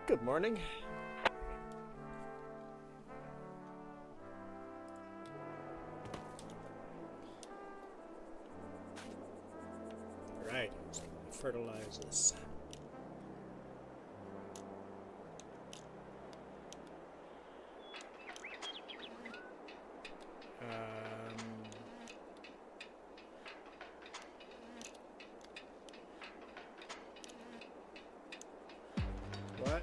Good morning. Right, let's fertilize this. What?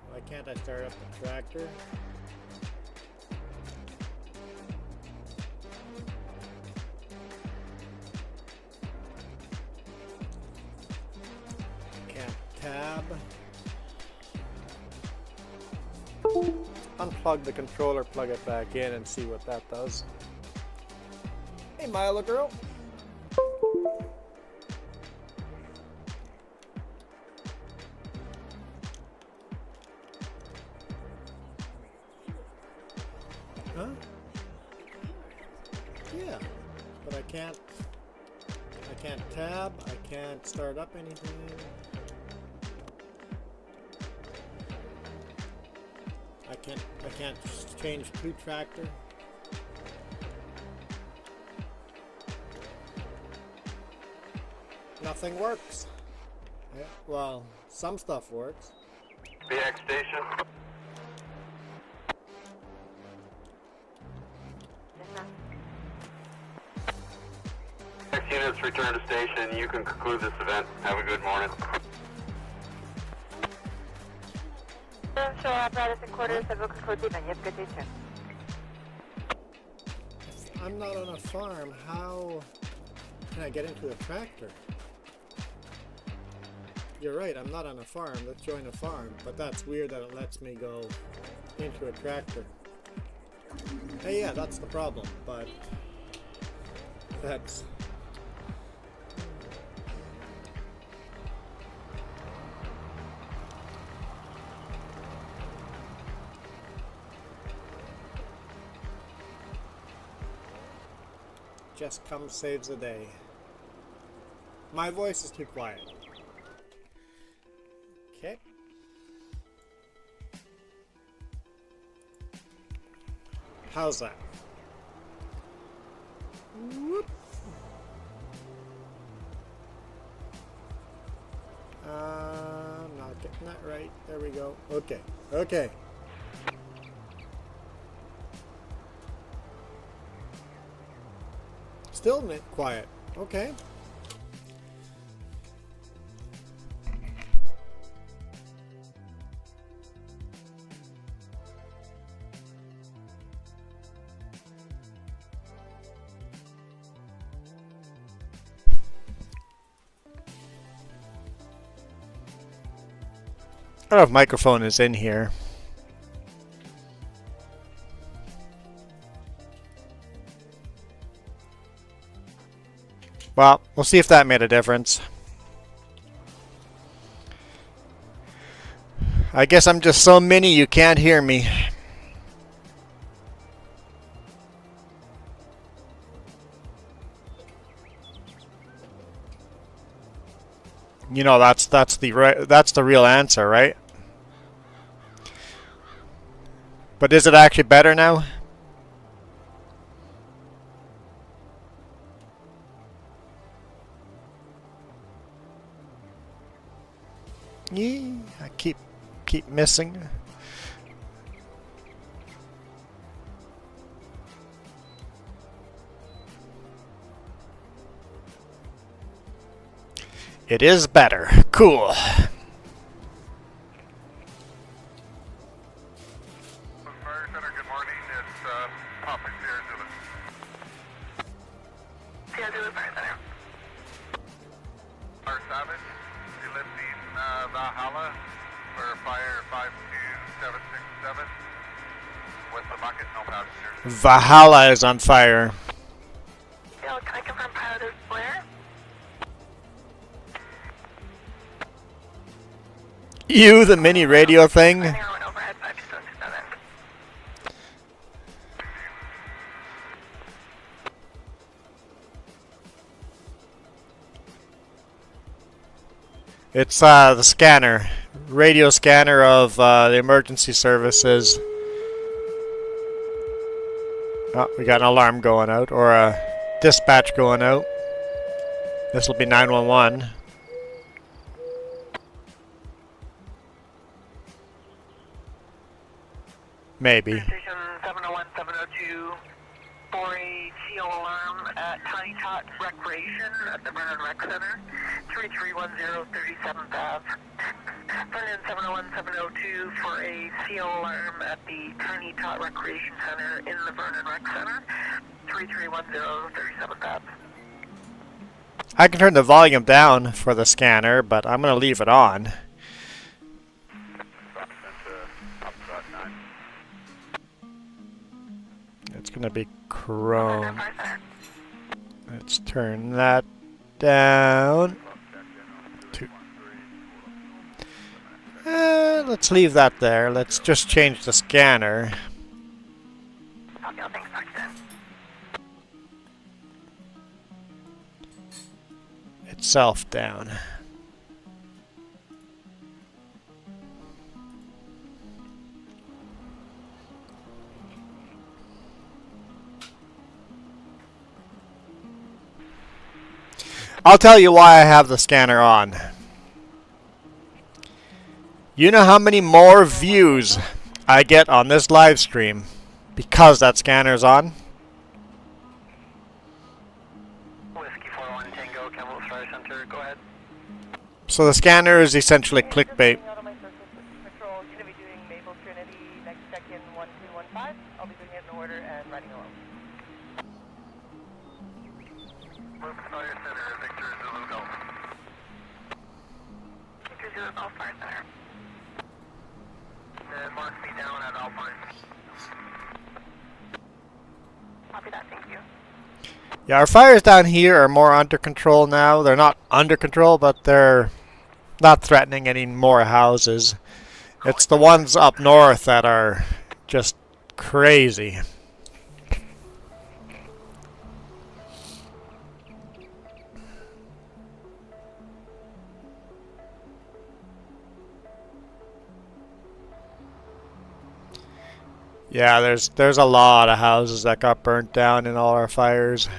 Why can't I start up the tractor? Can't tab. Unplug the controller, plug it back in, and see what that does. Hey, Milo girl. Huh? Yeah, but I can't tab, I can't start up anything. I can't change to tractor. Nothing works. Yeah, well, some stuff works. BX station. BX units return to station. You can conclude this event. Have a good morning. Show apparatus and quarters of Oak Code Demon. You have a good day, sir. If I'm not on a farm, how can I get into a tractor? You're right, I'm not on a farm. Let's join a farm. But that's weird that it lets me go into a tractor. Hey, yeah, that's the problem. But that's... just comes, saves the day. My voice is too quiet. Okay. How's that? Whoop. Not getting that right. There we go. Okay. Okay. Still quiet. Okay. I don't know if microphone is in here. Well, we'll see if that made a difference. I guess I'm just so mini you can't hear me. You know, that's the real answer, right? But is it actually better now? Yeah, I keep missing. It is better. Cool. Fire Center, good morning. It's Papa Sierra Zulu. Sierra Zulu Fire Center. Our Savage, elipsing Valhalla for fire 52767 with the bucket, no passengers. Valhalla is on fire. Yeah, can I confirm pilot is Blair? You, the mini radio thing. Overhead 5267. It's the scanner. Radio scanner of the emergency services. Oh, we got an alarm going out, or a dispatch going out. This will be 911. Maybe. Station 701, 702 for a CO alarm at Tiny Tot Recreation at the Vernon Rec Center, 3310 37th Ave. Vernon 701, 702 for a CO alarm at the Tiny Tot Recreation Center in the Vernon Rec Center, 3310 37th Ave. I can turn the volume down for the scanner, but I'm going to leave it on. It's going to be chrome. Let's turn that down. Let's leave that there. Let's just change the scanner. Itself down. I'll tell you why I have the scanner on. You know how many more views I get on this live stream because that scanner's on? Whiskey 41 Tango, Campbell Fire Center, go ahead. So the scanner is essentially clickbait. Patrol, going to be doing Maple Trinity next check-in 1215. I'll be doing it in order and riding along. Wildfire Center, Victor Zulu Golf. Victor Zulu Golf Fire Center. Mark me down at Alpine. Copy that, thank you. Yeah, our fires down here are more under control now. They're not under control, but they're not threatening any more houses. It's the ones up north that are just crazy. Yeah, there's a lot of houses that got burnt down in all our fires.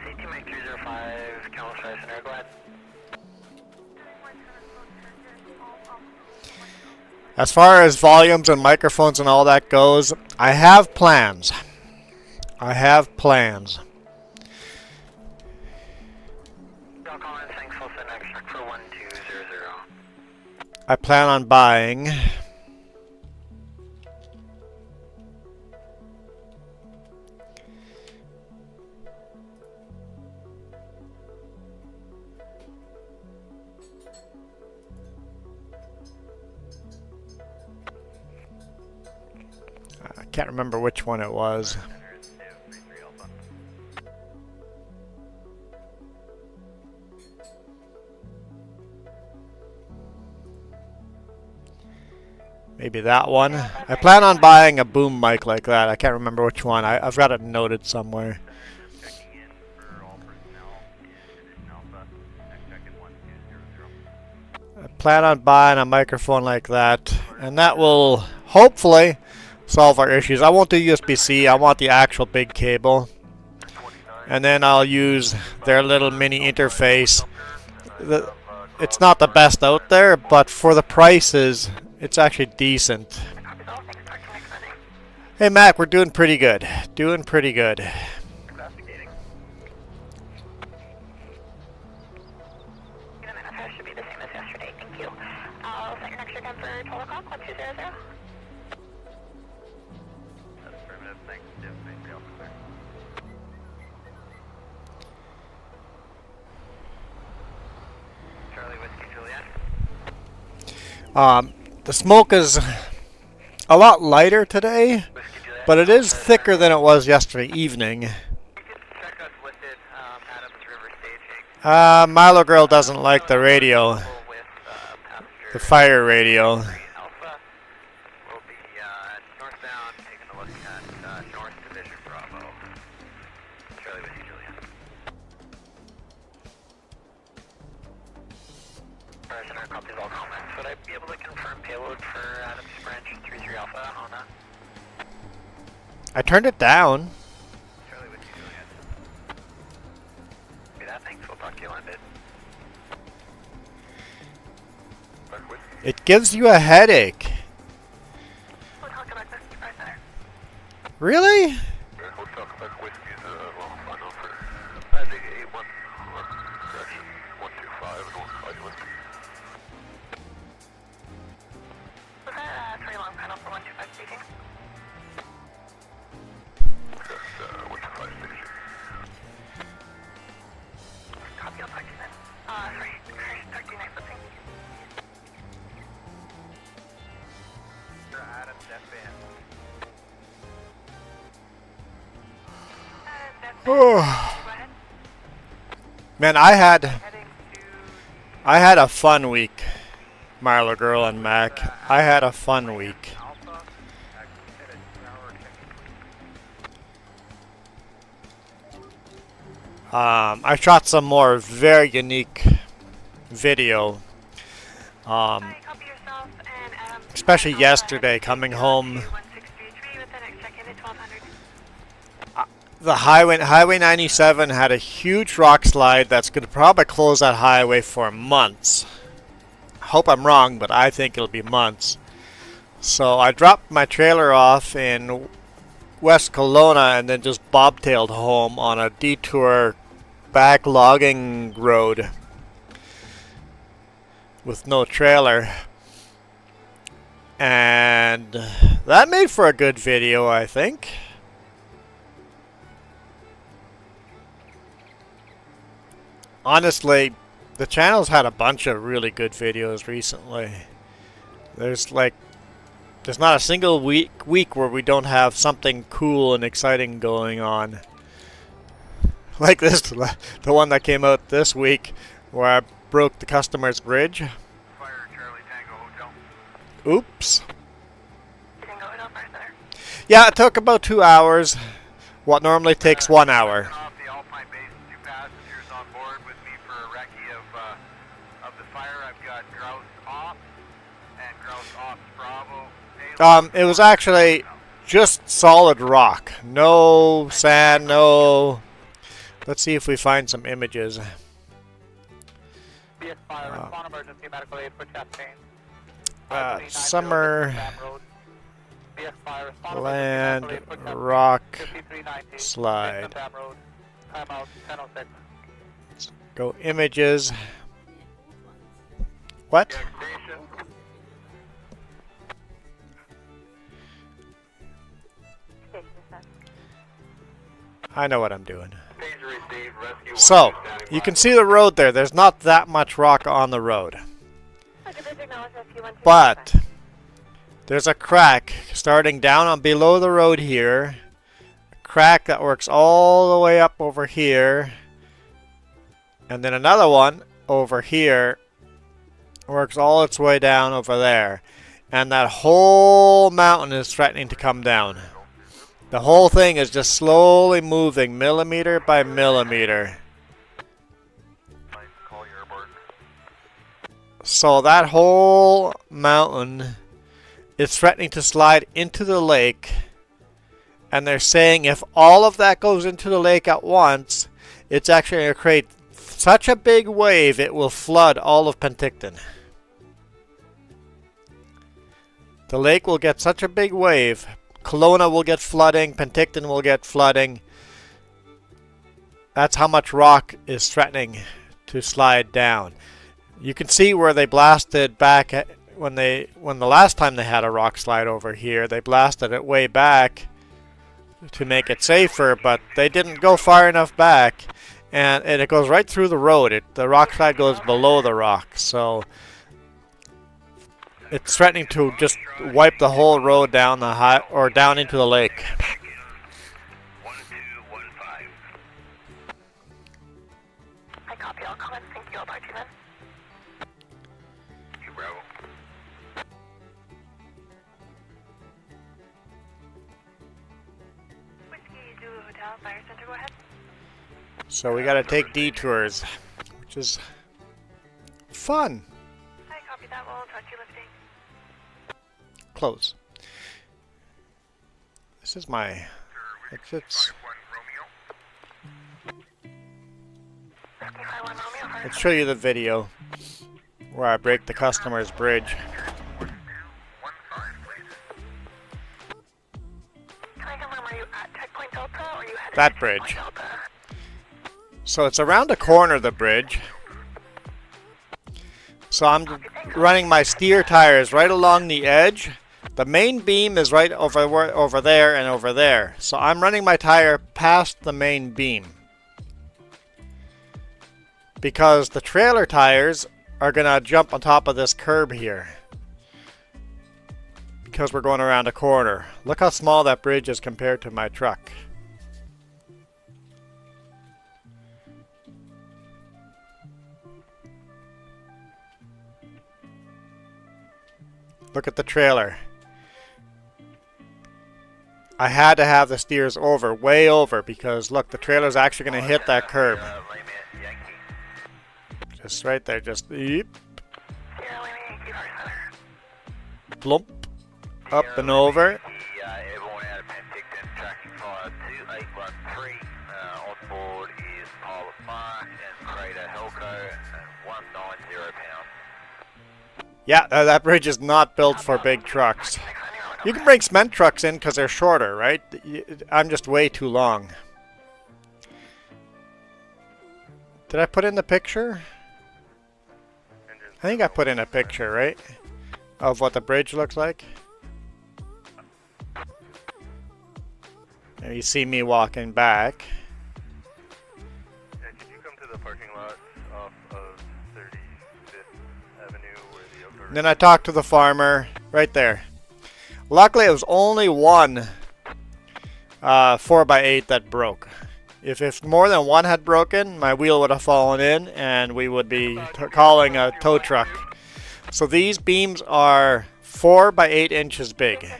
CT Mike 305, Campbell Fire Center, go ahead. As far as volumes and microphones and all that goes, I have plans. I have plans. Y'all calling thankful for next check for 1200. I plan on buying I can't remember which one it was. Maybe that one. I plan on buying a boom mic like that. I can't remember which one. I've got it noted somewhere. I plan on buying a microphone like that, and that will hopefully solve our issues. I won't do USB-C. I want the actual big cable. And then I'll use their little mini interface. It's not the best out there, but for the prices, it's actually decent. Hey Mac, we're doing pretty good. Doing pretty good. Investigating. The manifest should be the same as yesterday, thank you. I'll set your next check-in for 12 o'clock, 1200. That's affirmative, thanks. Thank you, officer. Charlie Whiskey Juliet. The smoke is a lot lighter today, but it is thicker than it was yesterday evening. Milo Girl doesn't like the radio, the fire radio. Copies all comments. Would I be able to confirm payload for Adams Branch 33 Alpha on that? I turned it down. Charlie, what you doing? Be that thanks. We'll talk to you on it. It gives you a headache. We'll talk about this right there. Really? We'll talk about whiskey's final for I think 81 correction 125 and 150 whiskey. Was that pretty long panel for 125 speaking? Just 125 station. Copy, I'll talk to you then. Sorry, talk to you next, okay? Adams FM. Man, I had a fun week, Marla Girl and Mac. I had a fun week. I shot some more very unique video. Especially yesterday, coming home. The highway 97 had a huge rock slide that's going to probably close that highway for months. Hope I'm wrong, but I think it'll be months. So I dropped my trailer off in West Kelowna and then just bobtailed home on a detour back logging road with no trailer. And that made for a good video, I think. Honestly, the channel's had a bunch of really good videos recently. There's not a single week where we don't have something cool and exciting going on. Like this, the one that came out this week, where I broke the customer's bridge. Fire Charlie Tango Hotel. Oops. Yeah, it took about 2 hours. What normally takes 1 hour. Off the Alpine base, 2 passengers on board with me for a recce of the fire. I've got grouse off and grouse off Bravo. It was actually just solid rock. No sand, no... Let's see if we find some images. BS Fire, respond emergency medical aid for Chastain. Summer land rock slide. Go images. What? I know what I'm doing. So, you can see the road there. There's not that much rock on the road. But there's a crack starting down on below the road here. A crack that works all the way up over here. And then another one over here works all its way down over there. And that whole mountain is threatening to come down. The whole thing is just slowly moving millimeter by millimeter. So that whole mountain is threatening to slide into the lake. And they're saying if all of that goes into the lake at once, it's actually going to create such a big wave it will flood all of Penticton. The lake will get such a big wave. Kelowna will get flooding. Penticton will get flooding. That's how much rock is threatening to slide down. You can see where they blasted back when the last time they had a rock slide over here. They blasted it way back to make it safer, but they didn't go far enough back, and it goes right through the road. The rock slide goes below the rock, so it's threatening to just wipe the whole road down the or down into the lake. I copy all comments. Thank you. I'll talk to you then. Bravo. Whiskey Zulu Hotel, Fire Center, go ahead. So we got to take detours, which is fun. Hi, Copy that. We'll touch you lifting. Close. This is my exits. 51 Romeo. Let's show you the video where I break the customer's bridge. Can I confirm, are you at checkpoint Delta or are you headed That to bridge. checkpoint Delta? So it's around the corner of the bridge. So I'm running my steer tires right along the edge. The main beam is right over there and over there. So I'm running my tire past the main beam, because the trailer tires are gonna jump on top of this curb here, because we're going around a corner. Look how small that bridge is compared to my truck. Look at the trailer. I had to have the steers over, way over, because look, the trailer's actually going to hit that curb. Just right there, just yeep, plump, up and over. Everyone out of Penticton, tracking 2813. On board is Pilot Mark and Crater Helco, and 190 pounds. Yeah, that bridge is not built for big trucks. You can bring cement trucks in because they're shorter, right? I'm just way too long. Did I put in the picture? I think I put in a picture, right? Of what the bridge looks like. There you see me walking back. Yeah, could you come to the parking lot off of 35th Avenue where the outdoor... Then I talked to the farmer right there. Luckily, it was only one 4x8 that broke. If more than one had broken, my wheel would have fallen in and we would be calling a tow truck. So these beams are 4 by 8 inches big.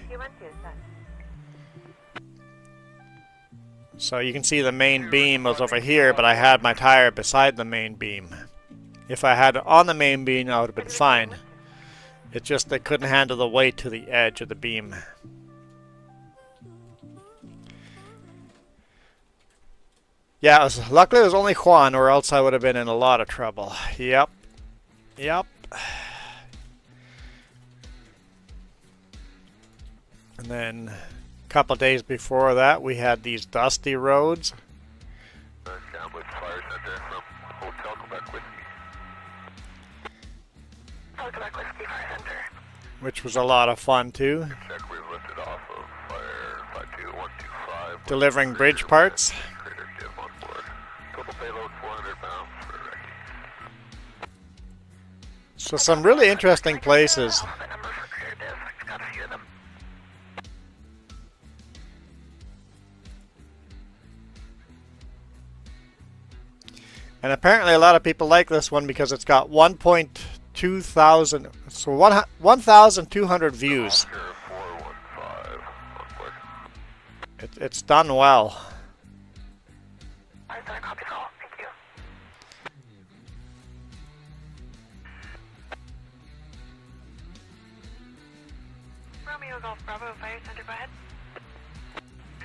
So you can see the main beam was over here, but I had my tire beside the main beam. If I had it on the main beam, I would have been fine. It's just they couldn't handle the weight to the edge of the beam. Yeah, luckily it was only Juan, or else I would have been in a lot of trouble. Yep. Yep. And then a couple days before that, we had these dusty roads. With Fire Center from Hotel Quebec Whiskey. Quebec Whiskey Fire Center. Which was a lot of fun too. Check we've lifted off of Fire 52125. Delivering bridge parts. Crater Div on board. Total payload 400 pounds for Recce. So some really interesting places. The number for Crater Div. I've got a few of them. And apparently a lot of people like this one because it's got 1.2 thousand, so 1,200 views. It's done well. Alright, copy call. Thank you. Romeo Golf Bravo Fire Center, go ahead.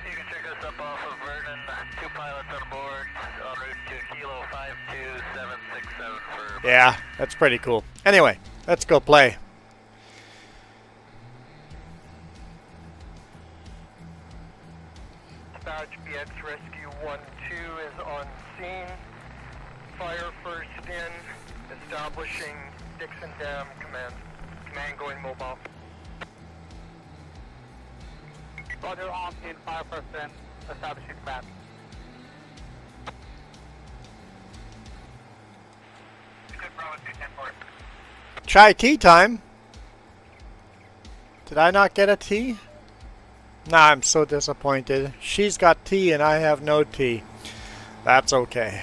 You can check us up off of Vernon. 2 pilots on board en route to Kilo 52767 for... Yeah, that's pretty cool. Anyway, let's go play. Dispatch BX Rescue 1-2 is on scene. Fire first in. Establishing Dixon Dam command. Command going mobile. Roger, on scene. Fire first in. Establishing command. Chai tea time. Did I not get a tea? Nah, I'm so disappointed. She's got tea and I have no tea. That's okay.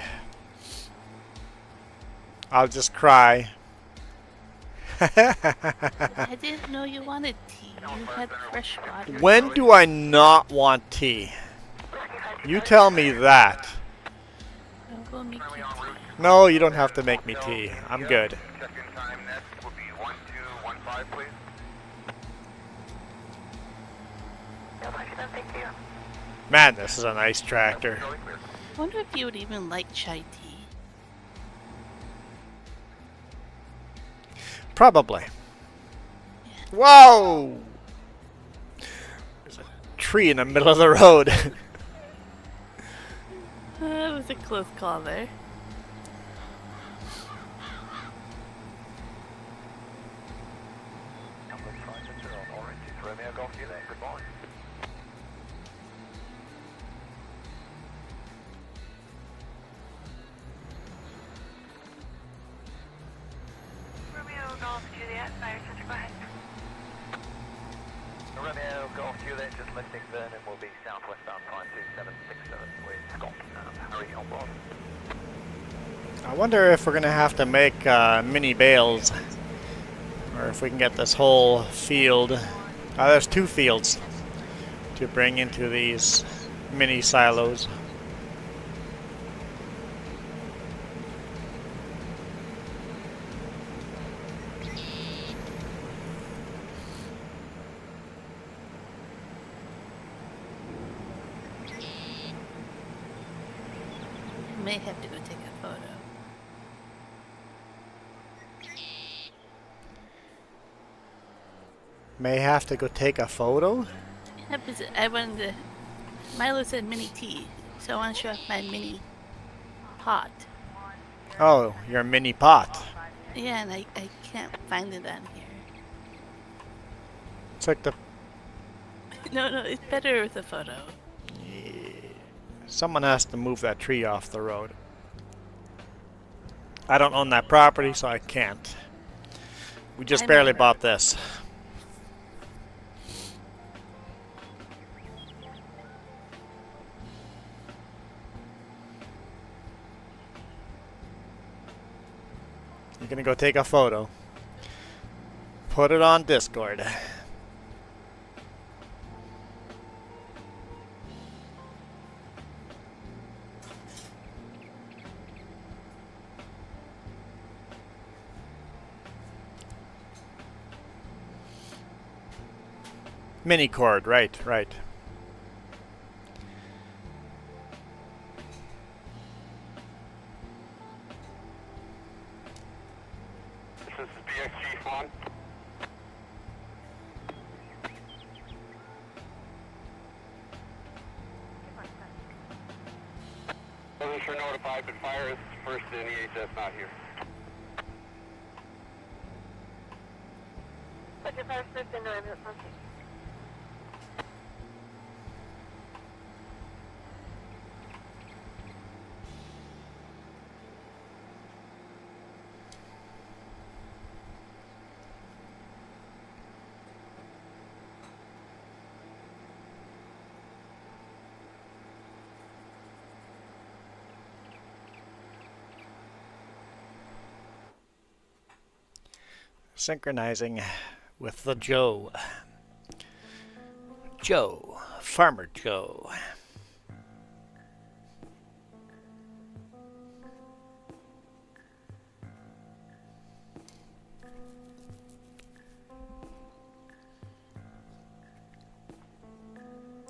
I'll just cry. I didn't know you wanted tea. You had fresh water. When do I not want tea? You tell me that. I'll go make you tea. No, you don't have to make me tea. I'm good. Check-in time next will be 12. 5, please. Yeah, thank you. Man, this is a nice tractor. Charlie, clear. I wonder if you would even like chai tea. Probably. Whoa! There's a tree in the middle of the road. That was a close call there. Number 5 on orange is Romeo Golf Juliet. Good morning. Romeo Golf Juliet, fire center, go ahead. Romeo Golf Juliet, just lifting Vernon, will be southwestbound 52767 with Scott. Harry on board. I wonder if we're gonna have to make mini bales, or if we can get this whole field. There's 2 fields to bring into these mini silos. May have to go take a photo. May have to go take a photo? Yeah, because I wanted to. Milo said mini tea, so I want to show off my mini pot. Oh, your mini pot. Yeah, and I can't find it on here. It's like the... No, it's better with a photo. Someone has to move that tree off the road. I don't own that property, so I can't. We just I barely know. bought this. You're gonna go take a photo. Put it on Discord. Mini cord, right. This is BXG 1. Wasn't sure notified, but fire is first in EHS, not here. But if I was first in, no, I'm not okay. Synchronizing with the Joe. Farmer Joe.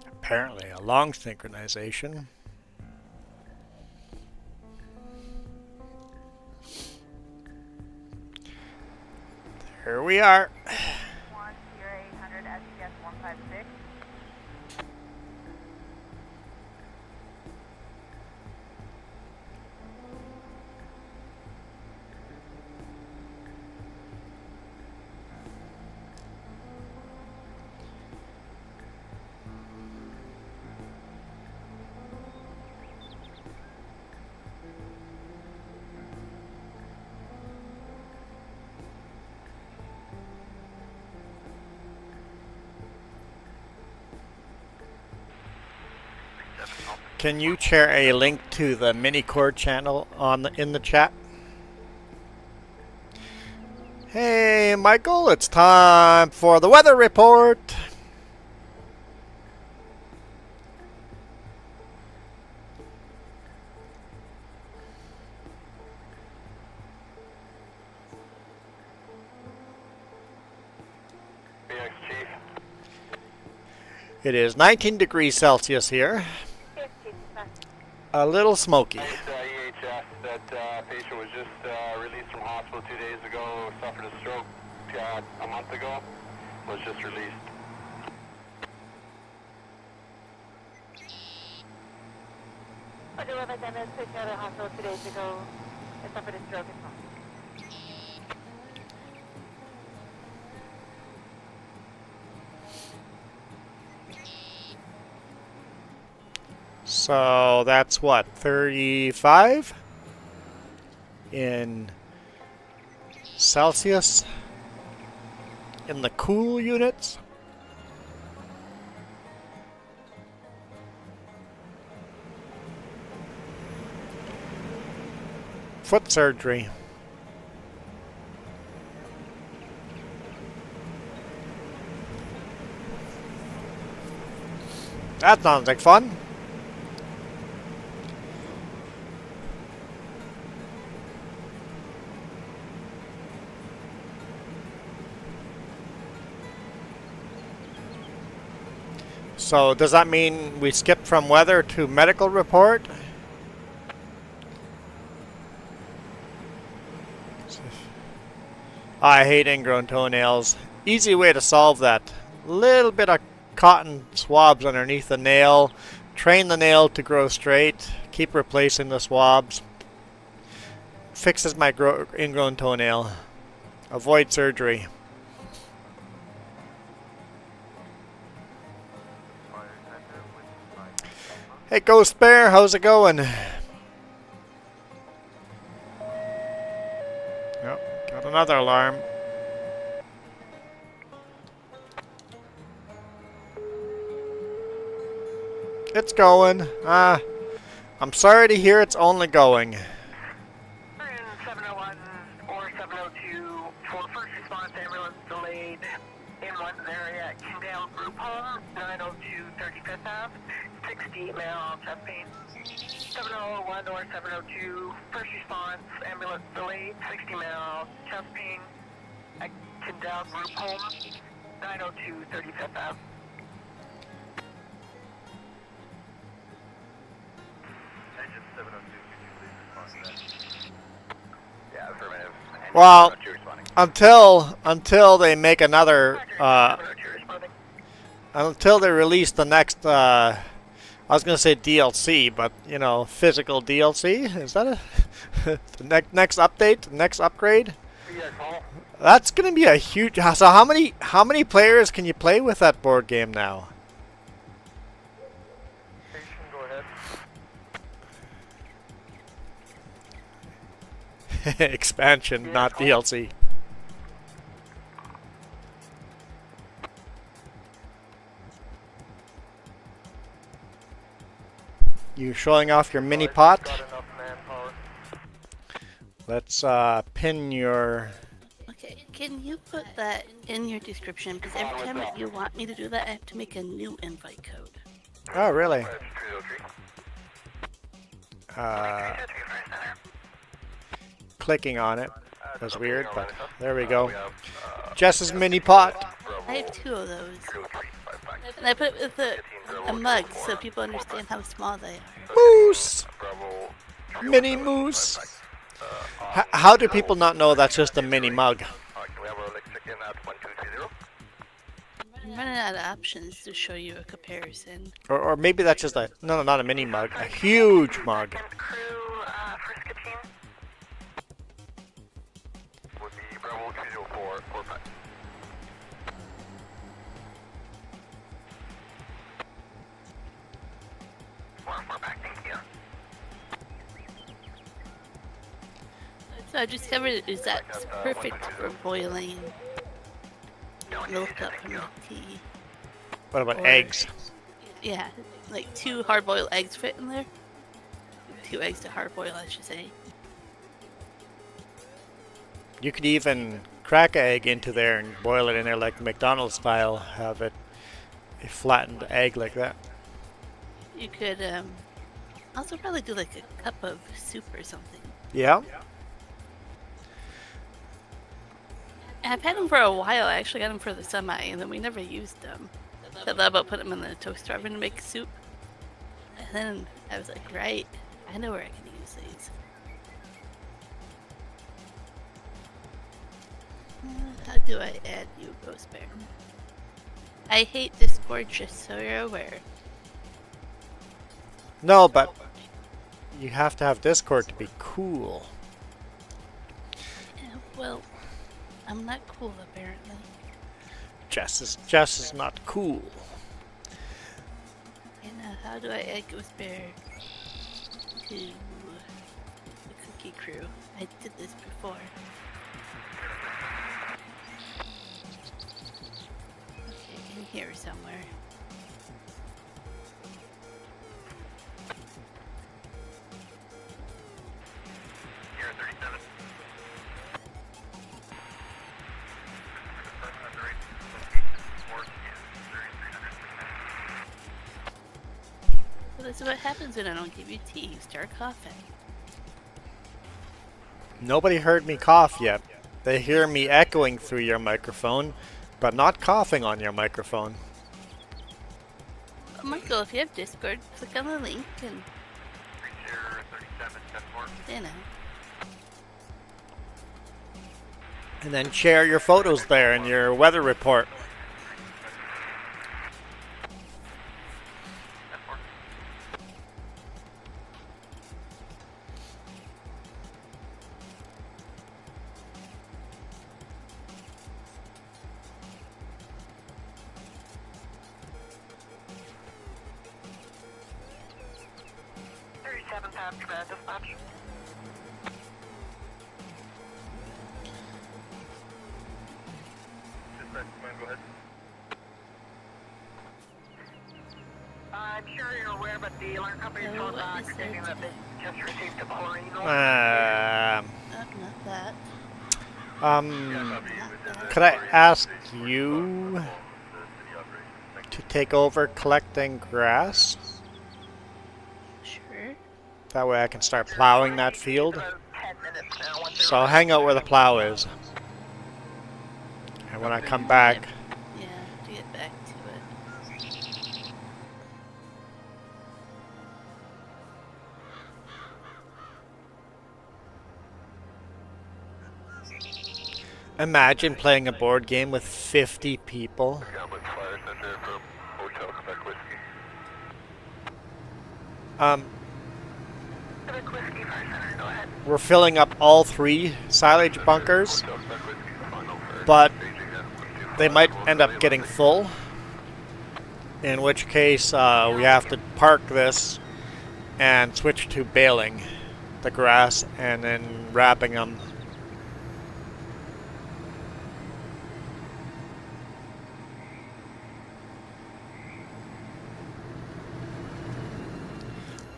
Apparently a long synchronization. Here we are. 10800 STS 156. Can you share a link to the mini cord channel in the chat? Hey Michael, it's time for the weather report. It is 19 degrees Celsius here. A little smoky. EHS, that patient was just released from hospital 2 days ago, suffered a stroke a month ago, was just released. Okay, well, my dentist took out of the hospital 2 days ago and suffered a stroke as well. So that's what, 35 in Celsius in the cool units. Foot surgery. That sounds like fun. So does that mean we skip from weather to medical report? I hate ingrown toenails. Easy way to solve that. Little bit of cotton swabs underneath the nail. Train the nail to grow straight. Keep replacing the swabs. Fixes my ingrown toenail. Avoid surgery. Hey Ghost Bear, how's it going? Yep, got another alarm. It's going. I'm sorry to hear it's only going. 701 or 702 for first response ambulance delayed in one area at Kendall Group Home, 902 35th Ave, 60 male chest pain. 701 or 702 first response ambulance delayed, 60 male chest pain at Kendall Group Home, 902 35th Ave. Yeah, affirmative. Well, You're responding. until they make another until they release the next I was gonna say DLC, but you know, physical DLC. Is that a the next update, next upgrade? That's gonna be a huge. So how many players can you play with that board game now? Go ahead. Expansion, not DLC. You showing off your mini pot? Got enough manpower. Let's pin your. Okay, can you put that in your description? Because every time that you want me to do that, I have to make a new invite code. Oh, really? 303. Clicking on it was weird, but there we go. Jess's mini pot. I have 2 of those. And I put it with a mug so people understand how small they are. Moose! Mini moose! How do people not know that's just a mini mug? I'm running out of options to show you a comparison. Or maybe that's just a... No, not a mini mug. A huge mug. Crew, first good team. Would be Bravo 204, 45. We're back, thank you. So I discovered is that's perfect for boiling milk up from the tea. What about Or- eggs? Yeah, like 2 hard-boiled eggs fit in there. 2 eggs to hard-boil, I should say. You could even crack an egg into there and boil it in there like McDonald's style. Have it a flattened egg like that. You could also probably do like a cup of soup or something. Yeah? I've had them for a while. I actually got them for the semi, and then we never used them. I thought about putting them in the toaster oven to make soup. And then I was like, right, I know where I can use these. How do I add you, Ghost Bear? I hate Discord, just so you're aware. No, but you have to have Discord to be cool. Yeah, well, I'm not cool apparently. Jess is not cool. And how do I add Ghost Bear to the cookie crew? I did this before. Okay, in here somewhere. Sierra 37. Well, this is what happens when I don't give you tea. You start coughing. Nobody heard me cough yet. They hear me echoing through your microphone, but not coughing on your microphone. Oh, Michael, if you have Discord, click on the link and, Sierra 37, 10-4. you know. And then share your photos there and your weather report. 10-4. Dispatch. Dispatch, command, go ahead. I'm sure you're aware, but the alarm company Oh, told what back is there stating that they just received a chlorine alert. Not that. Could I ask you to take over collecting grass? Sure. That way I can start plowing that field. About 10 minutes now. Once So I'll hang out where the plow is. And when I come back, Yeah, to get back to it. imagine playing a board game with 50 people. Cowboy Fire Center from Hotel Quebec Whiskey. Quebec Whiskey Fire Center, go ahead. We're filling up all 3 silage bunkers, Hotel Quebec Whiskey, final for but staging at 125. they might end up getting full. In which case, we have to park this and switch to baling the grass and then wrapping them.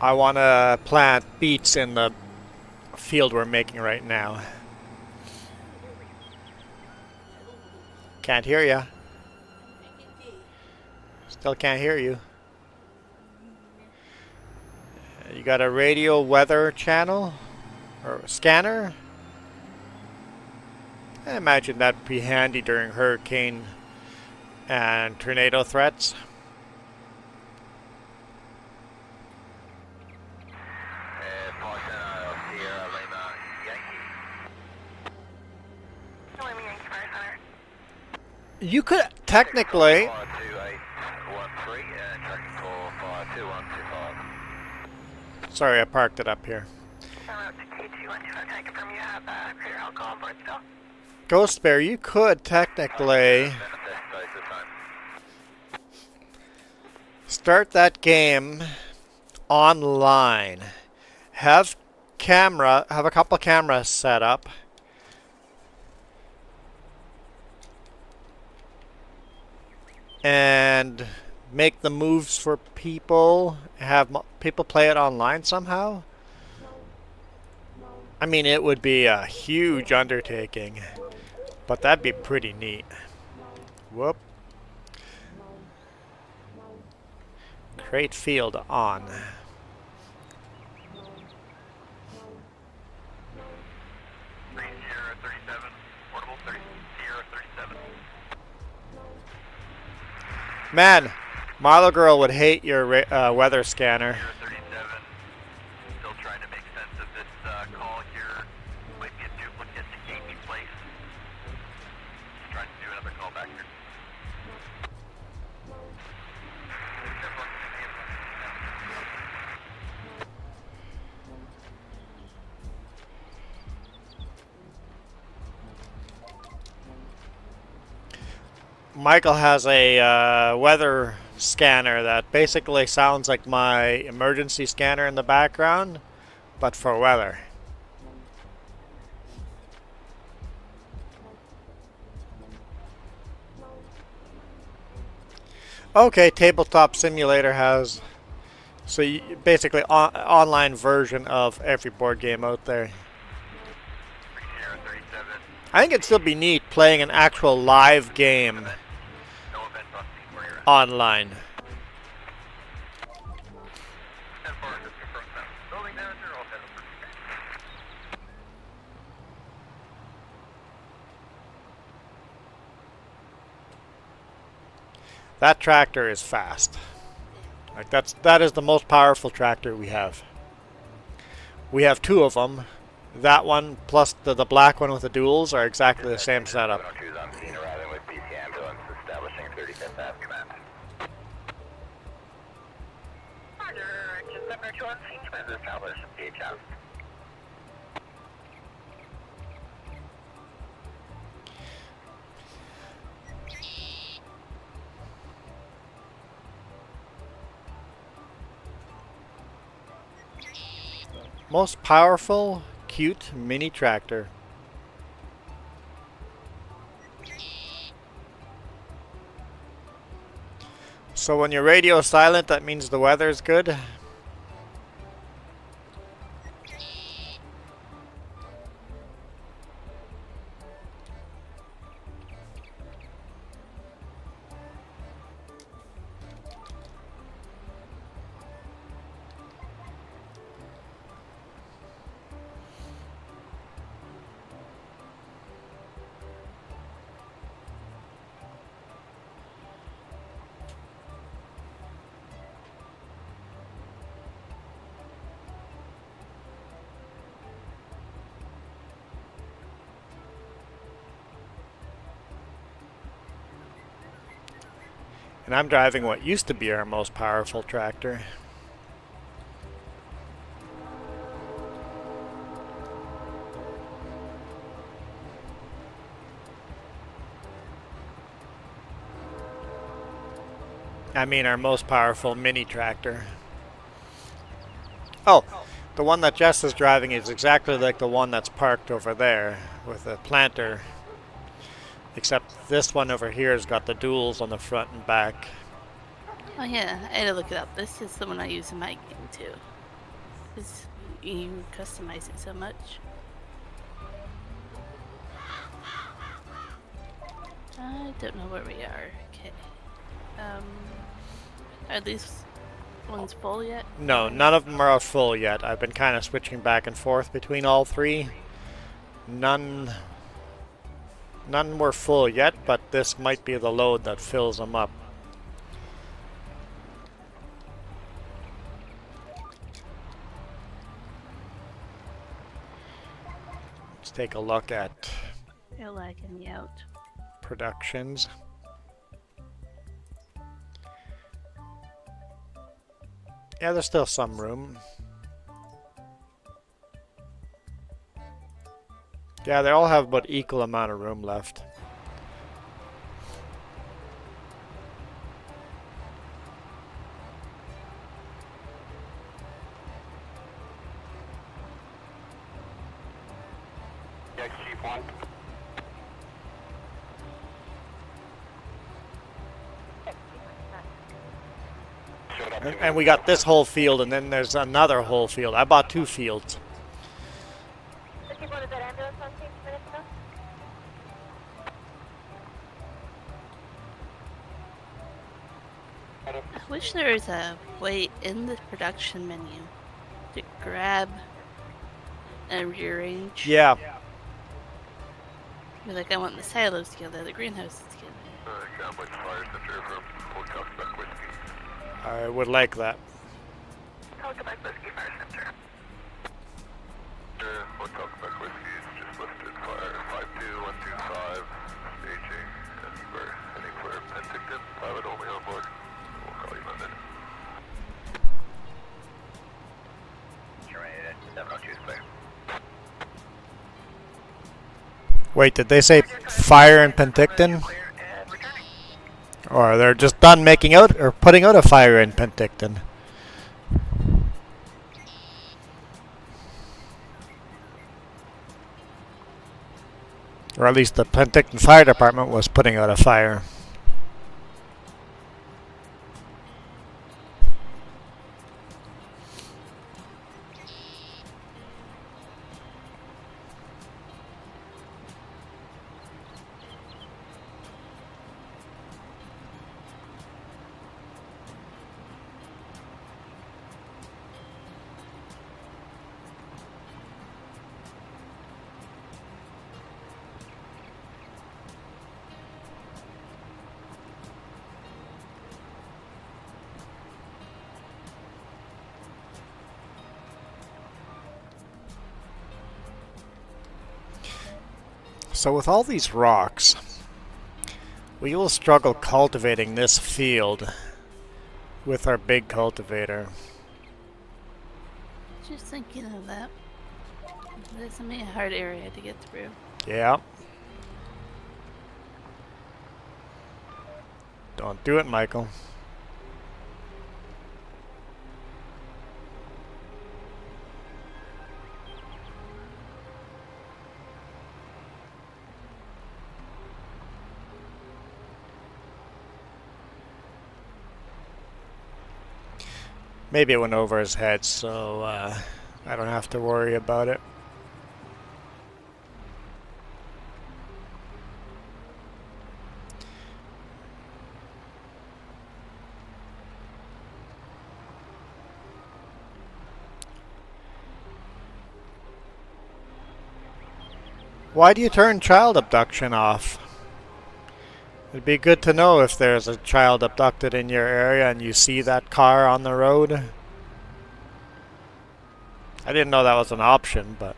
I want to plant beets in the field we're making right now. Can't hear ya. Still can't hear you. You got a radio weather channel? Or scanner? I imagine that'd be handy during hurricane and tornado threats. Sierra Lima Yankee. Lima Yankee Fire Center. You could technically... 52813 and tracking call 52125. Sorry, I parked it up here. I'm out to K2125. Can I confirm you have clear alcohol on board still? Ghost Bear, you could technically Manifest size this time. start that game online. Have a couple cameras set up. And make the moves for people. Have people play it online somehow. I mean, it would be a huge undertaking, but that'd be pretty neat. Whoop. Create field on. Sierra 37, portable 30, Sierra 37. Man, Marlo Girl would hate your weather scanner. 37, still trying to make sense of this call here. Might be a duplicate to Gaming Place. Just trying to do another call back here. Michael has a weather scanner that basically sounds like my emergency scanner in the background, but for weather. Okay, Tabletop Simulator has basically online version of every board game out there. I think it'd still be neat playing an actual live game online. That tractor is fast. Like that is the most powerful tractor we have. We have two of them. That one plus the black one with the duals are exactly the same setup. On scene, arriving with BC ambulance, establishing 35th Ave command. Roger, engine 702 on scene, command established, PHF. Most powerful, cute mini tractor. So when your radio is silent, that means the weather is good. And I'm driving what used to be our most powerful tractor. I mean our most powerful mini tractor. Oh, the one that Jess is driving is exactly like the one that's parked over there with the planter. Except this one over here has got the duals on the front and back. Oh yeah, I had to look it up. This is the one I use in my game too. Because you customize it so much. I don't know where we are. Okay. Are these ones full yet? No, none of them are full yet. I've been kind of switching back and forth between all three. None were full yet, but this might be the load that fills them up. Let's take a look at You're lagging me out. productions. Yeah, there's still some room. Yeah, they all have about equal amount of room left. Yes, Chief 1. And we got this whole field, and then there's another whole field. I bought two fields. Did you want that ambulance on scene 2 minutes ago? I wish there was a way in the production menu to grab and rearrange. Yeah. You're like, I want the silos together, the greenhouses together. Cowboys Fire Center from Hotel Quebec Whiskey. I would like that. Hotel Quebec Whiskey Fire Center. Hotel Quebec Whiskey is just listed fire 52125, staging, and we're heading for Penticton, pilot only on board. We'll call you Monday. Terminated 702 is clear. Wait, did they say fire in Penticton? Clear and returning. Or they're just done making out or putting out a fire in Penticton? Or at least the Penticton Fire Department was putting out a fire. So with all these rocks, we will struggle cultivating this field with our big cultivator. Just thinking of that. This is a hard area to get through. Yeah. Don't do it, Michael. Maybe it went over his head, so I don't have to worry about it. Why do you turn child abduction off? It'd be good to know if there's a child abducted in your area and you see that car on the road. I didn't know that was an option, but...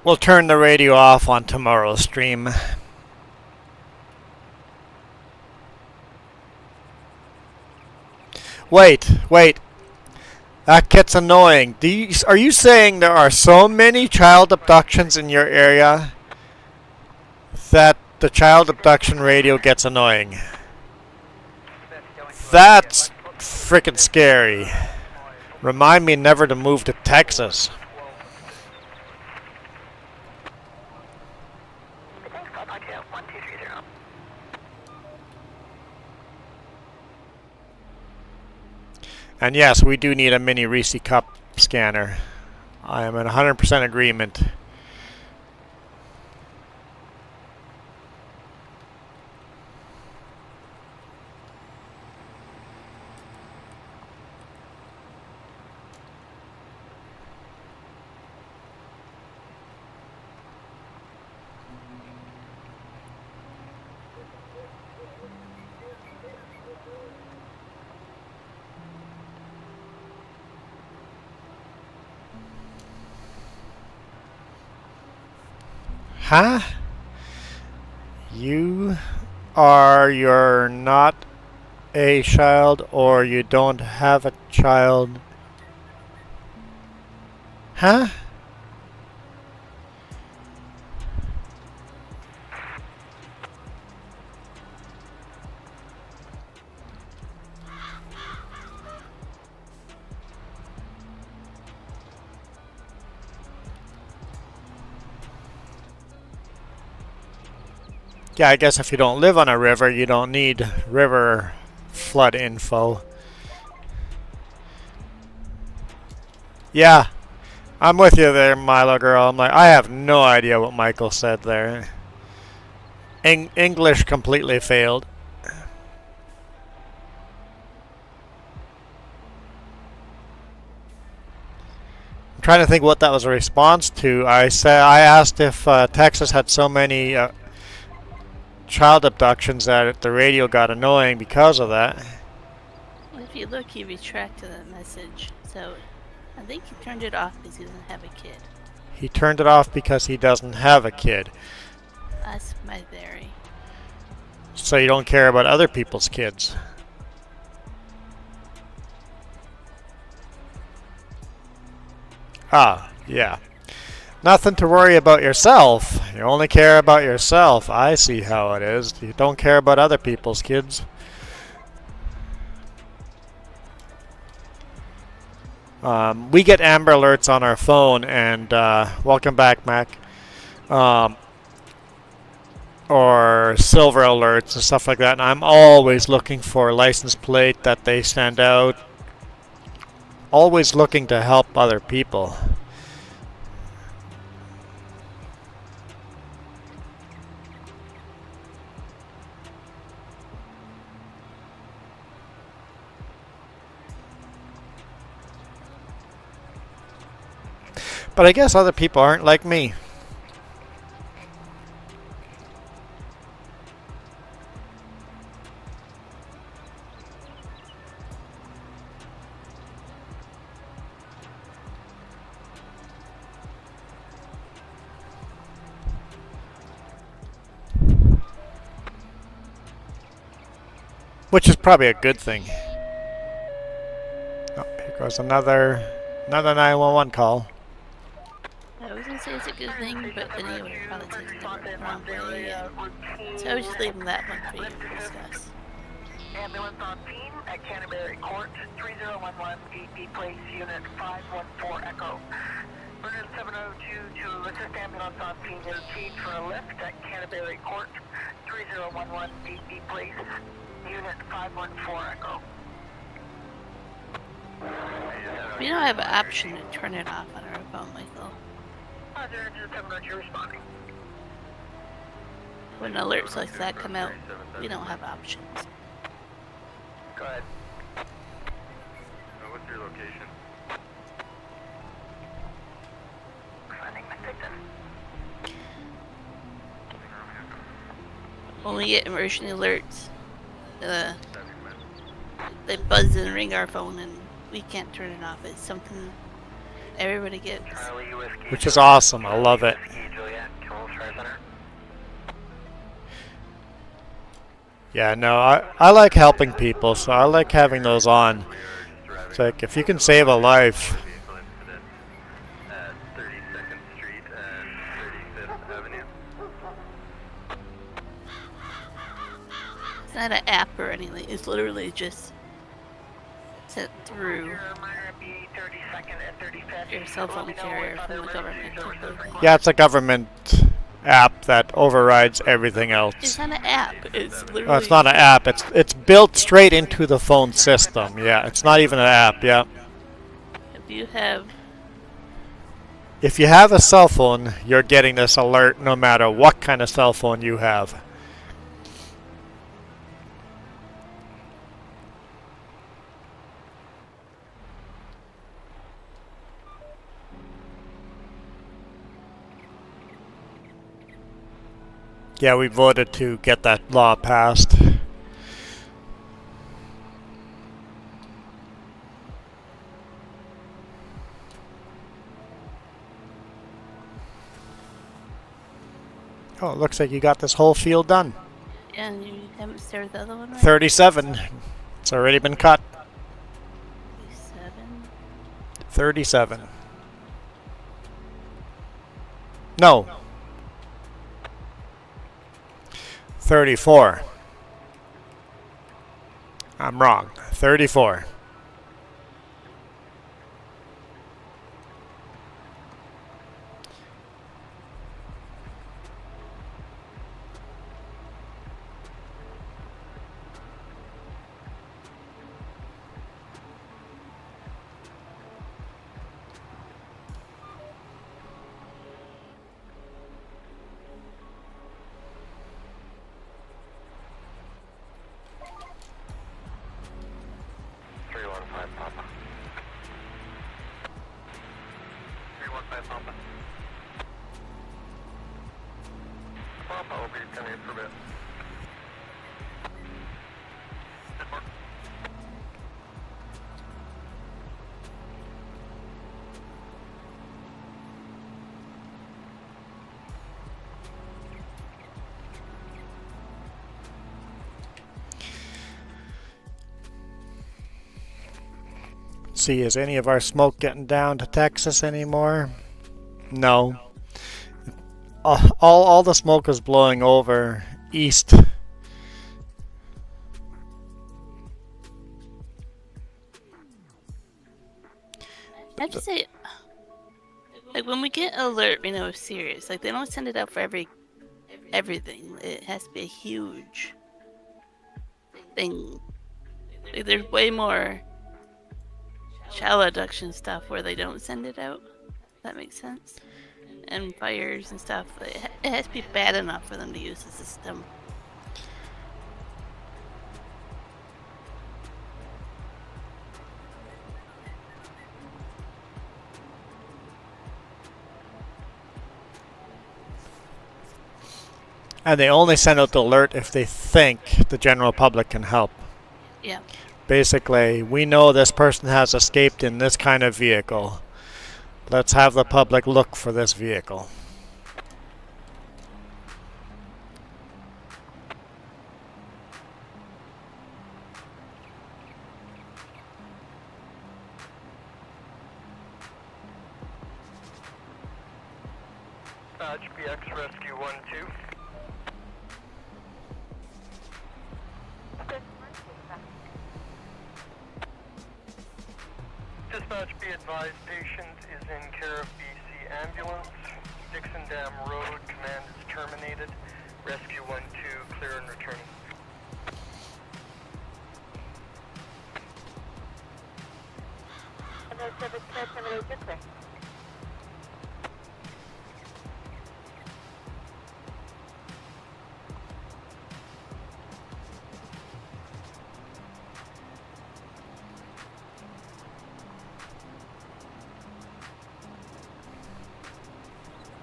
We'll turn the radio off on tomorrow's stream. Wait. That gets annoying. Are you saying there are so many child abductions in your area that the child abduction radio gets annoying? That's frickin' scary. Remind me never to move to Texas. And yes, we do need a mini Reese Cup scanner. I am in 100% agreement. Huh? You're not a child, or you don't have a child. Huh? Yeah, I guess if you don't live on a river, you don't need river flood info. Yeah, I'm with you there, Milo girl. I'm like, I have no idea what Michael said there. English completely failed. I'm trying to think what that was a response to. I asked if Texas had so many child abductions that the radio got annoying because of that. Well, if you look, he retracted that message. So I think he turned it off because he doesn't have a kid. He turned it off because he doesn't have a kid. That's my theory. So you don't care about other people's kids. Ah, yeah. Nothing to worry about yourself. You only care about yourself. I see how it is. You don't care about other people's kids. We get Amber Alerts on our phone, and welcome back, Mac. Or Silver Alerts and stuff like that. And I'm always looking for a license plate that they send out. Always looking to help other people. But I guess other people aren't like me. Which is probably a good thing. Oh, here goes another 911 call. I was gonna say it's a good thing, but then he would have probably taken it the wrong way. So I was just leaving that one for you to discuss. Ambulance on scene at Canterbury Court, 3011 BP Place, Unit 514 Echo. Vernon 702 to assist ambulance on scene is keyed for a lift at Canterbury Court, 3011 BP Place, Unit 514 Echo. We don't have an option to turn it off on our phone, Michael. Roger, engine 702 responding. When alerts like that come out, we don't have options. Go ahead. What's your location? Finding my victim. When we get emergency alerts, they buzz and ring our phone and we can't turn it off. It's something everybody gets. Which is awesome. I love it. Yeah, no, I like helping people, so I like having those on. It's like, if you can save a life. It's not an app or anything. It's literally just sent through your cell phone carrier from the government. Yeah, it's a government app that overrides everything else. It's not an app. It's literally. Oh, it's not an app. It's built straight into the phone system. Yeah, it's not even an app. Yeah. If you have a cell phone, you're getting this alert no matter what kind of cell phone you have. Yeah, we voted to get that law passed. Oh, it looks like you got this whole field done. Yeah, and you haven't started the other one, right? 37. It's already been cut. 37. No. 34. I'm wrong. 34. Let's see, is any of our smoke getting down to Texas anymore? No. All the smoke is blowing over east. I have to say, like when we get alert, we know it's serious. Like they don't send it out for everything. It has to be a huge thing. Like, there's way more shallow abduction stuff where they don't send it out. If that makes sense. And fires and stuff. It has to be bad enough for them to use the system. And they only send out the alert if they think the general public can help. Yeah. Basically, we know this person has escaped in this kind of vehicle. Let's have the public look for this vehicle. HPX Rescue 1-2. Dispatch, be advised, patient is in care of BC ambulance. Dixon Dam Road, command is terminated. Rescue 1-2, clear and returning.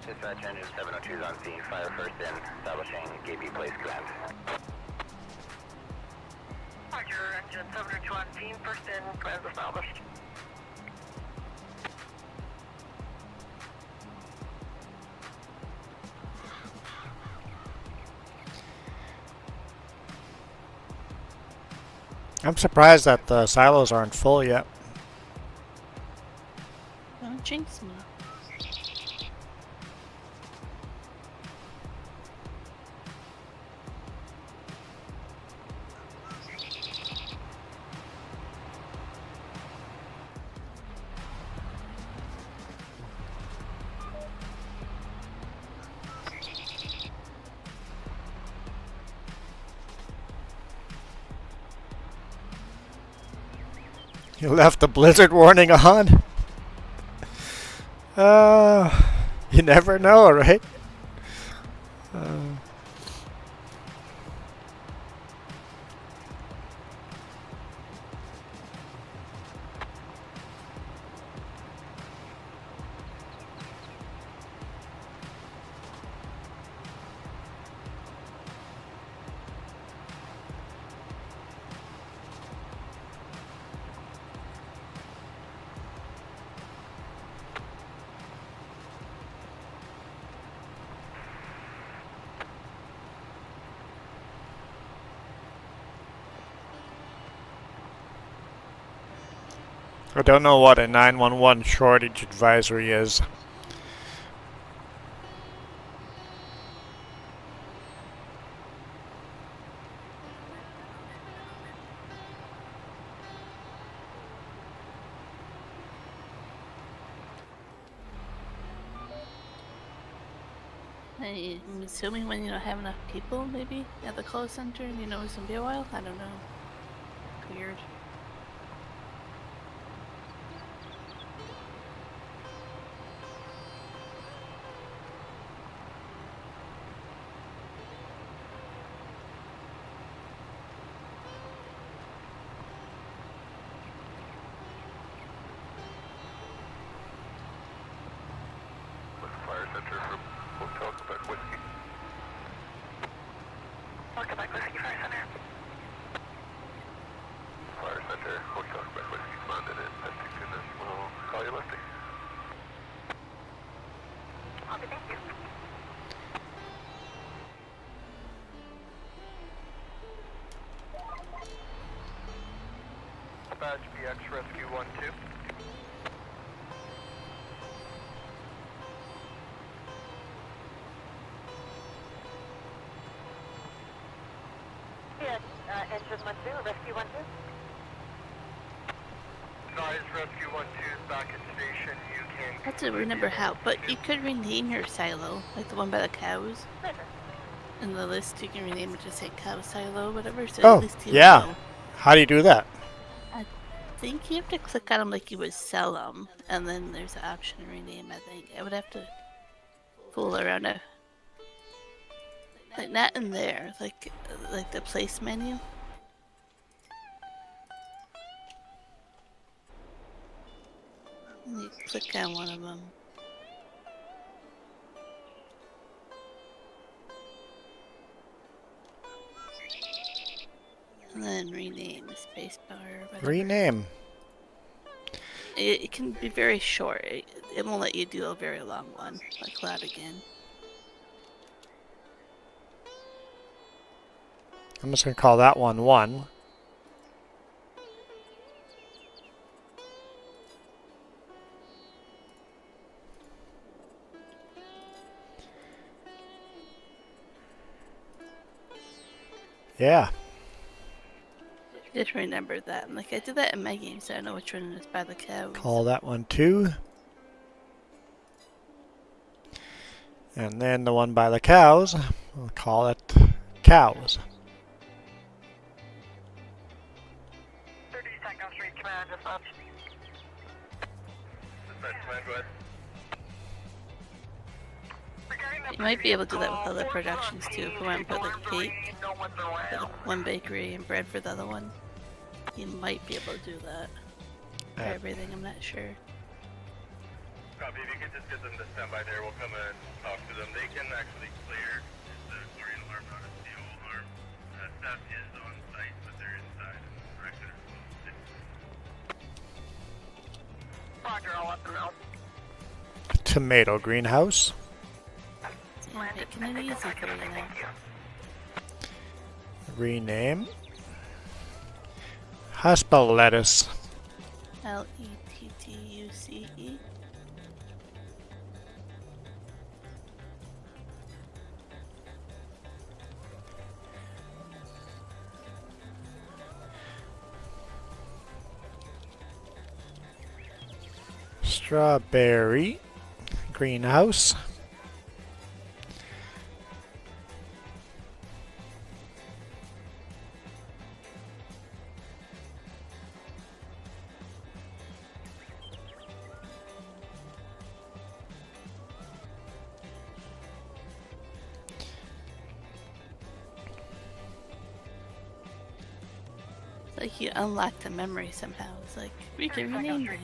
Dispatch engine 702 is on scene. Fire first in. Establishing KB place command. Roger, engine 702 on scene, first in, command established. I'm surprised that the silos aren't full yet. Don't jinx me. You left the blizzard warning on? You never know, right? I don't know what a 911 shortage advisory is. I'm assuming when you don't have enough people, maybe, at the call center, and you know it's gonna be a while? I don't know. Weird. Fire center for Hotel Quebec Whiskey. Quebec Whiskey Fire Center. Fire dispatch BX Rescue 1-2. Yes, engine 1-2, rescue 1-2. Advise Rescue 1-2 is back at station. You can... I have to remember how, but you could rename your silo, like the one by the cows. In the list, you can rename it to say cow silo, whatever, so Oh, at least you yeah. know. How do you do that? I think you have to click on them like you would sell them, and then there's an option to rename, I think. I would have to fool around it. Like, not in there, like the place menu. You click on one of them. And then rename spacebar. Whatever. Rename. It can be very short. It won't let you do a very long one, like that again. I'm just going to call that one 1. Yeah. Just remember that. Like, I did that in my game, so I know which one is by the cows. Call that one 2. And then the one by the cows, we'll call it cows. 30 seconds, read command, dispatch. Dispatch command, go ahead. You might be able to do that with other productions too. If you want to put like cake for the one bakery and bread for the other one, you might be able to do that. For everything, I'm not sure. Copy, if you could just get them to stand by there, we'll come and talk to them. They can actually clear. It's a chlorine alarm, not a CO alarm. Staff is on site, but they're inside and the rec center closed. Roger, I'll let them know. Tomato greenhouse. So you're making it easy for you now. Rename. Hospital lettuce. Lettuce. Strawberry greenhouse. It's like you unlock the memory somehow. It's like, we can rename these.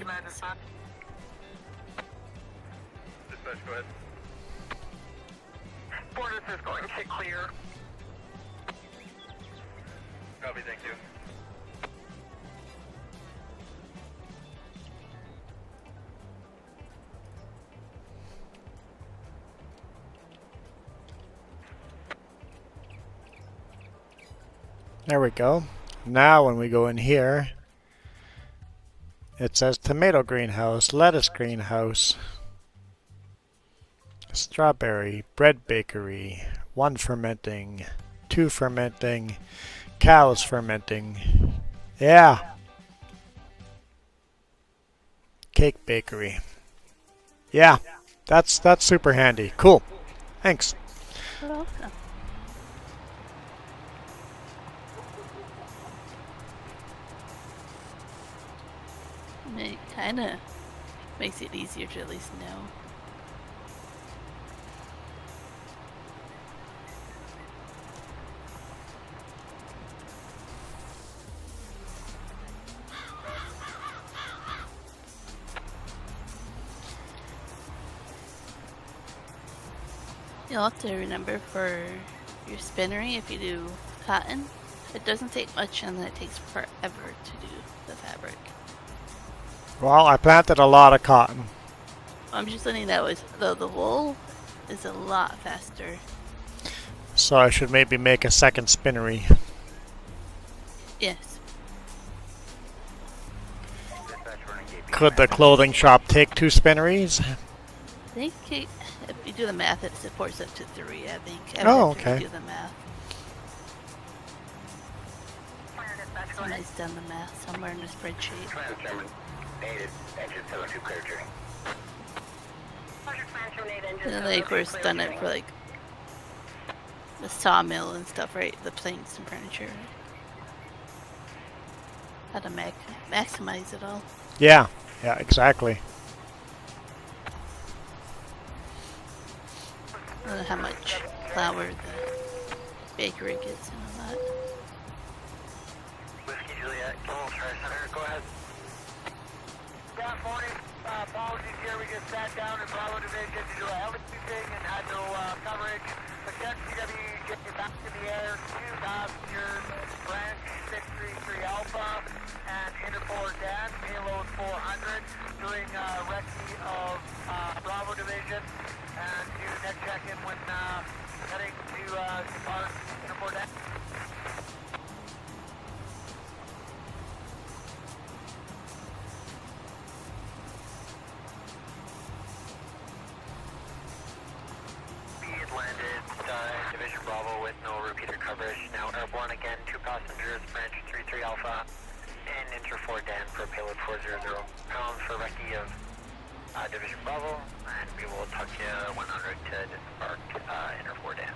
Dispatch, go ahead. Borders is going to clear. Copy, thank you. There we go. Now when we go in here, it says tomato greenhouse, lettuce greenhouse, strawberry, bread bakery, 1 fermenting, 2 fermenting, cows fermenting. Yeah. Cake bakery. Yeah. That's super handy. Cool. Thanks. You're welcome. It kind of makes it easier to at least know. You'll have to remember for your spinnery, if you do cotton, it doesn't take much and then it takes forever to do the fabric. Well, I planted a lot of cotton. I'm just letting that was though the wool is a lot faster. So I should maybe make a second spinnery. Yes. Could the clothing shop take 2 spinneries? I think if you do the math, it supports up to 3. I think. I would Oh, have to okay. Do the math. Somebody's done the math somewhere in the spreadsheet. They of course done it for like the sawmill and stuff, right? The planks and furniture. How to maximize it all. Yeah, yeah, exactly. How much flour the bakery gets and all that. Whiskey Juliet, Kimmel Tri Center, go ahead. Good morning. Apologies here. We just sat down in Bravo Division to do a helicopter thing and had no coverage. But check CW, get you back in the air. 2 passengers, branch 633 Alpha and Interpol Dan, payload 400, doing recce of Bravo Division. And do next check-in when heading to depart Interpol Dan. Landed Division Bravo with no repeater coverage. Now airborne again, 2 passengers, branch 33 Alpha, and Inter 4 Dan for payload 400 pounds for recce of Division Bravo, and we will tuck you 100 to disembark Inter 4 Dan.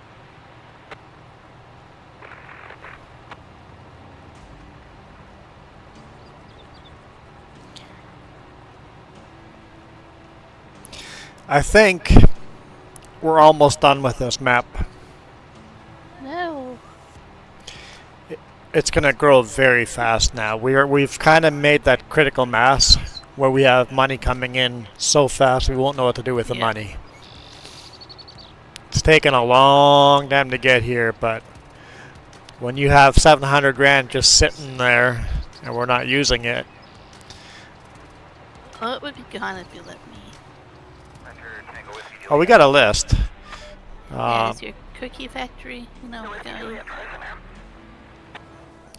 I think we're almost done with this map. No. It's gonna grow very fast now. We've kind of made that critical mass where we have money coming in so fast we won't know what to do with the money. It's taken a long time to get here, but when you have 700 grand just sitting there and we're not using it. Oh, it would be gone if you let me. Oh, we got a list. Yeah, is your cookie factory, you know, going?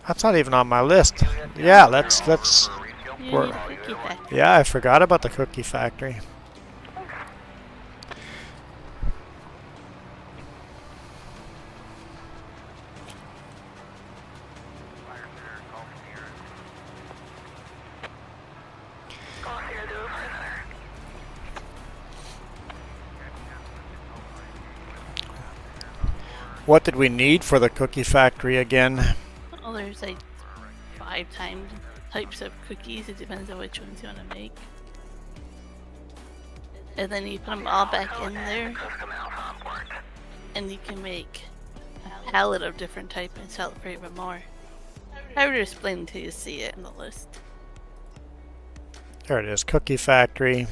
That's not even on my list. Yeah, let's. Yeah, cookie factory. Yeah, I forgot about the cookie factory. What did we need for the cookie factory again? Well, there's like 5 types of cookies. It depends on which ones you want to make. And then you put them all back in there. And you can make a palette of different types and sell it for even more. I would explain until you see it in the list. There it is, cookie factory.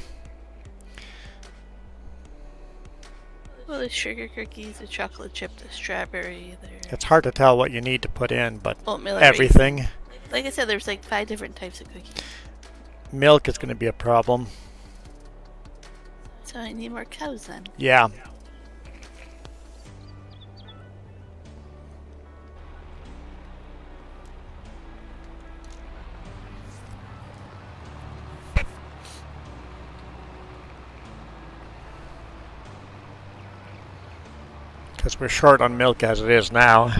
Well, there's sugar cookies, the chocolate chip, the strawberry. It's hard to tell what you need to put in, but Oatmeal everything. raisin. Like I said, there's like 5 different types of cookies. Milk is going to be a problem. So I need more cows then. Yeah. Because we're short on milk as it is now.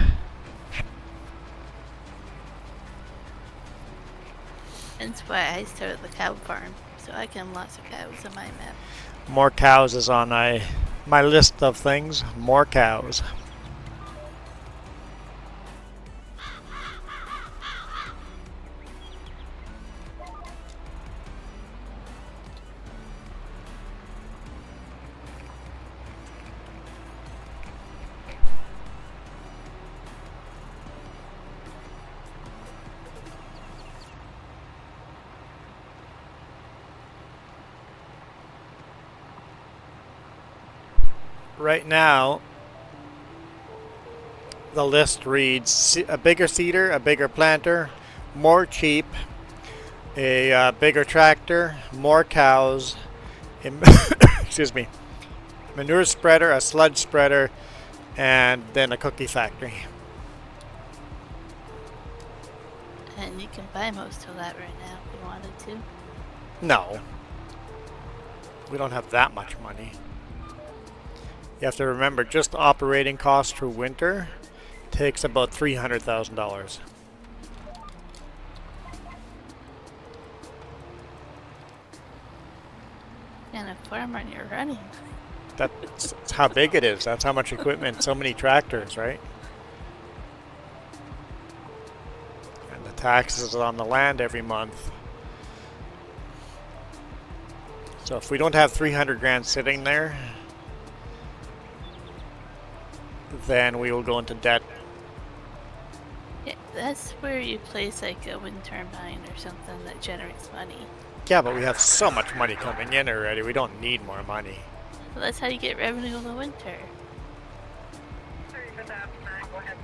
That's why I started the cow farm, so I can have lots of cows on my map. More cows is on my list of things. More cows. Right now, the list reads a bigger seeder, a bigger planter, more cheap, a bigger tractor, more cows, excuse me, manure spreader, a sludge spreader, and then a cookie factory. And you can buy most of that right now if you wanted to. No. We don't have that much money. You have to remember, just operating costs through winter takes about $300,000. And a farmer you're running. That's how big it is. That's how much equipment, so many tractors, right? And the taxes on the land every month. So if we don't have 300 grand sitting there, then we will go into debt. Yeah, that's where you place like a wind turbine or something that generates money. Yeah, but we have so much money coming in already. We don't need more money. So that's how you get revenue in the winter. Sorry for that, Matt. Go ahead.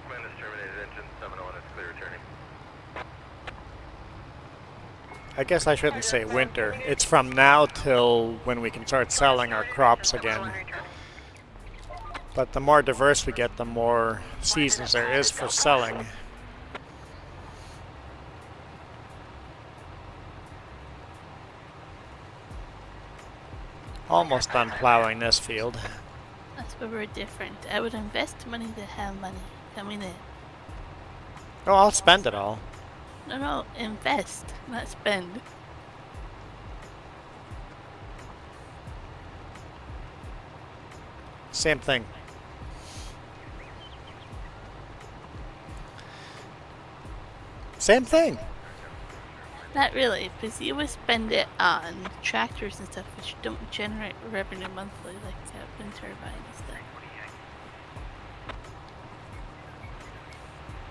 Command has terminated engine 701 is clear returning. I guess I shouldn't say winter. It's from now till when we can start selling our crops again. But the more diverse we get, the more seasons there is for selling. Almost done plowing this field. That's where we're different. I would invest money to have money coming in. Oh, I'll spend it all. No, invest, not spend. Same thing. Same thing. Not really, because you would spend it on tractors and stuff which don't generate revenue monthly, like wind turbine and stuff.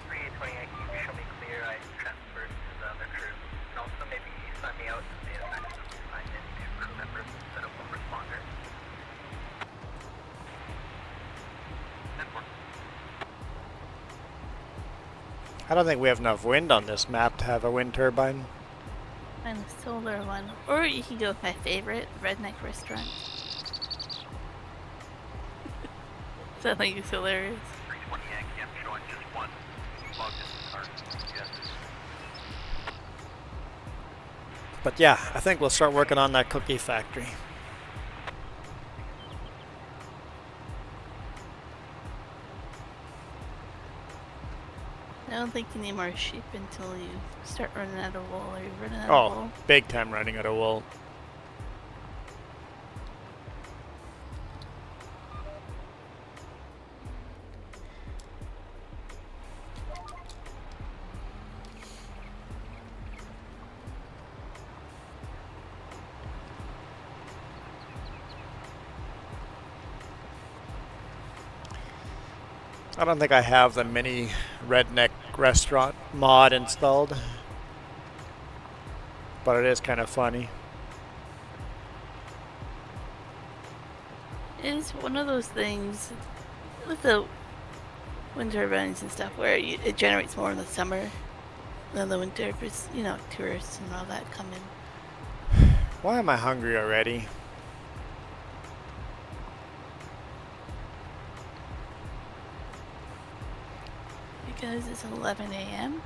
3828, can you show me clear? I transferred to the other crew. And also maybe sign me out to the maximum sign in to crew members instead of one responder. I don't think we have enough wind on this map to have a wind turbine. And a solar one. Or you can go with my favorite, the Redneck Restaurant. That thing is hilarious. 320 Yankee, I'm showing just one long distance car. Yes. But yeah, I think we'll start working on that cookie factory. I don't think you need more sheep until you start running out of wool, or you're running out of Oh, wool. big time running out of wool. I don't think I have the mini redneck restaurant mod installed, but it is kind of funny. It's one of those things with the wind turbines and stuff where it generates more in the summer than the winter, because, you know, tourists and all that come in. Why am I hungry already? Because it's 11 a.m.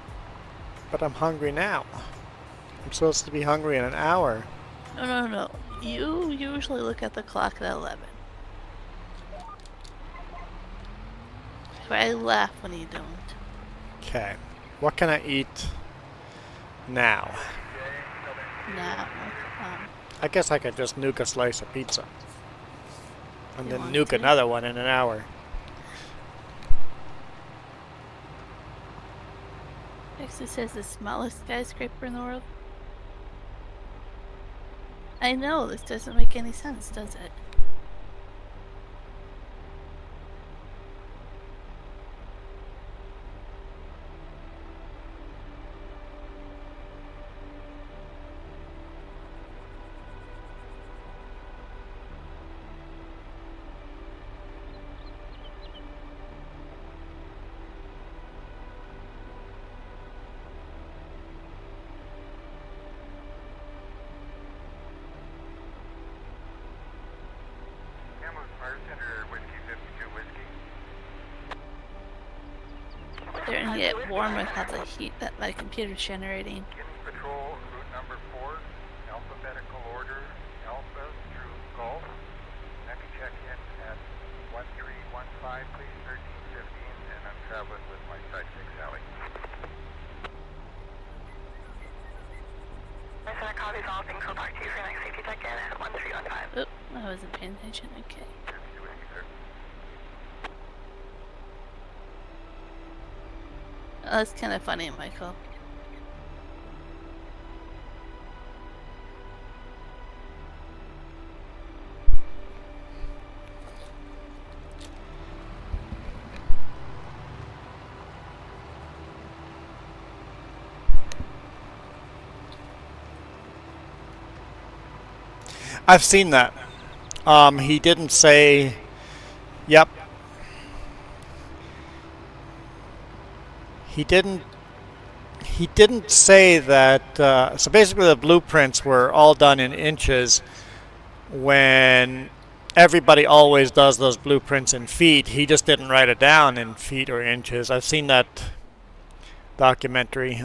But I'm hungry now. I'm supposed to be hungry in an hour. No. You usually look at the clock at 11. So I laugh when you don't. Okay. What can I eat now? Now, I guess I could just nuke a slice of pizza. And You then want nuke to? another one in an hour. actually says the smallest skyscraper in the world. I know, this doesn't make any sense, does it? starting to get warm with how the heat that my computer's generating. Guinea Patrol, route number 4, alphabetical order, Alpha through Golf. Next check-in at 1315, please, 1315, and I'm traveling with my sidekick, Sally. My center copies all things will park to you for next safety check-in at 1315. Oop, I wasn't paying attention. Okay. Oh, that's kind of funny, Michael. I've seen that. He didn't say. Yep. He didn't say that. So basically, the blueprints were all done in inches. When everybody always does those blueprints in feet, he just didn't write it down in feet or inches. I've seen that documentary.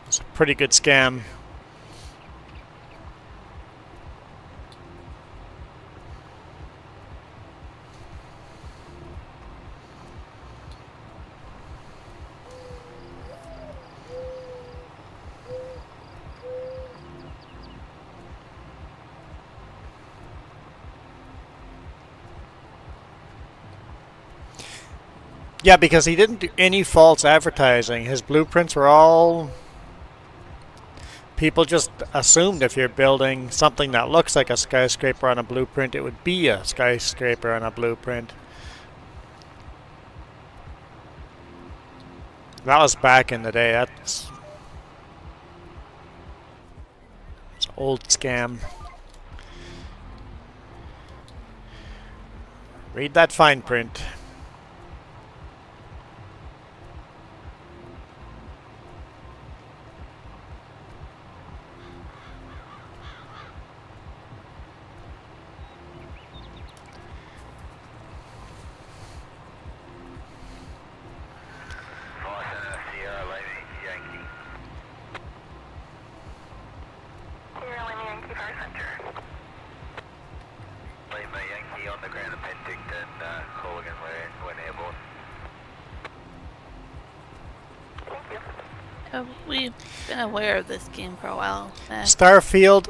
It's a pretty good scam. Yeah, because he didn't do any false advertising. His blueprints were all... People just assumed if you're building something that looks like a skyscraper on a blueprint, it would be a skyscraper on a blueprint. That was back in the day. It's an old scam. Read that fine print. We've been aware of this game for a while. Starfield.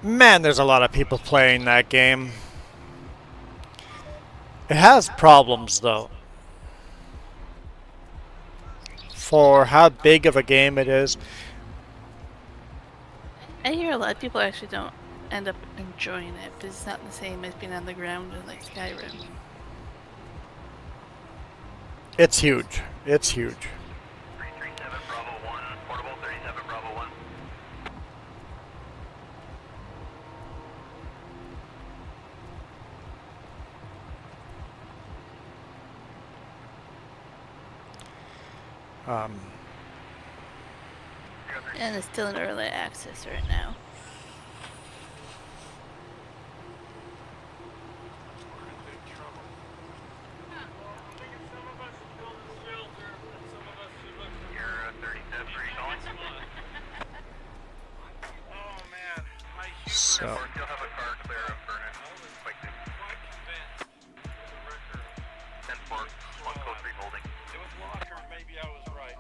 Man, there's a lot of people playing that game. It has problems, though. For how big of a game it is. I hear a lot of people actually don't end up enjoying it because it's not the same as being on the ground in like Skyrim. It's huge. It's huge. 337 Bravo 1, portable 37 Bravo 1. And it's still in early access right now. So. You'll have a car clear of furnace. Like this. 10-4, 1 code 3 holding. It was locker, maybe I was right.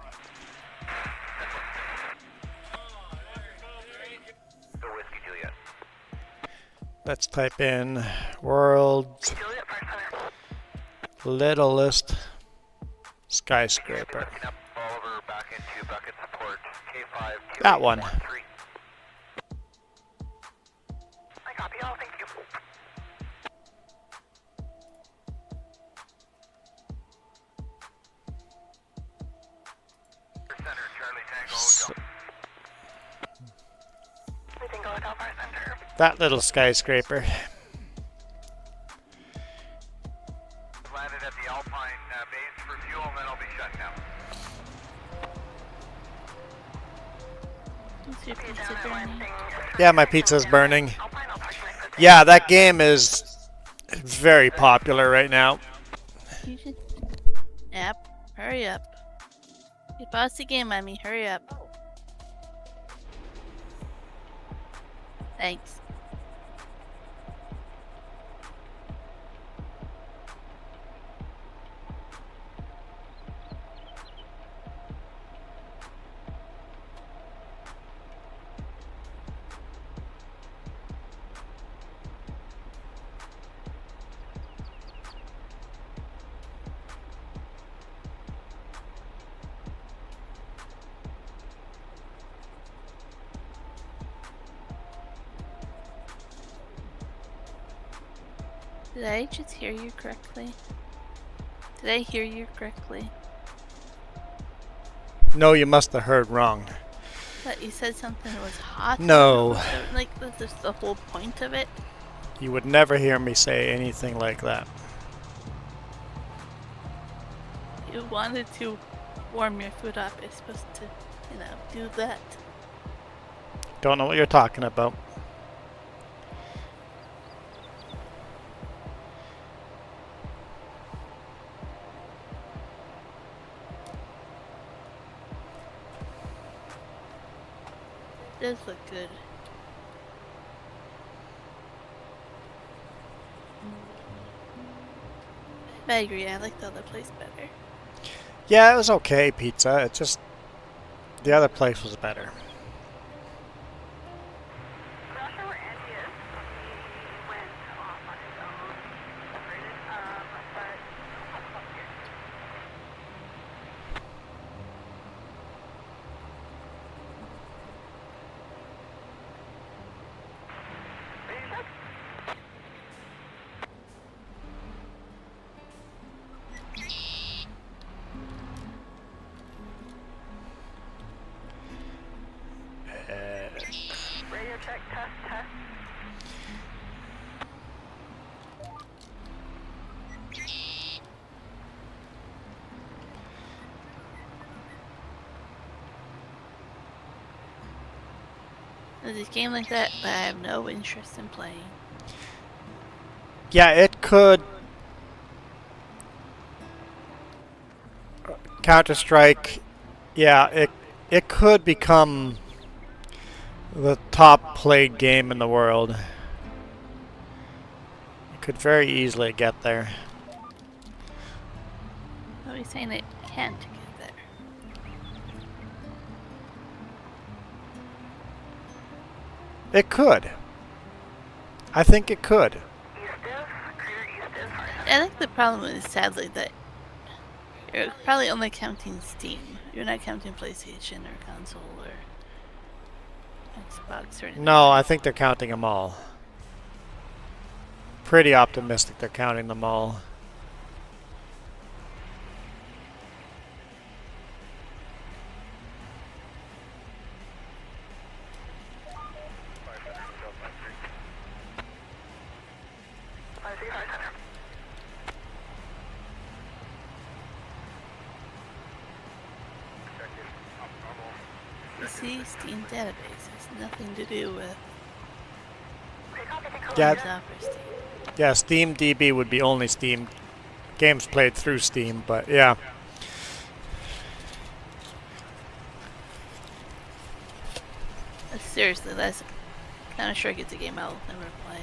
The Whiskey Juliet. Let's type in world's Juliet, Park Center. littlest skyscraper. Lifting up Oliver back into bucket support. K5. That one. 3. I copy all, thank you. Center, Charlie Tango. So, We can go with Alpha Center. that little skyscraper. Landed at the Alpine base for fuel, and then I'll be shutting down. Is your pizza burning? Yeah, my pizza's burning. Yeah, that game is very popular right now. You should. Yep. Hurry up. You paused the game on me. Hurry up. Thanks. Did I just hear you correctly? Did I hear you correctly? No, you must have heard wrong. But you said something was hot. No. Like, that's just the whole point of it. You would never hear me say anything like that. You wanted to warm your food up. You're supposed to, do that. Don't know what you're talking about. It does look good. I agree, I like the other place better. Yeah, it was okay, pizza. It just... the other place was better. Radio check, test, test. There's a game like that, but I have no interest in playing. Yeah, it could... Counter-Strike... Yeah, it could become the top played game in the world. It could very easily get there. Are we saying it can't get there? It could. I think it could. I think the problem is, sadly, that you're probably only counting Steam. You're not counting PlayStation or console or Xbox or anything. No, I think they're counting them all. Pretty optimistic they're counting them all. You see, Steam database has nothing to do with Yeah, games off for Steam. yeah, Steam DB would be only Steam games played through Steam, but yeah. Seriously, that's Counter-Strike. It's a game I'll never play.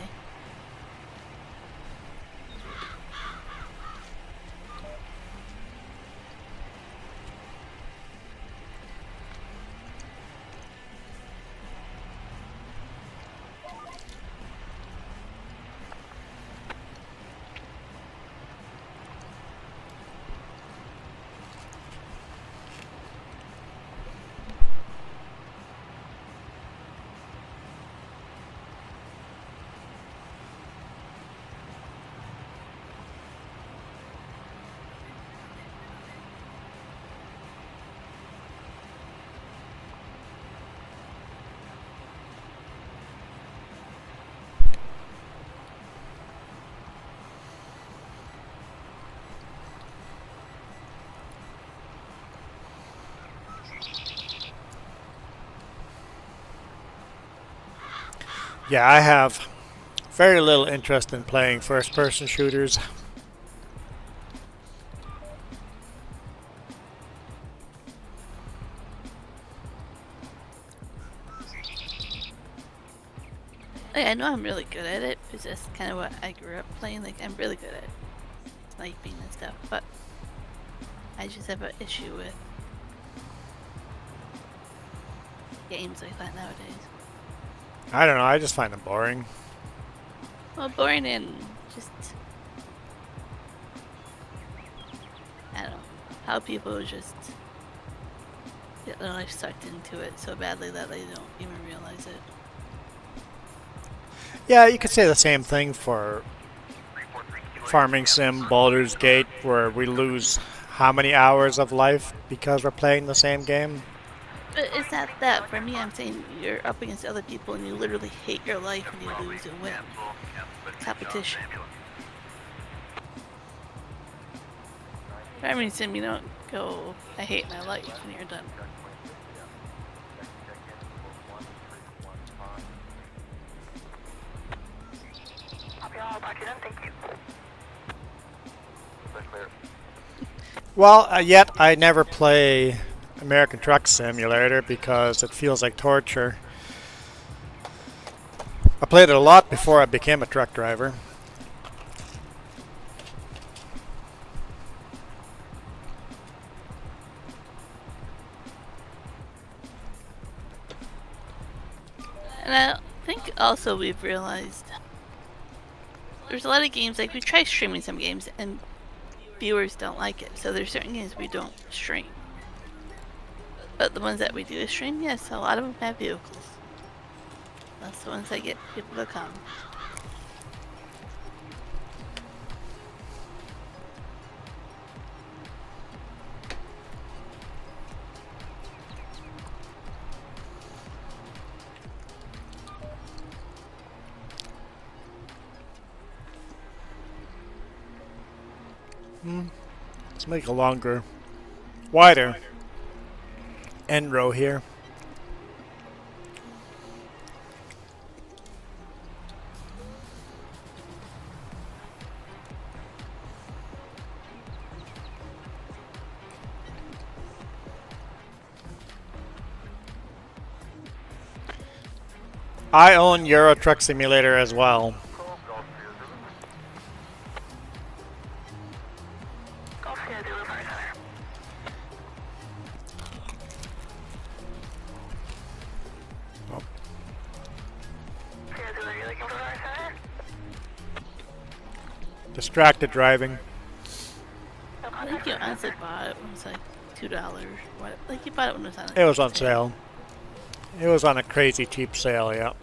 Yeah, I have very little interest in playing first-person shooters. Like, I know I'm really good at it because that's kind of what I grew up playing. Like, I'm really good at sniping and stuff, but I just have an issue with games like that nowadays. I don't know, I just find them boring. Well, boring and just, I don't know, how people just get their life sucked into it so badly that they don't even realize it. Yeah, you could say the same thing for Farming Sim, Baldur's Gate, where we lose how many hours of life because we're playing the same game. But it's not that. For me, I'm saying you're up against other people and you literally hate your life when you lose and win. Competition. Farming Sim, you don't go, I hate my life when you're done. Well, yet I never play American Truck Simulator because it feels like torture. I played it a lot before I became a truck driver. And I think also we've realized there's a lot of games, like we try streaming some games and viewers don't like it. So there's certain games we don't stream. But the ones that we do stream, yes, a lot of them have vehicles. That's the ones that get people to come. Let's make a longer, wider end row here. I own Euro Truck Simulator as well. Distracted driving. I think you honestly bought it when it was like $2. What? Like you bought it when it was on. It was on sale. It was on a crazy cheap sale, yeah.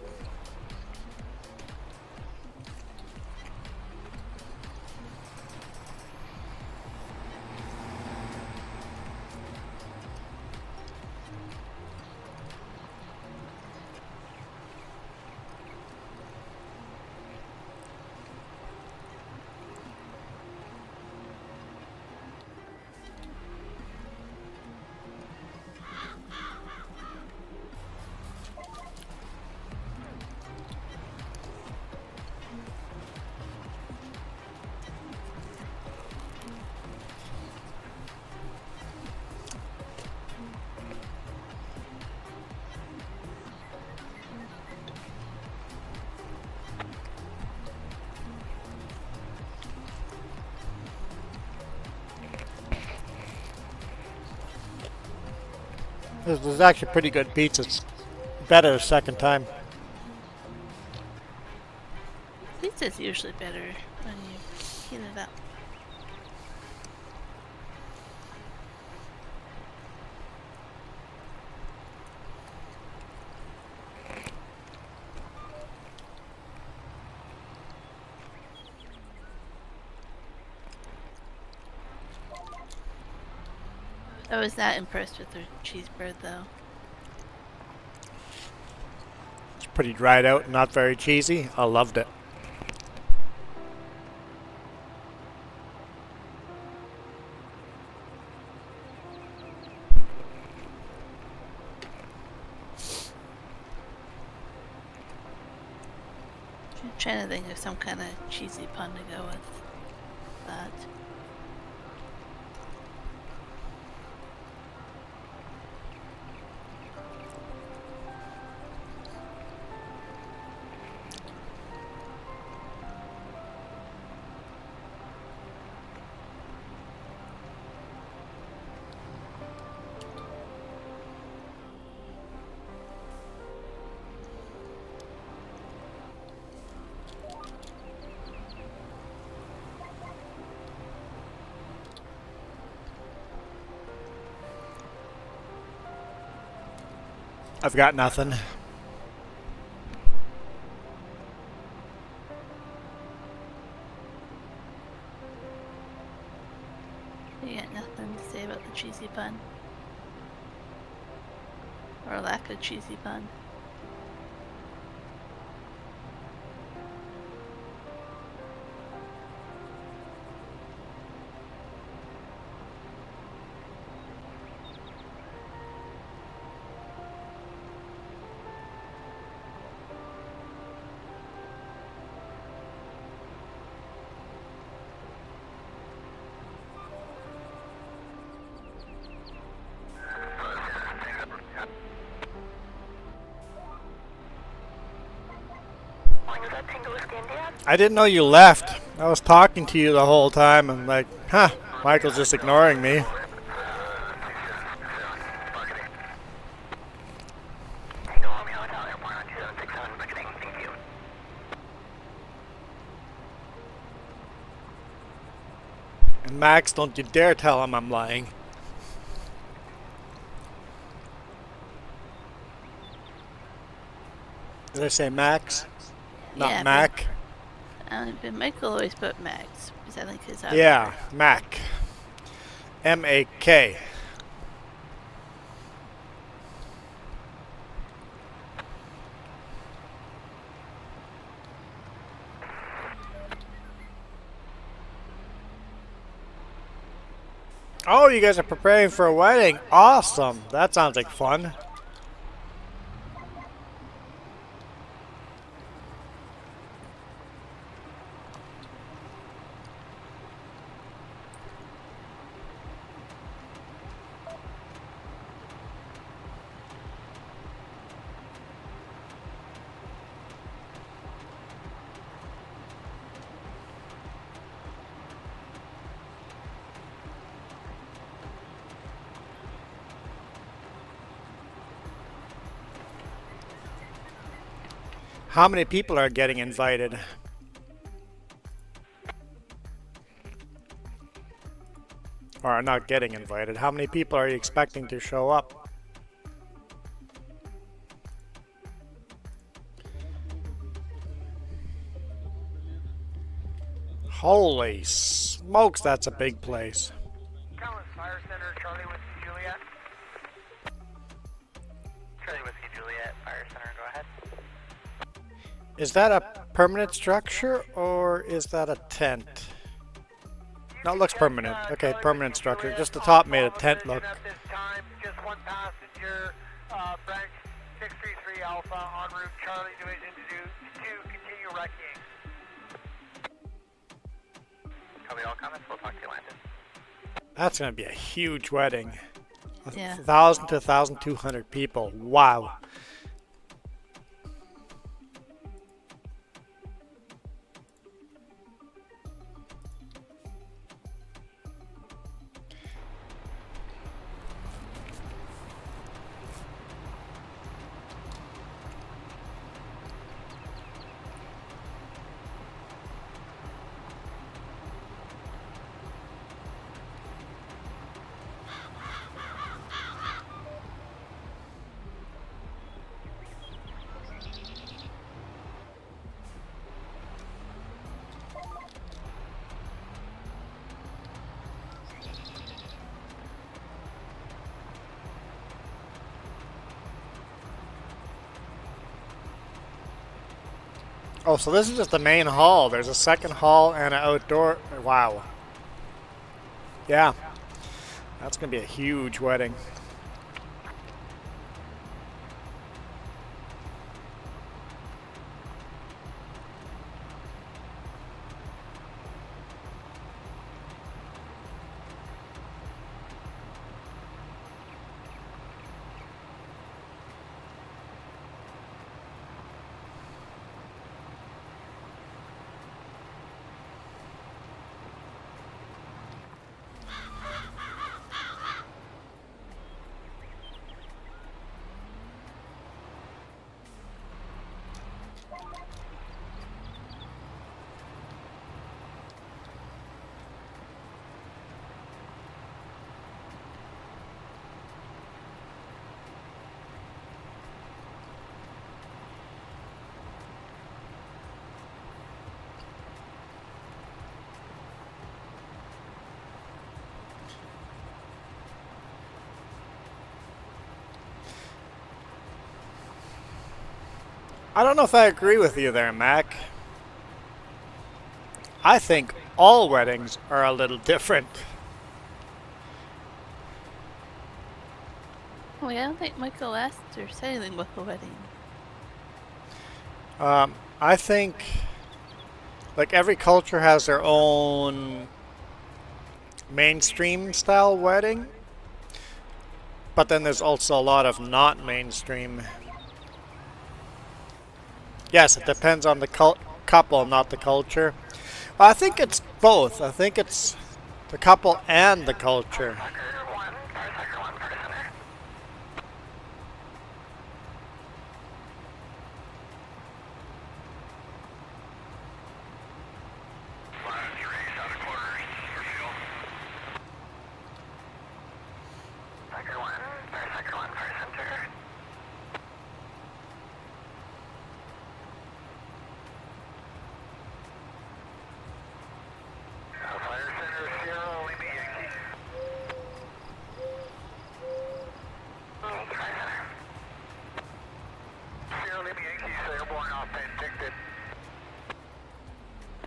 This is actually pretty good pizza. It's better the second time. Pizza's usually better when you heat it up. I was not impressed with their cheese bread though. It's pretty dried out and not very cheesy. I loved it. I'm trying to think of some kind of cheesy pun to go with that. I've got nothing. You got nothing to say about the cheesy pun? Or lack of cheesy pun? I didn't know you left. I was talking to you the whole time and like, huh, Michael's just ignoring me. And Max, don't you dare tell him I'm lying. Did I say Max? Not Yeah, Mac? But Michael always put Max, because I think his Yeah, Mac. M-A-K. Oh, you guys are preparing for a wedding. Awesome. That sounds like fun. How many people are getting invited? Or are not getting invited? How many people are you expecting to show up? Holy smokes, that's a big place. Countless Fire Center, Charlie Whiskey Juliet. Charlie Whiskey Juliet, Fire Center, go ahead. Is that a permanent structure or is that a tent? No, it looks permanent. Okay, permanent structure. Just the top made a tent look. At this time, just one passenger, branch 633 Alpha en route Charlie Division to continue wrecking. Copy all comments, we'll talk to you, Landon. That's going to be a huge wedding. Yeah. 1,000 to 1,200 people. Wow. Oh, so this is just the main hall. There's a second hall and an outdoor. Wow. Yeah. That's going to be a huge wedding. I don't know if I agree with you there, Mac. I think all weddings are a little different. Well, I don't think Michael asked or said anything with the wedding. I think like every culture has their own mainstream style wedding, but then there's also a lot of not mainstream. Yes, it depends on the couple, not the culture. I think it's both. I think it's the couple and the culture.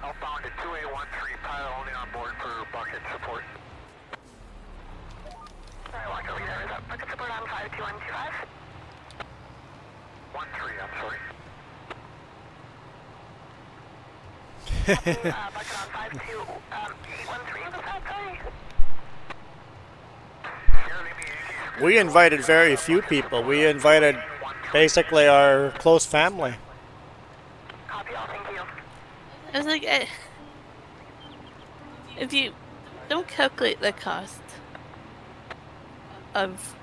Outbound to 2813, pilot only on board for bucket support. Alright, walk over there. Is that bucket support on 52125? 13, I'm sorry. Bucket on 52813, was that, sorry? We invited very few people. We invited basically our close family. Copy all, thank you. I was like, if you don't calculate the cost of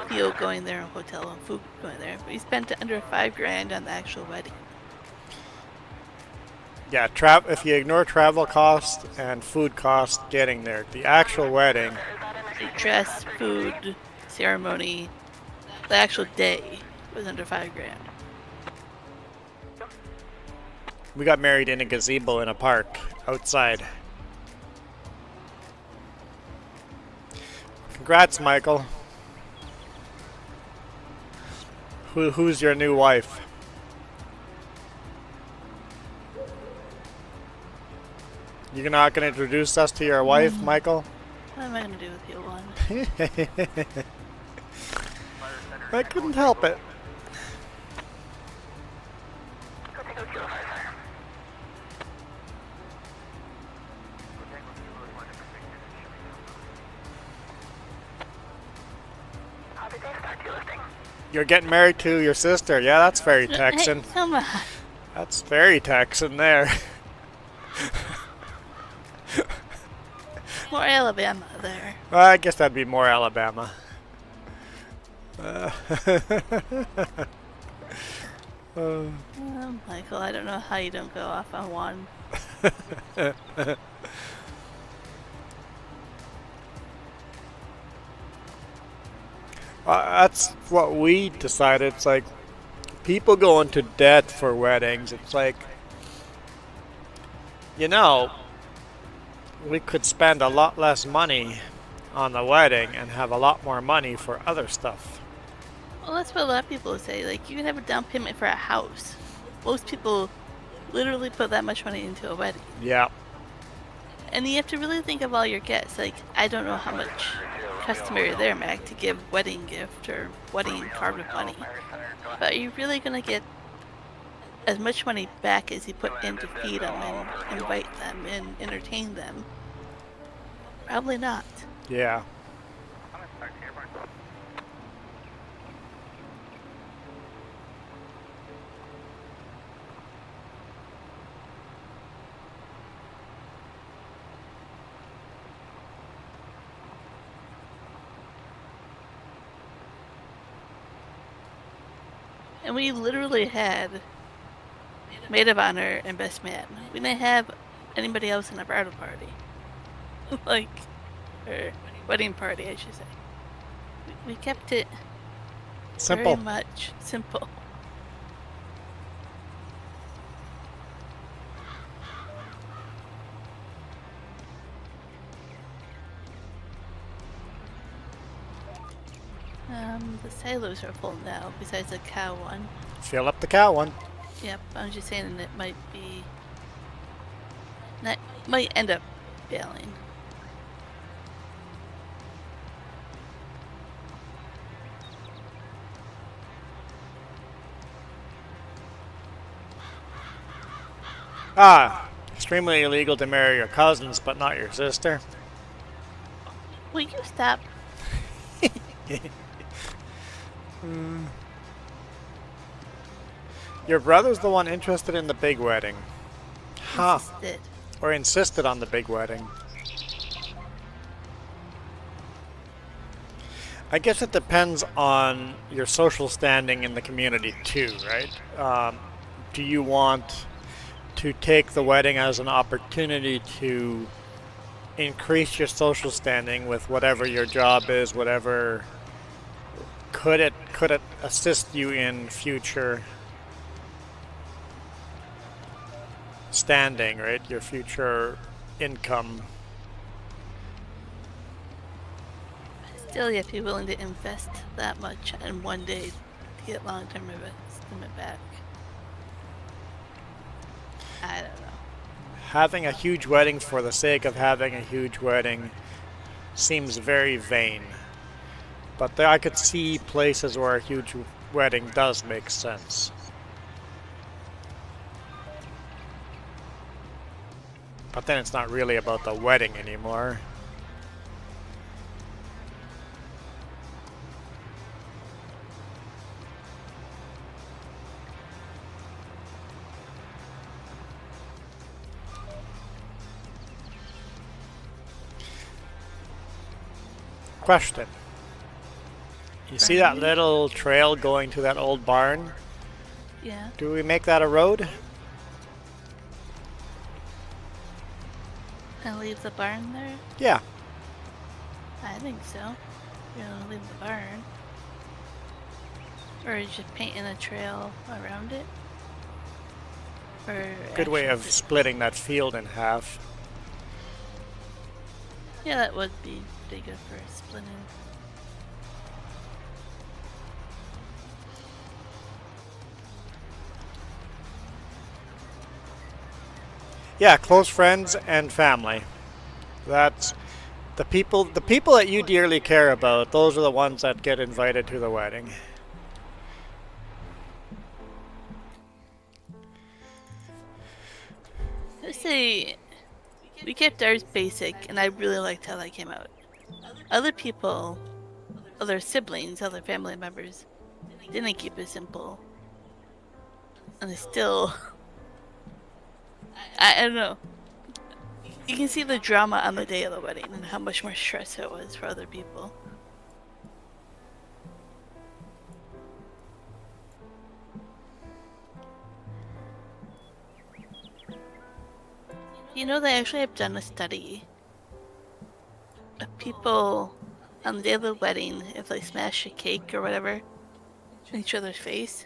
fuel going there, and hotel and food going there, but you spent under $5,000 on the actual wedding. Yeah, if you ignore travel costs and food costs getting there, the actual wedding, The dress, food, ceremony, the actual day was under $5,000. we got married in a gazebo in a park outside. Congrats, Michael. Who's your new wife? You're not going to introduce us to your wife, Michael? What am I going to do with you, one? I couldn't help it. Go take a look at the fire, sir. Copy, thanks, start to listing. You're getting married to your sister. Yeah, that's very Texan. Hey, come on. That's very Texan there. More Alabama there. Well, I guess that'd be more Alabama. Michael, I don't know how you don't go off on one. That's what we decided. It's like people go into debt for weddings. It's like, you know, we could spend a lot less money on the wedding and have a lot more money for other stuff. Well, that's what a lot of people say. Like, you can have a down payment for a house. Most people literally put that much money into a wedding. Yeah. And you have to really think of all your guests. Like, I don't know how much customary there, Mac, to give wedding gift or wedding card with money. But are you really going to get as much money back as you put in to feed them and invite them and entertain them? Probably not. Yeah. And we literally had maid of honor and best man. We didn't have anybody else in the bridal party. Like, or wedding party, I should say. We kept it Simple. very much simple. The silos are full now, besides the cow one. Fill up the cow one. Yep, I'm just saying it might be. That might end up failing. Ah, extremely illegal to marry your cousins, but not your sister. Will you stop? Your brother's the one interested in the big wedding. Huh. Insisted. Or insisted on the big wedding. I guess it depends on your social standing in the community too, right? Do you want to take the wedding as an opportunity to increase your social standing with whatever your job is, whatever could it assist you in future standing, right? Your future income. Still, you have to be willing to invest that much in one day to get long-term investment back. I don't know. Having a huge wedding for the sake of having a huge wedding seems very vain. But I could see places where a huge wedding does make sense. But then it's not really about the wedding anymore. Question. You see that little trail going to that old barn? Yeah. Do we make that a road? And leave the barn there? Yeah. I think so. You're gonna leave the barn. Or just painting a trail around it? Or Good way actually of just- splitting that field in half. Yeah, that would be pretty good for splitting. Yeah, close friends and family. That's the people that you dearly care about, those are the ones that get invited to the wedding. Let's say we kept ours basic, and I really liked how that came out. Other people, other siblings, other family members, didn't keep it simple. And they still... I don't know. You can see the drama on the day of the wedding and how much more stress it was for other people. You know, they actually have done a study of people on the day of the wedding, if they smash a cake or whatever in each other's face,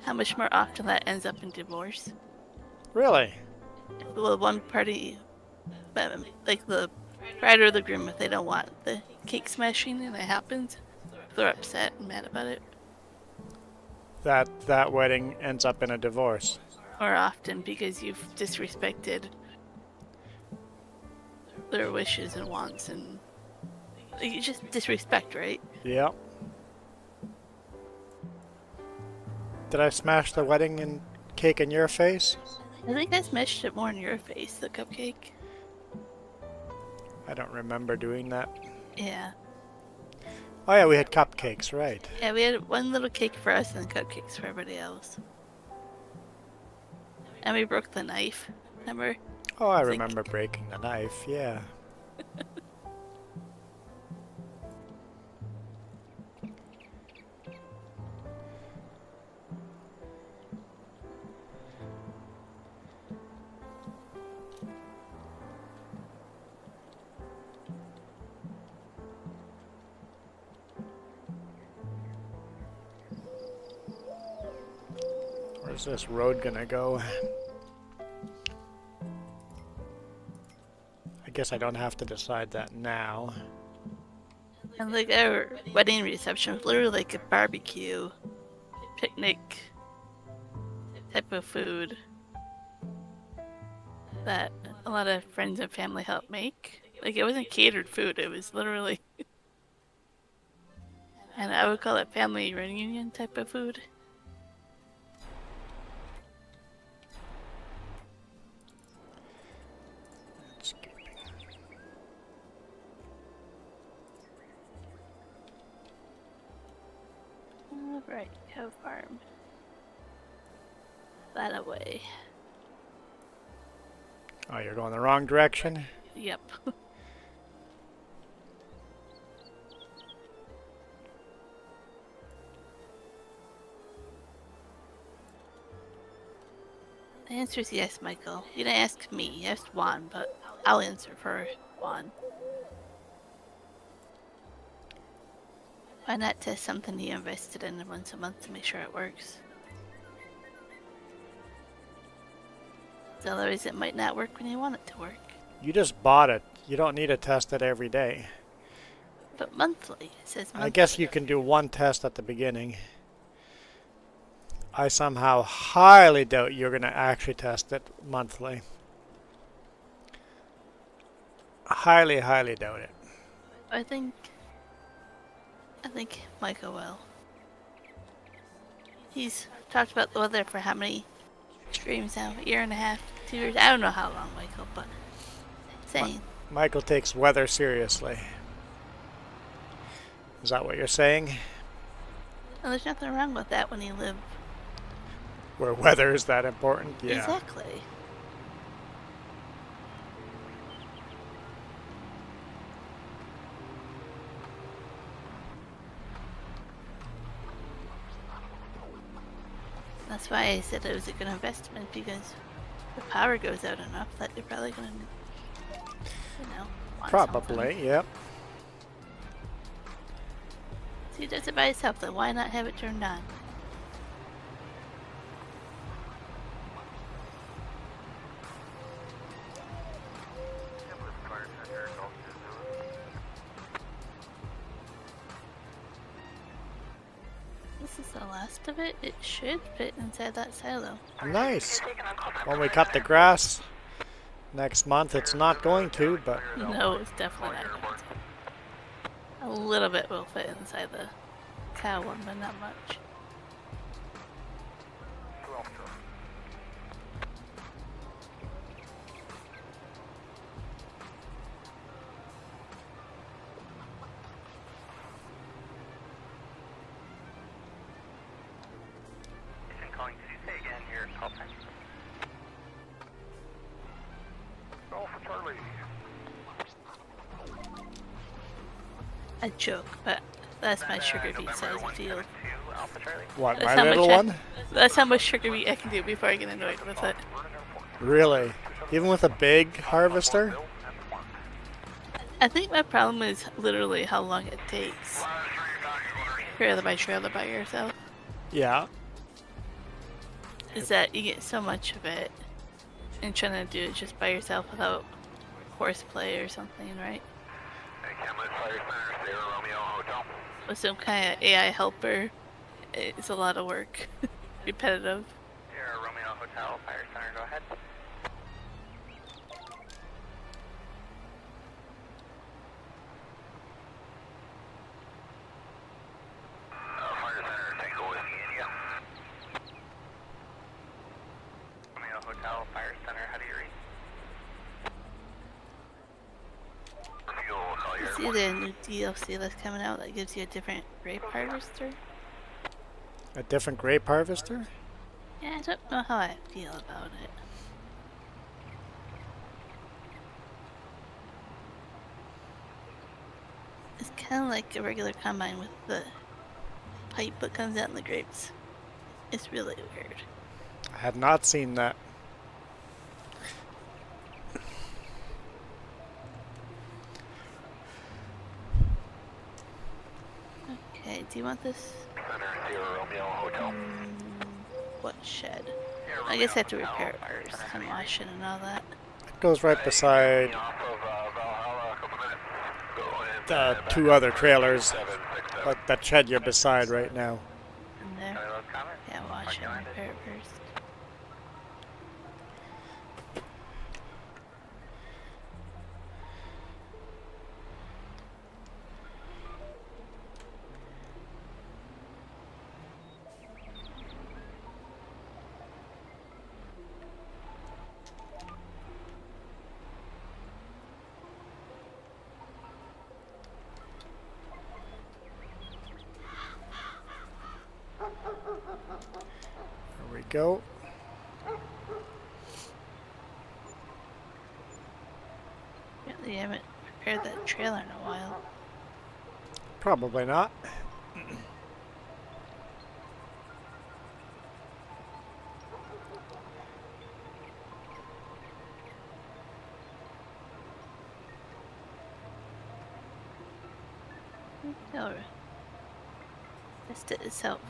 how much more often that ends up in divorce. Really? Well, one party, like the bride or the groom, if they don't want the cake smashing and it happens, they're upset and mad about it. That wedding ends up in a divorce. Or often because you've disrespected their wishes and wants, and you just disrespect, right? Yep. Did I smash the wedding and cake in your face? I think I smashed it more in your face, the cupcake. I don't remember doing that. Yeah. Oh yeah, we had cupcakes, right. Yeah, we had one little cake for us and cupcakes for everybody else. And we broke the knife, remember? Oh, I It's like- remember breaking the knife, yeah. Where's this road gonna go? I guess I don't have to decide that now. And like our wedding reception was literally like a barbecue, picnic type of food that a lot of friends and family helped make. Like, it wasn't catered food, it was literally. And I would call it family reunion type of food. Alright, cow farm. That away. Oh, you're going the wrong direction? Yep. The answer is yes, Michael. You didn't ask me, you asked Juan, but I'll answer for Juan. Why not test something you invested in once a month to make sure it works? Otherwise it might not work when you want it to work. You just bought it. You don't need to test it every day. But monthly, it says monthly. I guess you can do one test at the beginning. I somehow highly doubt you're going to actually test it monthly. Highly, highly doubt it. I think Michael will. He's talked about the weather for how many streams now? A year and a half? 2 years? I don't know how long, Michael, but saying. Michael takes weather seriously. Is that what you're saying? Well, there's nothing wrong with that when you live. Where weather is that important? Yeah. Exactly. That's why I said it was a good investment, because if power goes out enough that you're probably gonna, want Probably, something. yep. See, it does it by itself, then why not have it turned on? This is the last of it. It should fit inside that silo. Nice. When we cut the grass next month, it's not going to, but No, it's definitely not going to. A little bit will fit inside the cow one, but not much. Calling to say again your call sign. Alpha Charlie. A joke, but that's my sugar beet size of field. Alpha Charlie. what, That's my how little much one? That's how much sugar beet I can do before I get annoyed with it. Really? Even with a big harvester? I think my problem is literally how long it takes. Trailer by yourself. Yeah. Is that you get so much of it and trying to do it just by yourself without horseplay or something, right? Hey, Camelot Fire Center, Sierra Romeo Hotel. With some kind of AI helper, it's a lot of work. Repetitive. Sierra Romeo Hotel, Fire Center, go ahead. Fire Center, Tango Whiskey India. Romeo Hotel, Fire Center, how do you read? Fuel, call your See the new DLC that's coming out that gives you a different grape harvester? A different grape harvester? Yeah, I don't know how I feel about it. It's kind of like a regular combine with the pipe that comes out in the grapes. It's really weird. I have not seen that. Okay, do you want this? Center, Sierra Romeo Hotel. What shed? I guess I have to repair it first and wash it and all that. It goes right beside Off of Valhalla, a couple minutes. Go ahead. the two other trailers, like that shed you're beside right now. In there. Yeah, wash it and repair it first. go. Apparently, I haven't prepared that trailer in a while. Probably not. Or test it itself.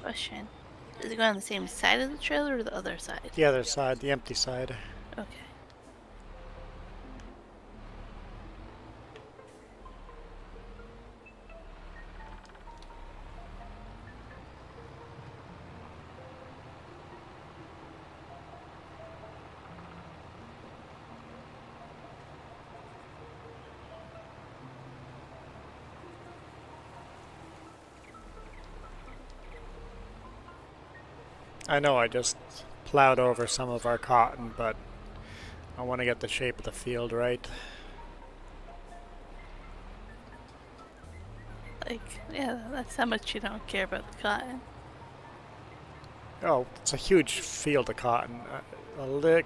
Question. Does it go on the same side of the trailer or the other side? The other side, the empty side. Okay. I know I just plowed over some of our cotton, but I want to get the shape of the field right. Like, yeah, that's how much you don't care about the cotton. Oh, it's a huge field of cotton.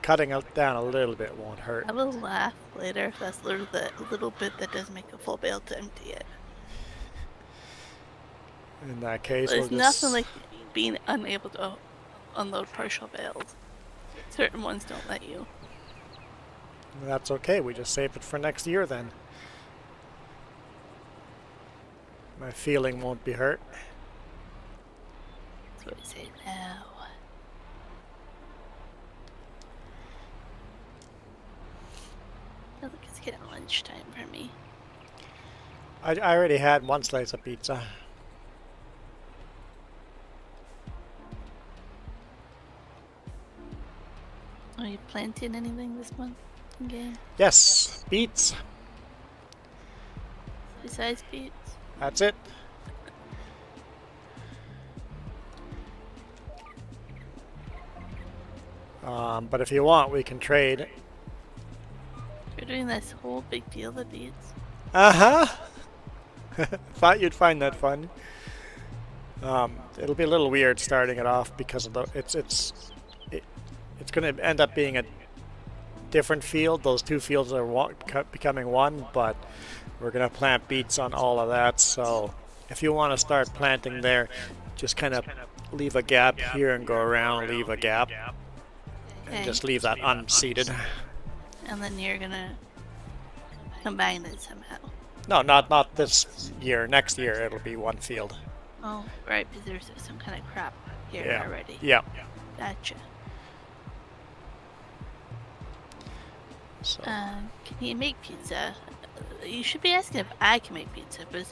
Cutting it down a little bit won't hurt. I will laugh later if that's little bit that doesn't make a full bale to empty it. In that case, There's we'll just... nothing like being unable to unload partial bales. Certain ones don't let you. That's okay, we just save it for next year then. My feeling won't be hurt. That's what we say now. I think it's getting lunchtime for me. I already had one slice of pizza. Are you planting anything this month in game? Yes, beets. Besides beets? That's it. But if you want, we can trade. You're doing this whole big deal of beets. Uh-huh. Thought you'd find that fun. It'll be a little weird starting it off because of the it's going to end up being a different field. Those two fields are becoming one, but we're going to plant beets on all of that. So if you want to start planting there, just kind of leave a gap here and go around, leave a gap, and just leave that unseeded. And then you're gonna combine it somehow. No, not this year. Next year it'll be one field. Oh, right, because there's some kind of crop here Yeah. already. Yeah. Gotcha. So. Can you make pizza? You should be asking if I can make pizza, but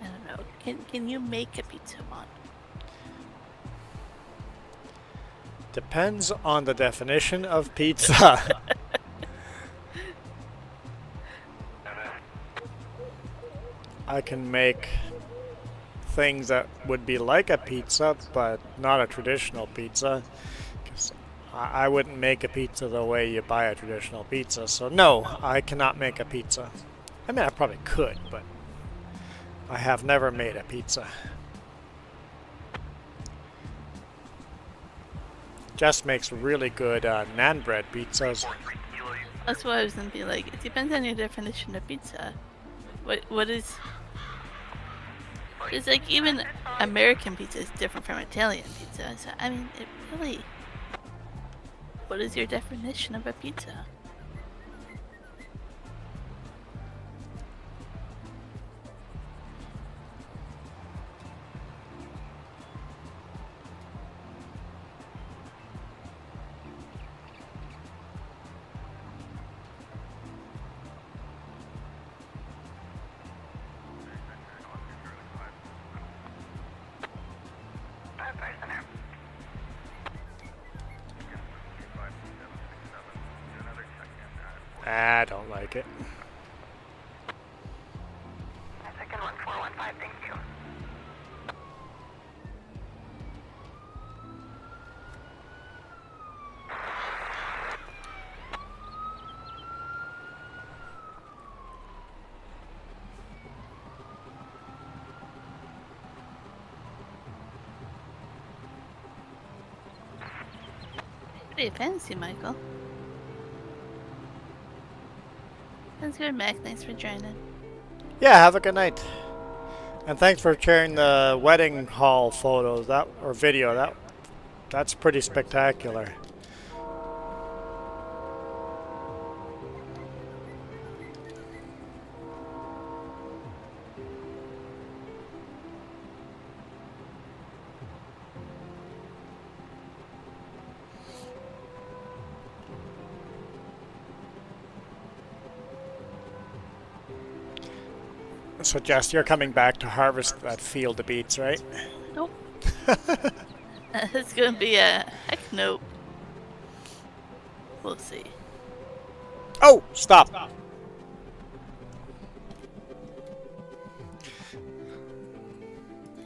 I don't know. Can you make a pizza, Mon? Depends on the definition of pizza. I can make things that would be like a pizza, but not a traditional pizza. 'Cause I wouldn't make a pizza the way you buy a traditional pizza. So no, I cannot make a pizza. I mean, I probably could, but I have never made a pizza. Jess makes really good naan bread pizzas. That's why I was gonna be like, it depends on your definition of pizza. What is? It's like even American pizza is different from Italian pizza. So I mean, it really. What is your definition of a pizza? I don't like it. Second 1415, thank you. Pretty fancy, Michael. Sounds good, Mac. Thanks for joining. Yeah, have a good night. And thanks for sharing the wedding hall photos or video. That's pretty spectacular. So Jess, you're coming back to harvest that field of beets, right? Nope. It's gonna be a heck nope. We'll see. Oh, stop.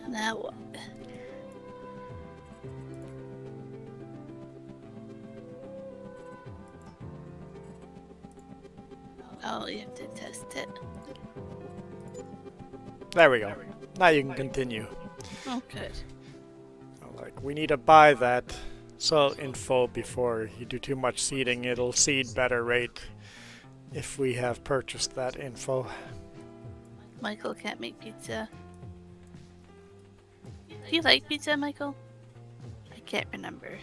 Now what? Oh, you have to test it. There we go. Now you can continue. Oh, good. Like, we need to buy that soil info before you do too much seeding. It'll seed better rate if we have purchased that info. Michael can't make pizza. Do you like pizza, Michael? I can't remember.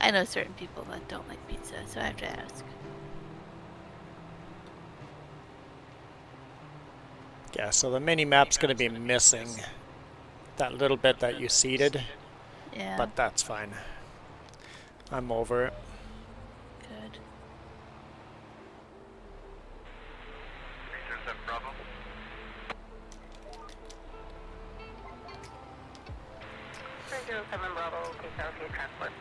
I know certain people that don't like pizza, so I have to ask. Yeah, so the mini map's going to be missing that little bit that you seeded, Yeah, but that's fine. I'm over it. good. Research that Bravo. Seven Bravo, take out your transport.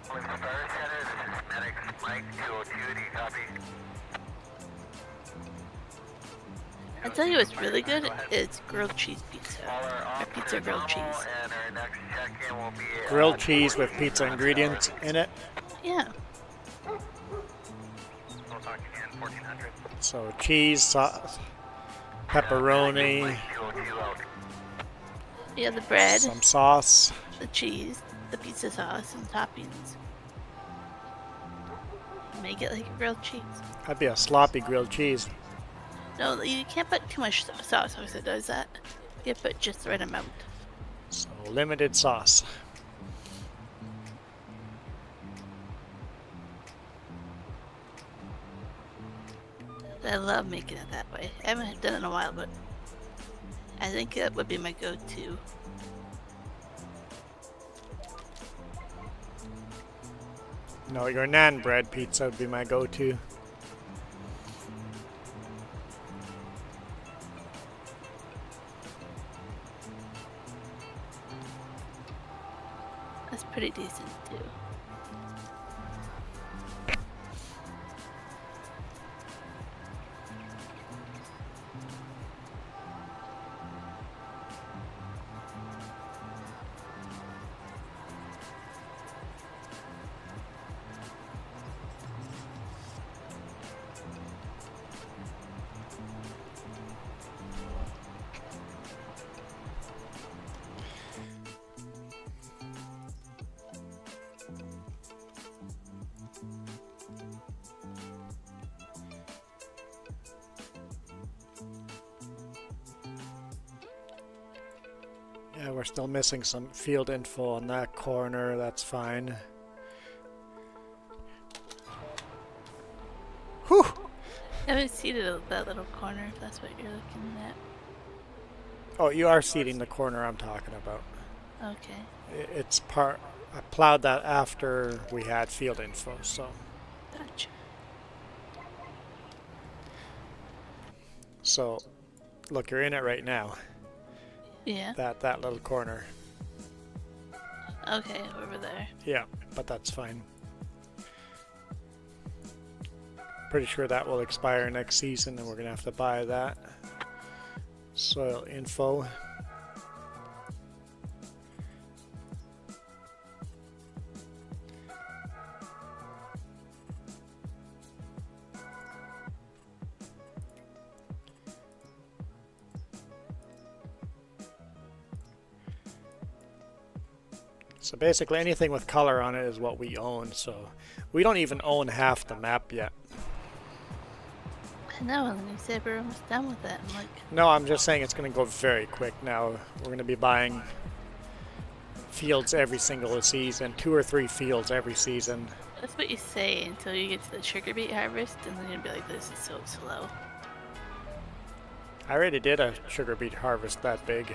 Wildfire Center, this is Medic Mike 202, do you copy? I tell you what's really good is grilled cheese pizza. Or pizza grilled cheese. And our next check-in will be Grilled cheese with pizza ingredients in it. Yeah. We'll talk again, 1400. So cheese, sauce, pepperoni, Yeah, the bread, some sauce. the cheese, the pizza sauce, and toppings. Make it like a grilled cheese. That'd be a sloppy grilled cheese. No, you can't put too much sauce because it does that. You put just the right amount. So limited sauce. I love making it that way. I haven't done it in a while, but I think that would be my go-to. No, your naan bread pizza would be my go-to. That's pretty decent too. Yeah, we're still missing some field info on that corner. That's fine. Whew! I haven't seeded that little corner if that's what you're looking at. Oh, you are seeding the corner I'm talking about. Okay, It's part. I plowed that after we had field info, so. gotcha. So, look, you're in it right now. Yeah. That little corner. Okay, over there. Yeah, but that's fine. Pretty sure that will expire next season, and we're gonna have to buy that. Soil info. So basically anything with color on it is what we own, so we don't even own half the map yet. I know, and then you said we're almost done with it. I'm like, No, I'm just saying it's going to go very quick now. We're going to be buying fields every single season, 2 or 3 fields every season. that's what you say until you get to the sugar beet harvest, and then you'll be like, this is so slow. I already did a sugar beet harvest that big.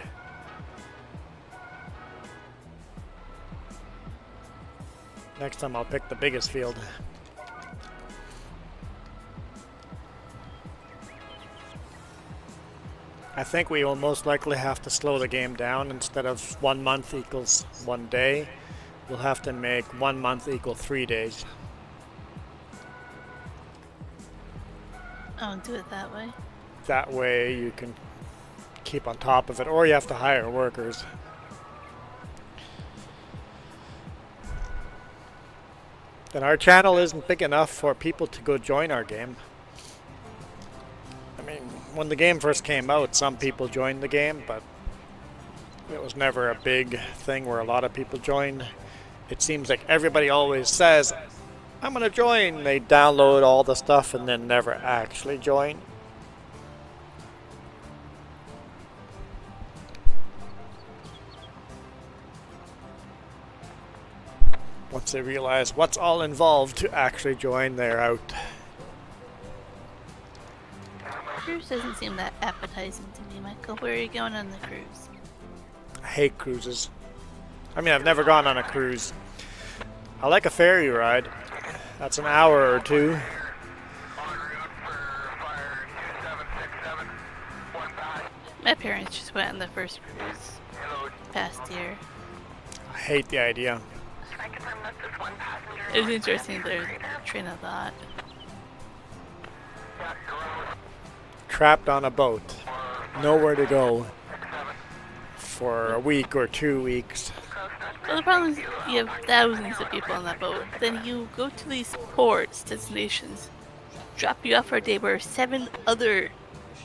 Next time I'll pick the biggest field. I think we will most likely have to slow the game down. Instead of 1 month equals 1 day, we'll have to make 1 month equal 3 days. Oh, do it that way. That way you can keep on top of it, or you have to hire workers. And our channel isn't big enough for people to go join our game. I mean, when the game first came out, some people joined the game, but it was never a big thing where a lot of people joined. It seems like everybody always says, I'm gonna join. They download all the stuff and then never actually join. Once they realize what's all involved to actually join, they're out. Cruise doesn't seem that appetizing to me, Michael. Where are you going on the cruise? I hate cruises. I mean, I've never gone on a cruise. I like a ferry ride. That's an hour or 2. En route for fire 2767, 1 pass. My parents just went on the first cruise Hello. past year. I hate the idea. I confirm that this one passenger. It was interesting their train of thought. Trapped on a boat. Nowhere to go. For a week or 2 weeks. Well, the problem is you have thousands of people on that boat. Then you go to these ports, destinations, drop you off for a day where 7 other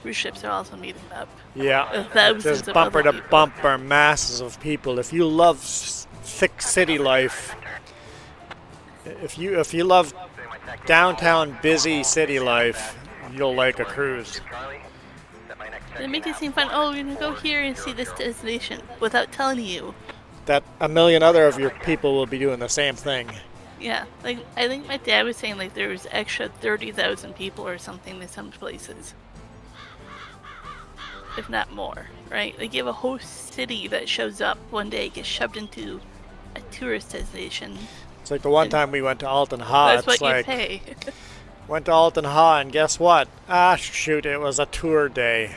cruise ships are also meeting up. Yeah. Thousands Just of bumper other to people. bumper, masses of people. If you love thick city life, if you love downtown busy city life, you'll like a cruise. They make it seem fun. Oh, we're gonna go here and see this destination without telling you. That a million other of your people will be doing the same thing. Yeah, like I think my dad was saying like there was extra 30,000 people or something in some places, if not more. Right? Like you have a whole city that shows up one day, gets shoved into a tourist destination. It's like the one time we went to Alton Ha. That's It's what you like pay. went to Alton Ha, and guess what? Ah, shoot! It was a tour day.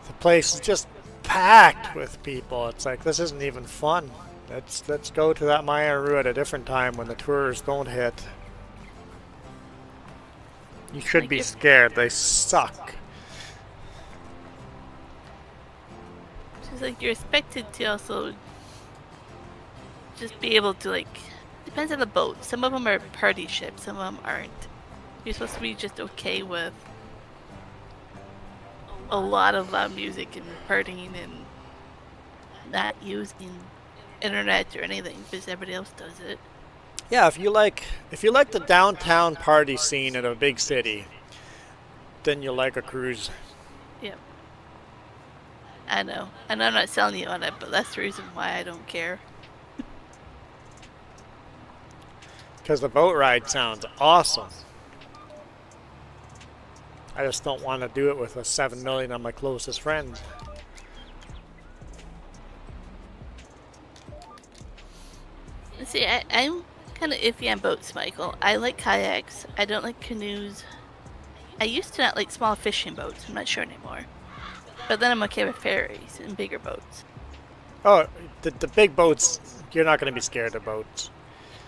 The place is just packed with people. It's like this isn't even fun. Let's go to that Maya Rue at a different time when the tours don't hit. You should Like be if- scared. They suck. Just like you're expected to also just be able to like depends on the boat. Some of them are party ships, some of them aren't. You're supposed to be just okay with a lot of loud music and partying and not using internet or anything because everybody else does it. Yeah, if you like the downtown party scene in a big city, then you'll like a cruise. Yep. I know. And I'm not selling you on it, but that's the reason why I don't care. Because the boat ride sounds awesome. I just don't want to do it with a 7 million of my closest friends. See, I'm kind of iffy on boats, Michael. I like kayaks. I don't like canoes. I used to not like small fishing boats. I'm not sure anymore. But then I'm okay with ferries and bigger boats. Oh, the big boats, you're not going to be scared of boats.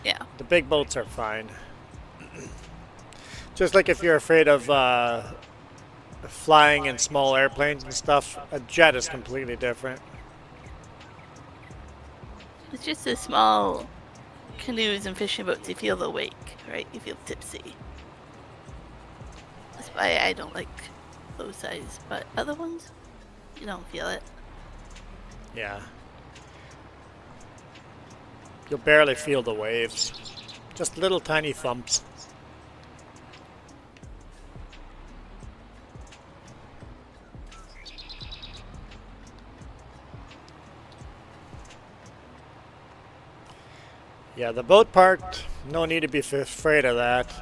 Yeah. The big boats are fine. Just like if you're afraid of flying in small airplanes and stuff, a jet is completely different. It's just the small canoes and fishing boats you feel the wake, right? You feel tipsy. That's why I don't like those size, but other ones, you don't feel it. Yeah. You'll barely feel the waves. Just little tiny thumps. Yeah, the boat park, no need to be afraid of that.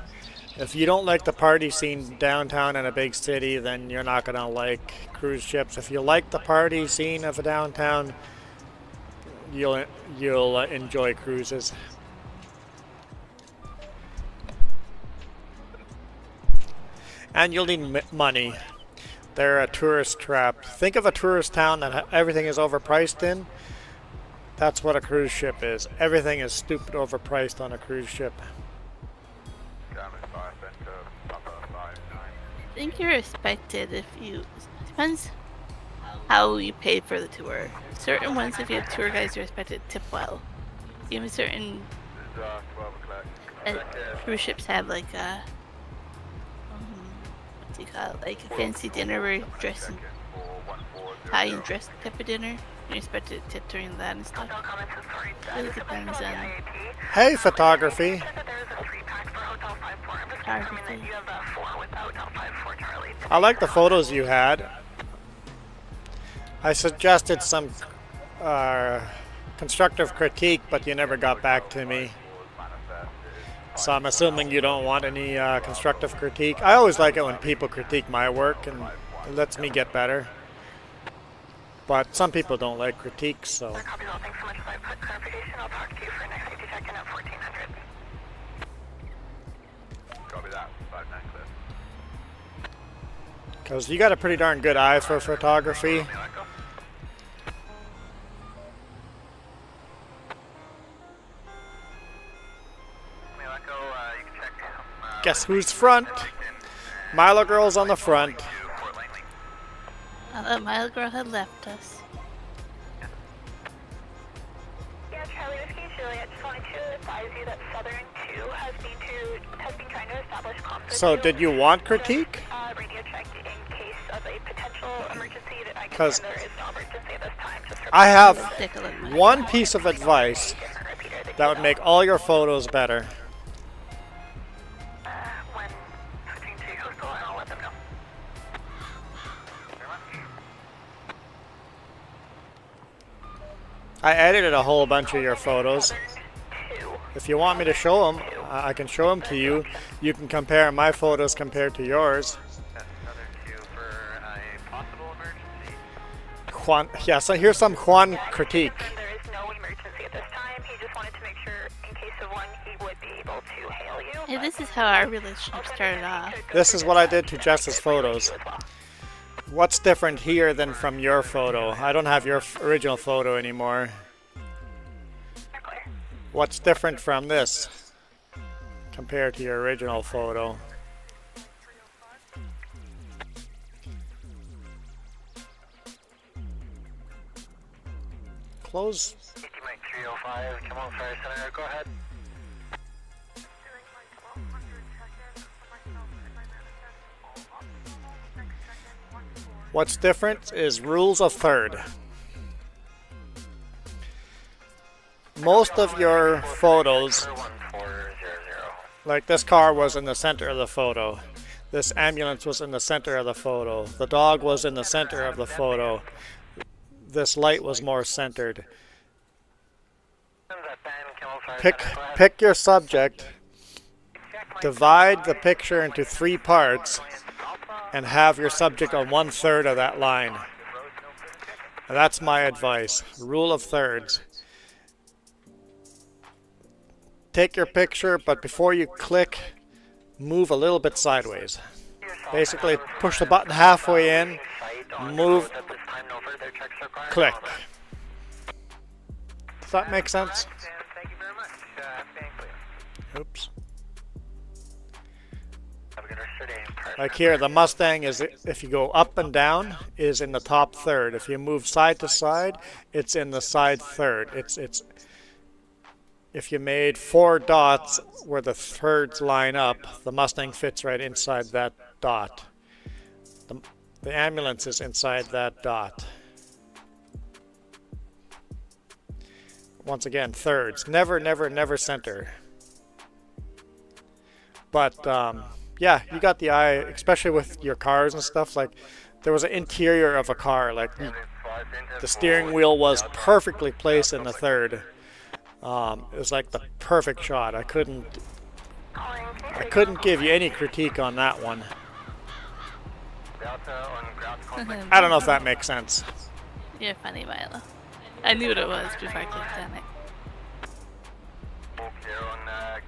If you don't like the party scene downtown in a big city, then you're not going to like cruise ships. If you like the party scene of a downtown, you'll enjoy cruises. And you'll need money. They're a tourist trap. Think of a tourist town that everything is overpriced in. That's what a cruise ship is. Everything is stupid overpriced on a cruise ship. I think you're expected if you... Depends how you pay for the tour. Certain ones, if you have tour guides, you're expected to tip well. Even certain cruise ships have like a... what do you call it? Like a fancy dinner where you're dressed in tie and dress type of dinner. You're expected to tip during that and stuff. It really depends on... Hey, photography. I like the photos you had. I suggested some constructive critique, but you never got back to me. So I'm assuming you don't want any constructive critique. I always like it when people critique my work, and it lets me get better. But some people don't like critiques, so... Because you got a pretty darn good eye for photography. Guess who's front? Milo Girl's on the front. That Mile Girl had left us. Yeah, Charlie Whiskey Julie, I just wanted to advise you that Southern 2 has been trying to establish conflict. So did you want critique? Radio check in case of a potential emergency. I Because there is no emergency this time. I have Take a look. one piece of advice that would make all your photos better. When switching to coastal, I'll let them know. I edited a whole bunch of your photos. If you want me to show them, I can show them to you. You can compare my photos compared to yours. Juan, yeah, so here's some Juan critique. There is no emergency at this time. He just wanted to make sure, in case of one, he would be able to hail you. Hey, this is how our relationship started off. This is what I did to Jess's photos. What's different here than from your photo? I don't have your original photo anymore. What's different from this compared to your original photo? Close. 305, come on, Fire Center, go ahead. What's different is rules of third. Most of your photos, like this car was in the center of the photo. This ambulance was in the center of the photo. The dog was in the center of the photo. This light was more centered. Pick your subject, divide the picture into 3 parts, and have your subject on 1/3 of that line. And that's my advice. Rule of thirds. Take your picture, but before you click, move a little bit sideways. Basically, push the button halfway in, move, click. Does that make sense? Thank you very much. Stand clear. Oops. Have a good rest of your day. Like here, the Mustang is, if you go up and down, is in the top third. If you move side to side, it's in the side third. It's if you made 4 dots where the thirds line up, the Mustang fits right inside that dot. The ambulance is inside that dot. Once again, thirds. Never, never, never center. But yeah, you got the eye, especially with your cars and stuff. Like, there was an interior of a car. Like, the steering wheel was perfectly placed in the third. It was like the perfect shot. I couldn't give you any critique on that one. I don't know if that makes sense. You're funny, Milo. I knew what it was before I clicked on it.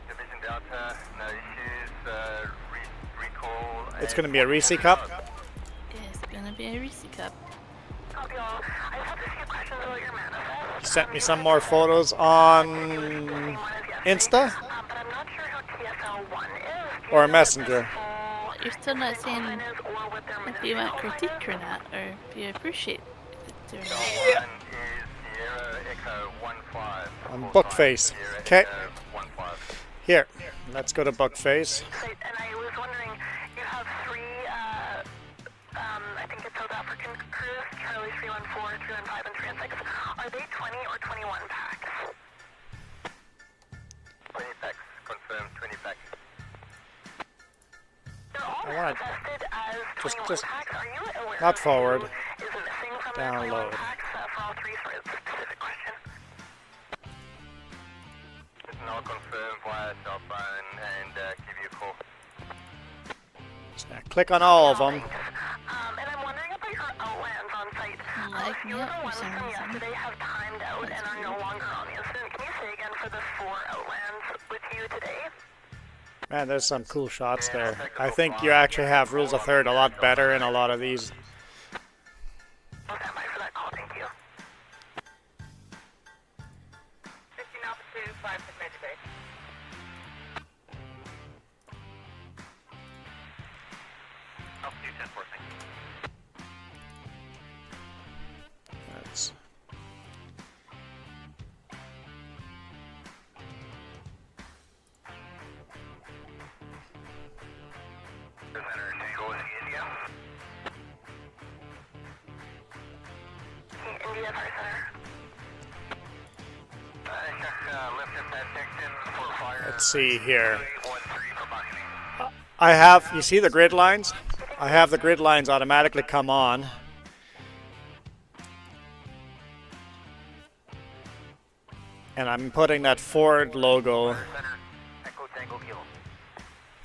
Division Delta, no issues, recall. It's going to be a Reese Cup. It's gonna be a Reese Cup. Copy all. I just have a few questions about your manifest. You sent me some more photos on Insta But I'm not sure who TSL1 is. or Messenger. You're still not saying if you want critique or not, or if you appreciate it or not. One is Sierra Echo 15. On Bookface. Okay. 15. Here, let's go to Bookface. And I was wondering, you have 3, I think it's South African crews, Charlie 314, 315, and 316. Are they 20 or 21 packs? 20 packs, confirmed 20 packs. They're all I wanna manifested as 21 just packs. Are you aware not of forward. who is missing from the Download. 21 packs for all 3? Sorry, it's a specific question. I'll confirm via cell phone and give you a call. Just now click on all of them. And I'm wondering about your outlands on site. Like A few me of up the for ones some from reason. yesterday have timed out and are no longer on the incident. Can you say again for the 4 outlands with you today? Man, there's some cool shots there. I think you actually have rules of third a lot better in a lot of these. I'll stand by for that call. Thank you. 15 altitude, 5 to Major Bay. Altitude 10-4, thank you. That's Center, Tango, India. India Fire Center. Lift in that section for fire. Let's see here. 313 for Buckingham. I have, you see the grid lines? I have the grid lines automatically come on. And I'm putting that Ford logo Center, Echo Tango Kilo.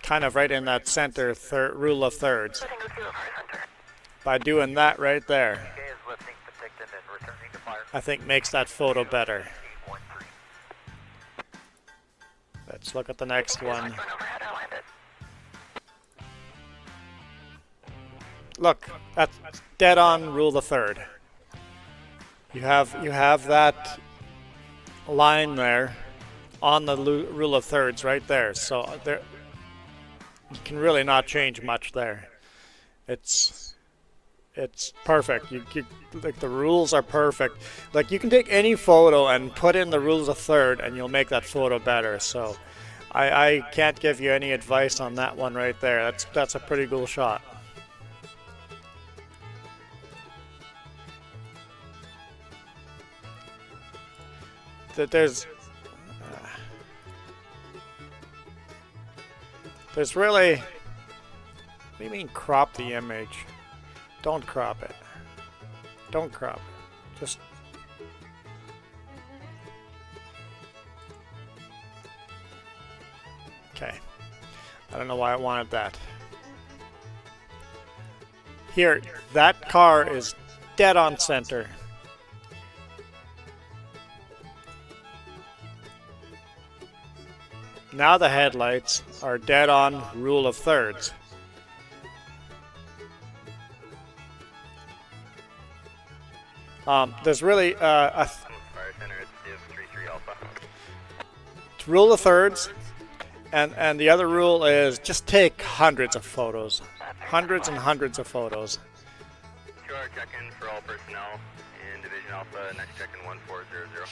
kind of right in that center rule of thirds. Tango Kilo Fire Center. By doing that right there, PK is lifting Penticton and returning to fire. I think makes that photo better. 813. Let's look at the next one. Run overhead, I landed. Look, that's dead on rule the third. You have that line there on the rule of thirds right there. So there, you can really not change much there. It's perfect. You like the rules are perfect. Like you can take any photo and put in the rules of third, and you'll make that photo better. So I can't give you any advice on that one right there. That's a pretty cool shot. That there's really, what do you mean crop the image? Don't crop it. Don't crop it. Just okay. I don't know why I wanted that. Here, that car is dead on center. Now the headlights are dead on rule of thirds. There's really a Fire Center, it's Div 33 Alpha. rule of thirds, and the other rule is just take hundreds of photos. Hundreds and hundreds of photos. 2-hour check-in for all personnel in Division Alpha, next check-in 1400.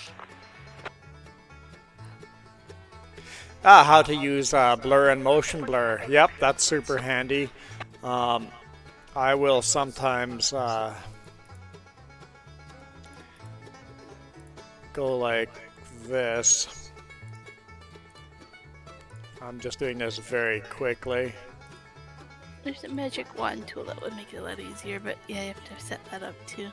How to use blur and motion blur. Yep, that's super handy. I will sometimes go like this. I'm just doing this very quickly. There's a magic wand tool that would make it a lot easier, but yeah, you have to set that up too.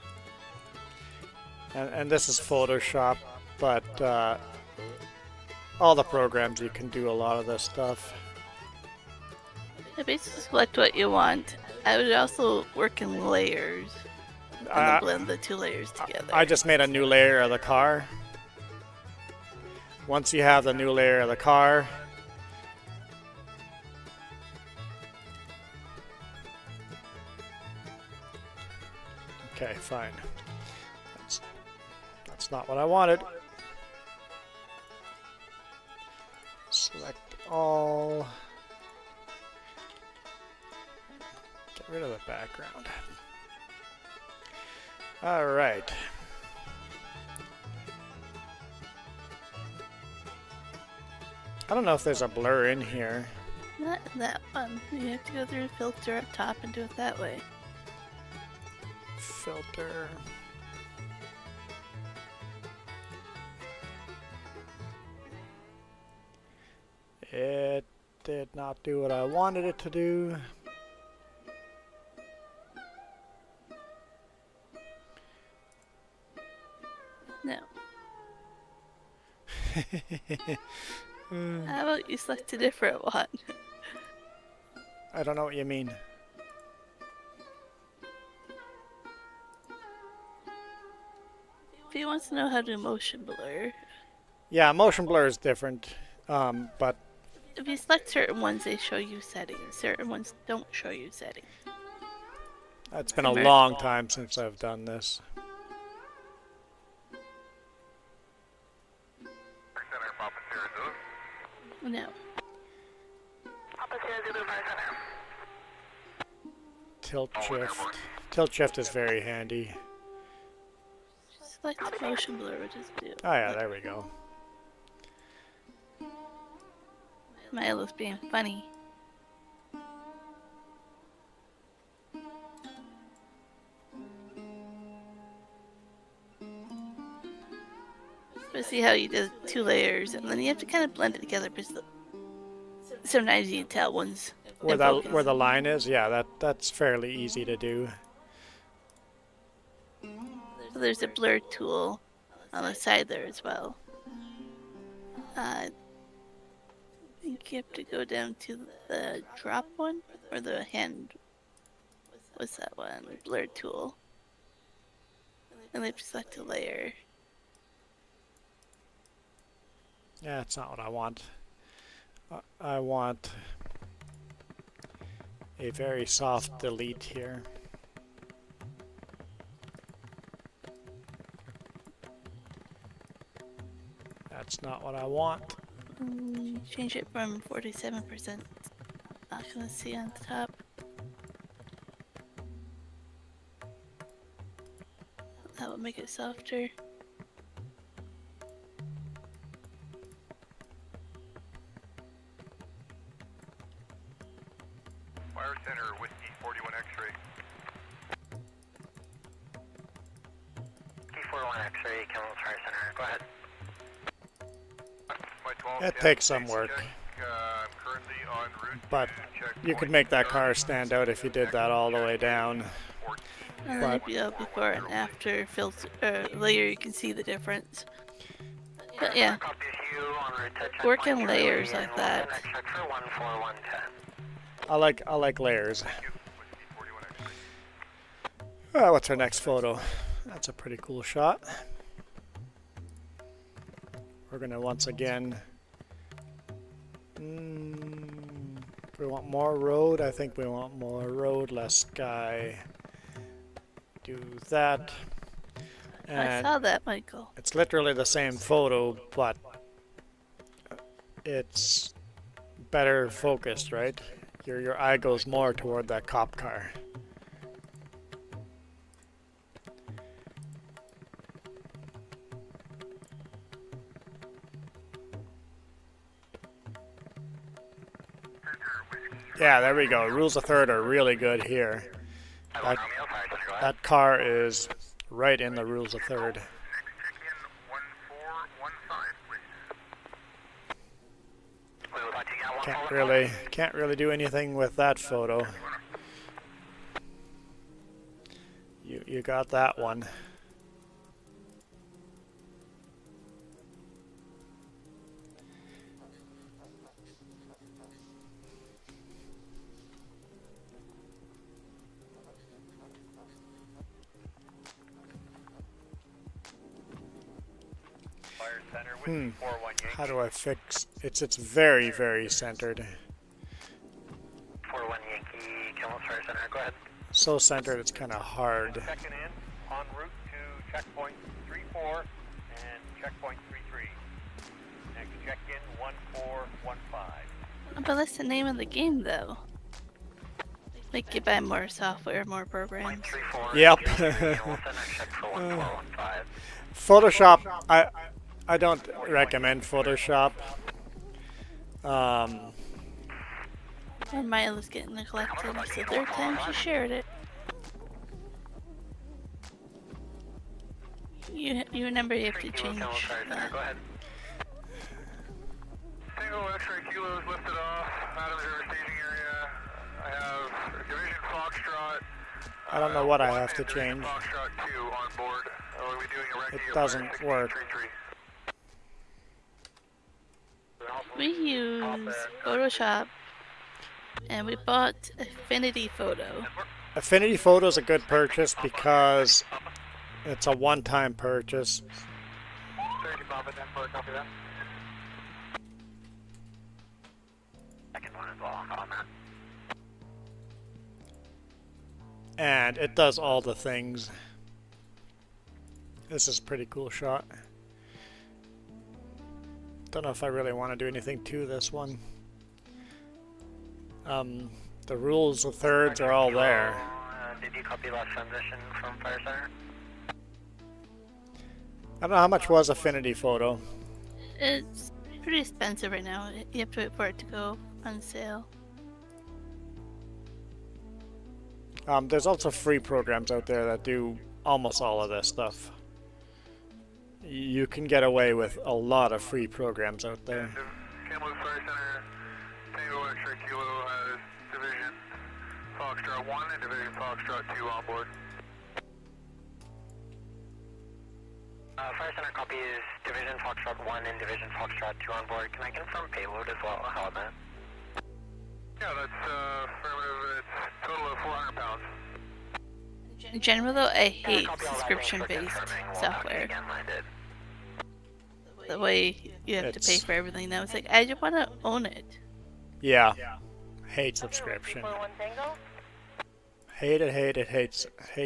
And this is Photoshop, but all the programs you can do a lot of this stuff. Yeah, basically select what you want. I would also work in layers and then blend the two layers together. I just made a new layer of the car. Once you have the new layer of the car, okay, fine. That's not what I wanted. Select all. Get rid of the background. All right. I don't know if there's a blur in here. Not in that one. You have to go through the filter up top and do it that way. Filter. It did not do what I wanted it to do. No. How about you select a different one? I don't know what you mean. If he wants to know how to do motion blur, Yeah, motion blur is different, but if you select certain ones, they show you settings. Certain ones don't show you settings. it's been a long time since I've done this. Center, Papa Sierra Zulu. No. Papa Sierra Zulu, Fire Center. Tilt shift. Tilt shift is very handy. Select the motion blur, which is do. Oh yeah, there we go. Milo's being funny. But see how you did two layers, and then you have to kind of blend it together because sometimes you can tell one's Where in that focus. where the line is, yeah, that's fairly easy to do. So there's a blur tool on the side there as well. I think you have to go down to the drop one or the hand. What's that one? Blur tool. And they have to select a layer. Yeah, it's not what I want. I want a very soft delete here. That's not what I want. Change it from 47% accuracy on the top. That will make it softer. Fire Center, Whiskey 41 X-ray. T41 X-ray, Camel Fire Center. Go ahead. My 12 It takes some work, I'm currently en route but to check you could make that car stand out if you did that all the way down. And then if you go before and after filter layer, you can see the difference. But yeah, Copy you on route to check work in point layers 0, like and that. next check for 14110. I like layers. Whiskey 41 X-ray. What's our next photo? That's a pretty cool shot. We're gonna once again. We want more road. I think we want more road, less sky. Do that. I And saw that, Michael. it's literally the same photo, but it's better focused, right? Your eye goes more toward that cop car. Yeah, there we go. Rules of third are really good here. That car is right in the rules of third. Next check-in 1415, please. Can't really do anything with that photo. You got that one. How do I fix it's very, very centered. 41 Yankee, Camel Fire Center, go ahead. So centered it's kinda hard. Checking in en route to checkpoint 34 and checkpoint 33. Next check-in 1415. But that's the name of the game, though. Like you buy more software, more programs. Yep. Photoshop, I don't recommend Photoshop. And Mila's getting neglected. It's the third time she shared it. You remember you have to change that. Single X-ray kilos lifted off, Adams River staging area. I have Division Foxtrot. I don't know what I have to change. Foxtrot 2 on board. We'll be doing a It recce of doesn't 1633. work. We use Photoshop, and we bought Affinity Photo. Affinity Photo is a good purchase because it's a one-time purchase. 30 Bob, and then for a copy that. Second one as well, on that. And it does all the things. This is a pretty cool shot. Don't know if I really want to do anything to this one. The rules of thirds are all there. Did you copy last transition from Fire Center? I don't know how much was Affinity Photo. It's pretty expensive right now. You have to wait for it to go on sale. There's also free programs out there that do almost all of this stuff. You can get away with a lot of free programs out there. Camel Fire Center, Tango X-ray Kilo has Division Foxtrot 1 and Division Foxtrot 2 on board. Fire Center copies Division Foxtrot 1 and Division Foxtrot 2 on board. Can I confirm payload as well? How about that? Yeah, that's affirmative. It's a total of 400 pounds. In general, though, I hate subscription-based software. The way you have to pay It's- for everything now, it's like, I just want to own it. Yeah. Hate subscription. Hate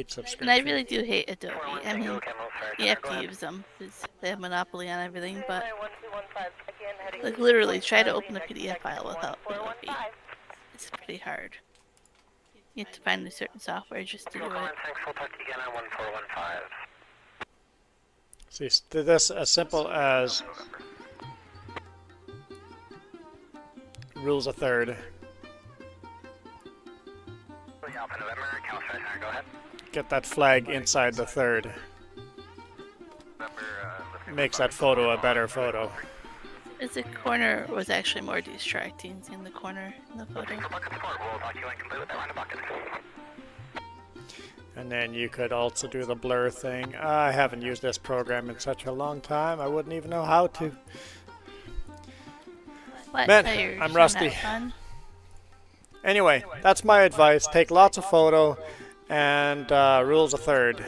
subscription. And I really do hate Adobe. I mean, you have to use them because they have monopoly on everything, but like literally try to open a PDF file without Adobe. It's pretty hard. You have to find a certain software just to do it. Thanks, we'll talk to you again on 1415. See, did this as simple as rules of third. Alpha November, Camel Fire Center, go ahead. Get that flag inside the third. Makes that photo a better photo. As the corner was actually more distracting, seeing the corner in the photo. For bucket support, we'll talk to you and complete with that round of bucket. And then you could also do the blur thing. I haven't used this program in such a long time, I wouldn't even know how to. Flat Man, tires I'm are rusty. not fun. Anyway, that's my advice. Take lots of photo and rules of third.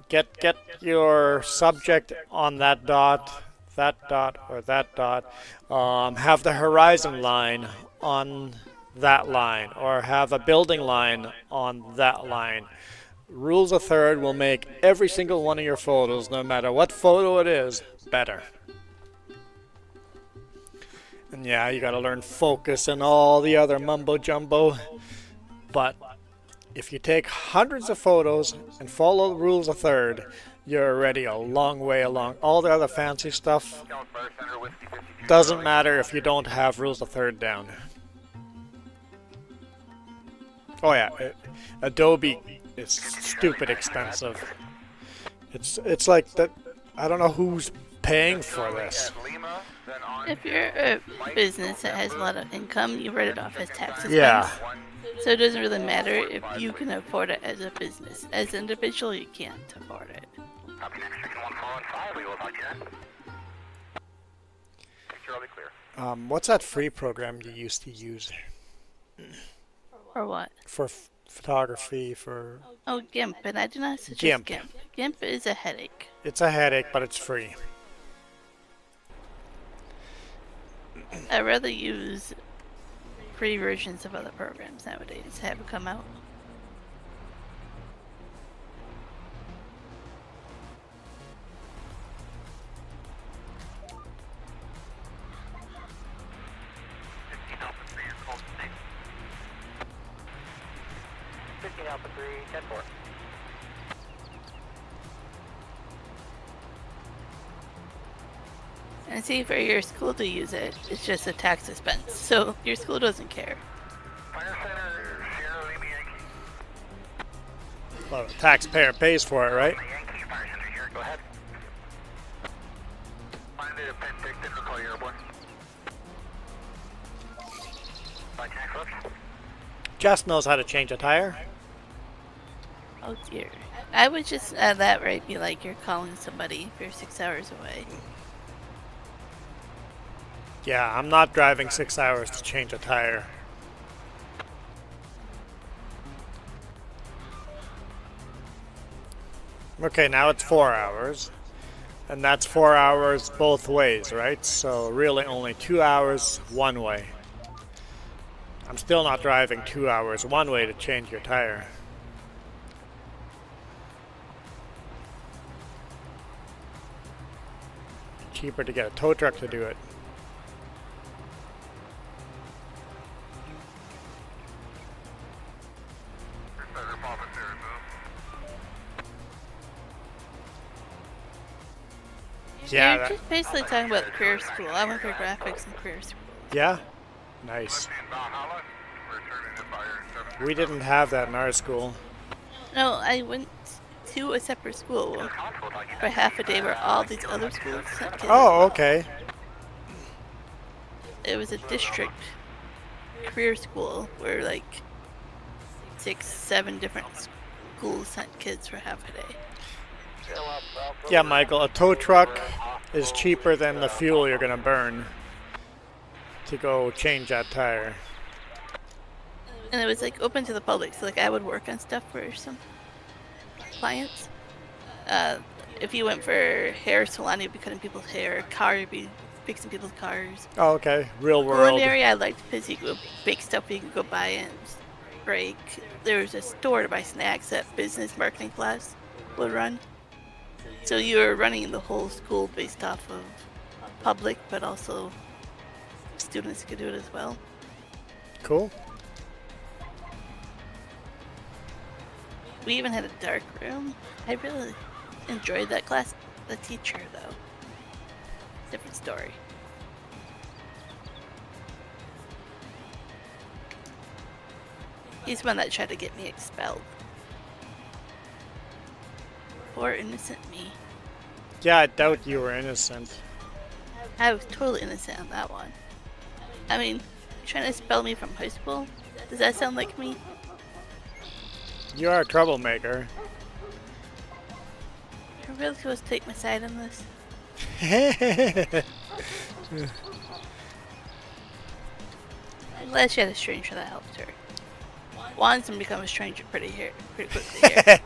Get your subject on that dot, or that dot. Have the horizon line on that line, or have a building line on that line. Rules of third will make every single one of your photos, no matter what photo it is, better. And yeah, you gotta learn focus and all the other mumbo jumbo. But if you take hundreds of photos and follow the rules of third, you're already a long way along. All the other fancy stuff doesn't matter if you don't have rules of third down. Oh yeah, Adobe is stupid expensive. It's like that. I don't know who's paying for this. If you're a business that has a lot of income, you write it off as tax expense. Yeah. So it doesn't really matter if you can afford it as a business. As an individual, you can't afford it. Copy next chicken 1415, we will talk to you then. Purely clear. What's that free program you used to use Or what? for photography? For Oh, GIMP, and I do not suggest GIMP. GIMP. GIMP is a headache. It's a headache, but it's free. I'd rather use free versions of other programs nowadays that have come out. Alpha 3, 10-4. And see, for your school to use it, it's just a tax expense. So your school doesn't care. Fire Center, Sierra Lima Yankee. Well, the taxpayer pays for it, right? Yankee, Fire Center here, go ahead. Find it, pen picked in, we'll call you airborne. By tax looks. Jess knows how to change a tire. Oh dear. I would just add that right, be like you're calling somebody if you're 6 hours away. Yeah, I'm not driving 6 hours to change a tire. Okay, now it's 4 hours. And that's 4 hours both ways, right? So really only 2 hours one way. I'm still not driving 2 hours one way to change your tire. Cheaper to get a tow truck to do it. Yeah, You're just basically talking about career school. I went for graphics and career school. yeah? Nice. We didn't have that in our school. No, I went to a separate school for half a day where all these other schools sent kids. Oh, okay. It was a district career school where like 6, 7 different schools sent kids for half a day. Yeah, Michael, a tow truck is cheaper than the fuel you're gonna burn to go change that tire. And it was like open to the public, so like I would work on stuff for some clients. If you went for hair salon, you'd be cutting people's hair. Car, you'd be fixing people's cars. Oh, okay. Real world. Culinary, I liked because you could bake stuff you could go buy and break. There was a store to buy snacks that business marketing class would run. So you were running the whole school based off of public, but also students could do it as well. Cool. We even had a dark room. I really enjoyed that class. The teacher, though, different story. He's the one that tried to get me expelled. Poor innocent me. Yeah, I doubt you were innocent. I was totally innocent on that one. I mean, trying to expel me from high school? Does that sound like me? You are a troublemaker. You're really supposed to take my side on this? I'm glad she had a stranger that helped her. Juan's gonna become a stranger pretty quickly here.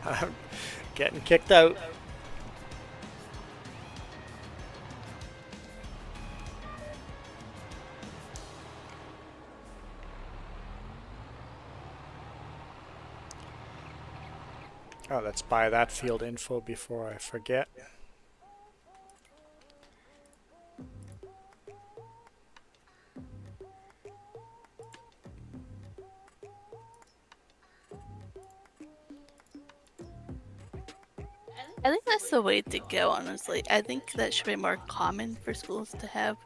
I'm getting kicked out. Oh, let's buy that field info before I forget. I think that's the way to go, honestly. I think that should be more common for schools to have.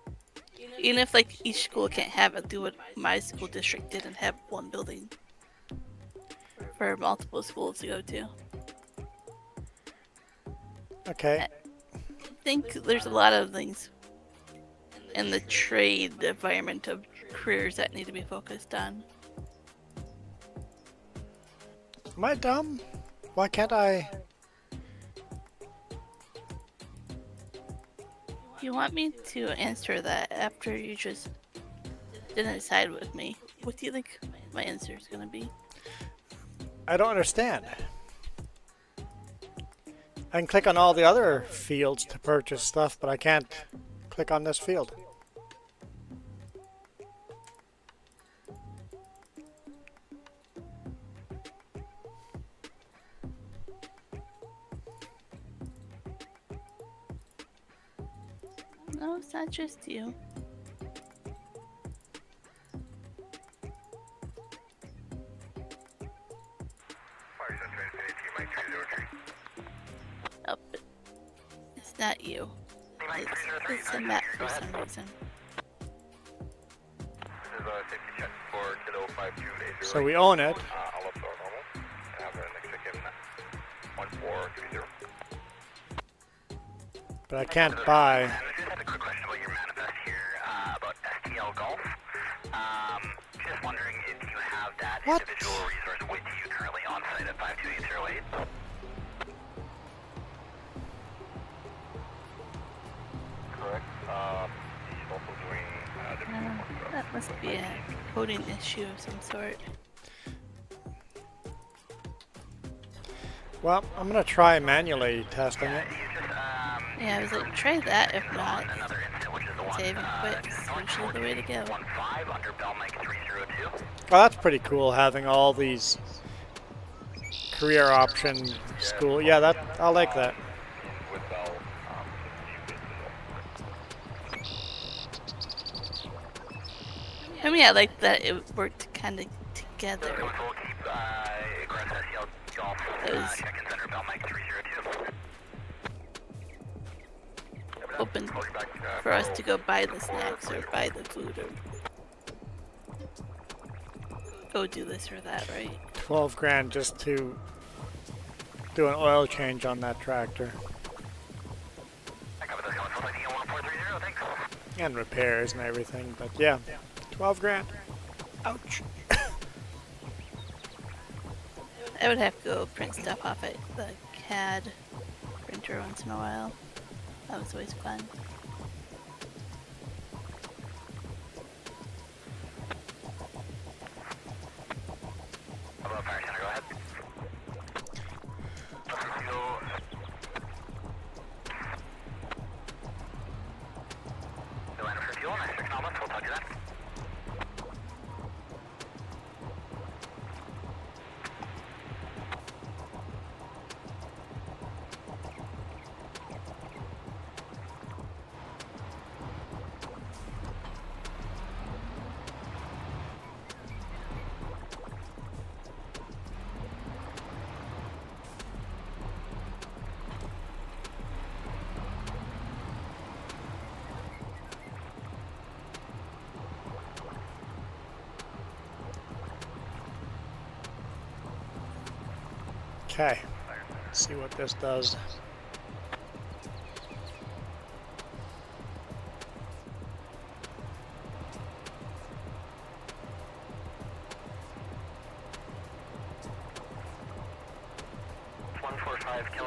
Even if like each school can't have it, do what my school district did and have one building for multiple schools to go to. Okay. I think there's a lot of things in the trade environment of careers that need to be focused on. Am I dumb? Why can't I? You want me to answer that after you just didn't decide with me? What do you think my answer is going to be? I don't understand. I can click on all the other fields to purchase stuff, but I can't click on this field. No, it's not just you. Oh, but it's not you. It's a map for some reason. This is a safety check for kilo 5280. So we own it. All up to our normal. Have an executive 1430. But I can't buy. I just had a quick question about your manifest here, about STL Golf. Just wondering if you have that What? individual resource with you currently on site at 52808. Correct. He's also doing That must be a coding issue of some sort. Well, I'm gonna try manually testing it. Yeah, I was like, try that. If not, Another incident, which is the one save and quit. It's usually the way to go. 15 under Bell Mike 302. Oh, that's pretty cool having all these career option school. Yeah, that I like that. with Bell. I mean, I like that it worked kind of together. We'll keep aggressive STL Golf Those check-in center Bell Mike 302. open for us to go buy the snacks or buy the food or go do this or that, right? 12 grand just to do an oil change on that tractor. I cover this coming from 1430, thanks. And repairs and everything, but yeah, 12 grand. Ouch. I would have to go print stuff off at the CAD printer once in a while. That was always fun. Hello, Fire Center, go ahead. No enter for fuel, next acknowledge, we'll talk to that. Okay, see what this does.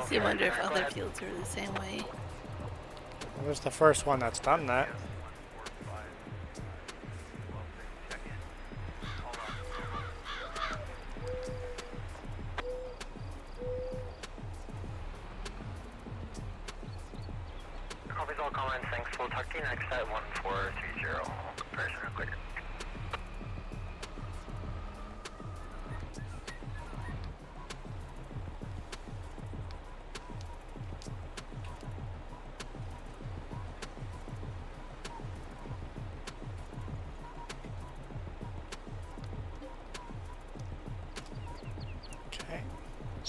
So you wonder if other fields are the same way. Well, this is the first one that's done that. Copies all comments, thanks. We'll talk to you next at 1430. Comparison real quick.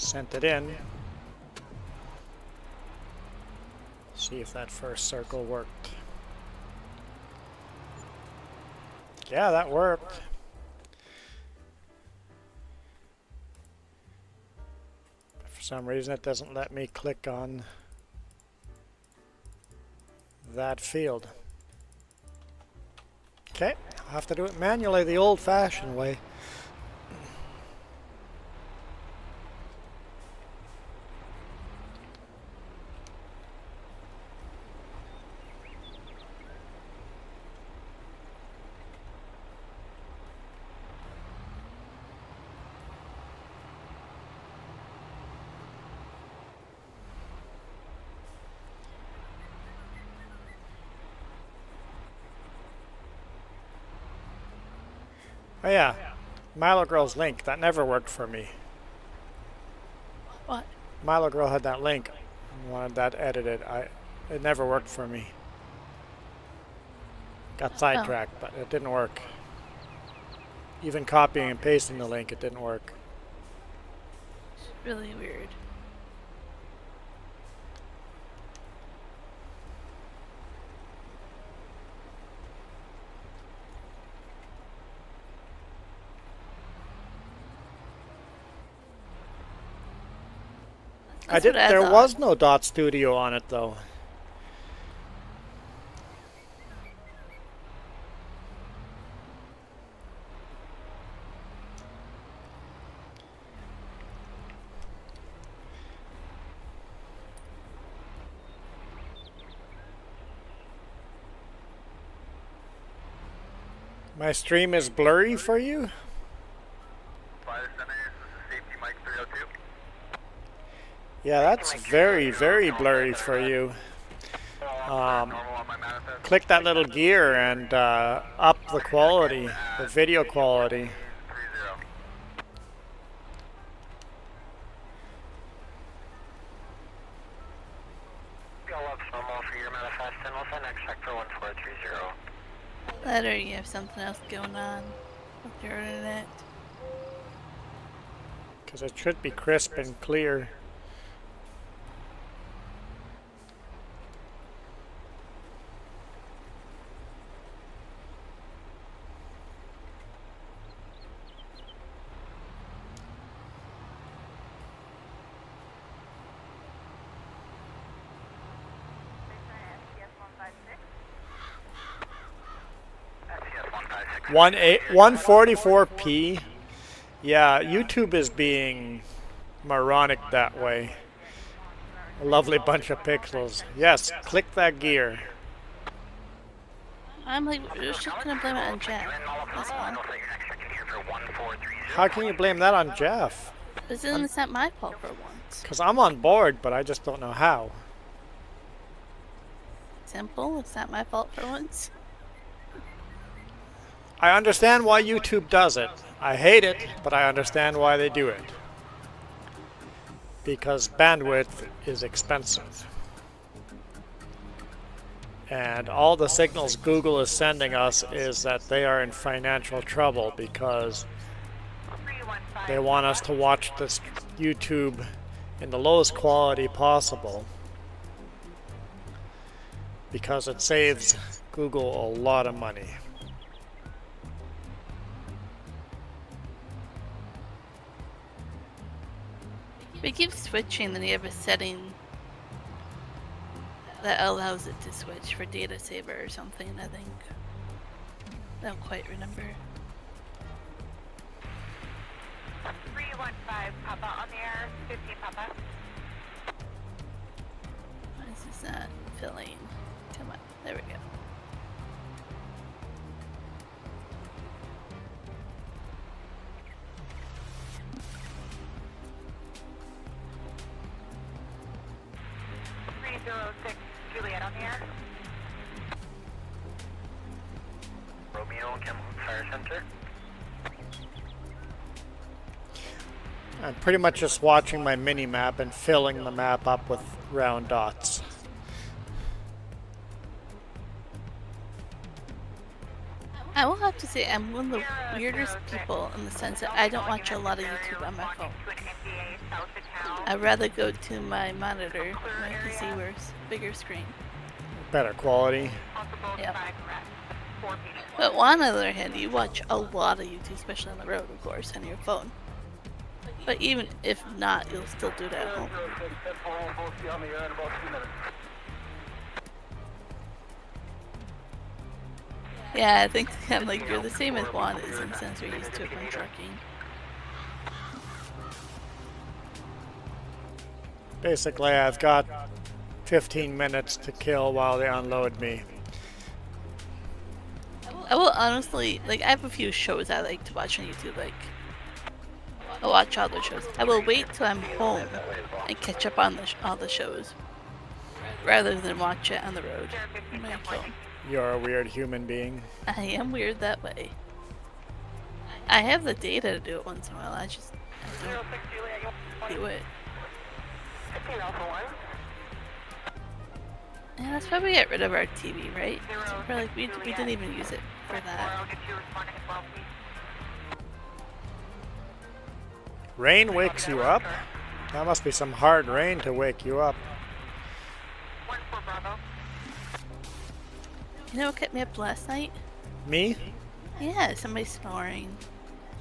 Sent it in. See if that first circle worked. Yeah, that worked. But for some reason it doesn't let me click on that field. Okay, I'll have to do it manually the old-fashioned way. Oh yeah, Milo Girl's link, that never worked for me. What? Milo Girl had that link and wanted that edited. It never worked for me. Got sidetracked, but it didn't work. Even copying and pasting the link, it didn't work. Really weird. There was no Dot Studio on it though. My stream is blurry for you? Fire center, this is safety mic 302. Yeah, that's very, very blurry for you. Click that little gear and up the quality, the video quality. That or you have something else going on with your internet. Because it should be crisp and clear. One 144p. Yeah, YouTube is being moronic that way. A lovely bunch of pixels. Yes, click that gear. I'm like, you're just gonna blame it on Jeff. That's one. How can you blame that on Jeff? It's not my fault for once. Because I'm on board, but I just don't know how. Simple, it's not my fault for once. I understand why YouTube does it. I hate it, but I understand why they do it. Because bandwidth is expensive. And all the signals Google is sending us is that they are in financial trouble because they want us to watch this YouTube in the lowest quality possible. Because it saves Google a lot of money. If it keeps switching, then you have a setting that allows it to switch for data saver or something, I think. I don't quite remember. 315 Papa on the air, 15 Papa. This is not filling. Come on, there we go. Juliet on the air. Romeo, Fire Center. I'm pretty much just watching my mini-map and filling the map up with round dots. I will have to say I'm one of the weirdest people in the sense that I don't watch a lot of YouTube on my phone. I'd rather go to my monitor where I can see where it's bigger screen. Better quality. Yep. But on the other hand, you watch a lot of YouTube, especially on the road, of course, on your phone. But even if not, you'll still do it at home. Yeah, I think I'm like you're the same as Juan is in the sense you're used to it from trucking. Basically, I've got 15 minutes to kill while they unload me. I will honestly, like, I have a few shows I like to watch on YouTube, like, I'll watch all the shows. I will wait till I'm home and catch up on all the shows, rather than watch it on the road on my phone. You're a weird human being. I am weird that way. I have the data to do it once in a while, I don't do it. Yeah, let's probably get rid of our TV, right? We're like, we didn't even use it for that. Rain wakes you up? That must be some hard rain to wake you up. You know what kept me up last night? Me? Yeah, somebody snoring.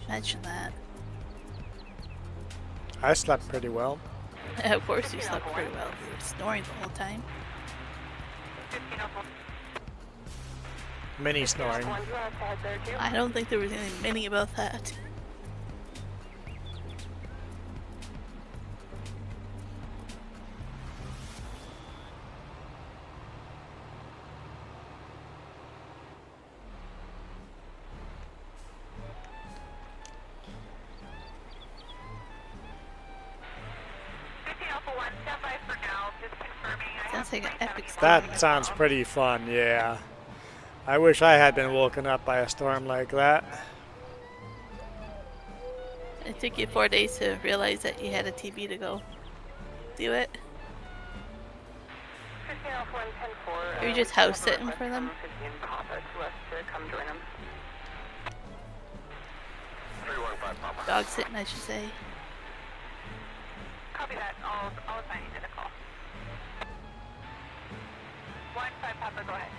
Imagine that. I slept pretty well. Of course you slept pretty well. You were snoring the whole time. Mini snoring. I don't think there was anything mini about that. Sounds like an epic storm. That sounds pretty fun, yeah. I wish I had been woken up by a storm like that. It took you 4 days to realize that you had a TV to go do it. Are you just house sitting for them? Dog sitting, I should say. Copy that. I'll assign you to the call. 1-5 Papa, go ahead.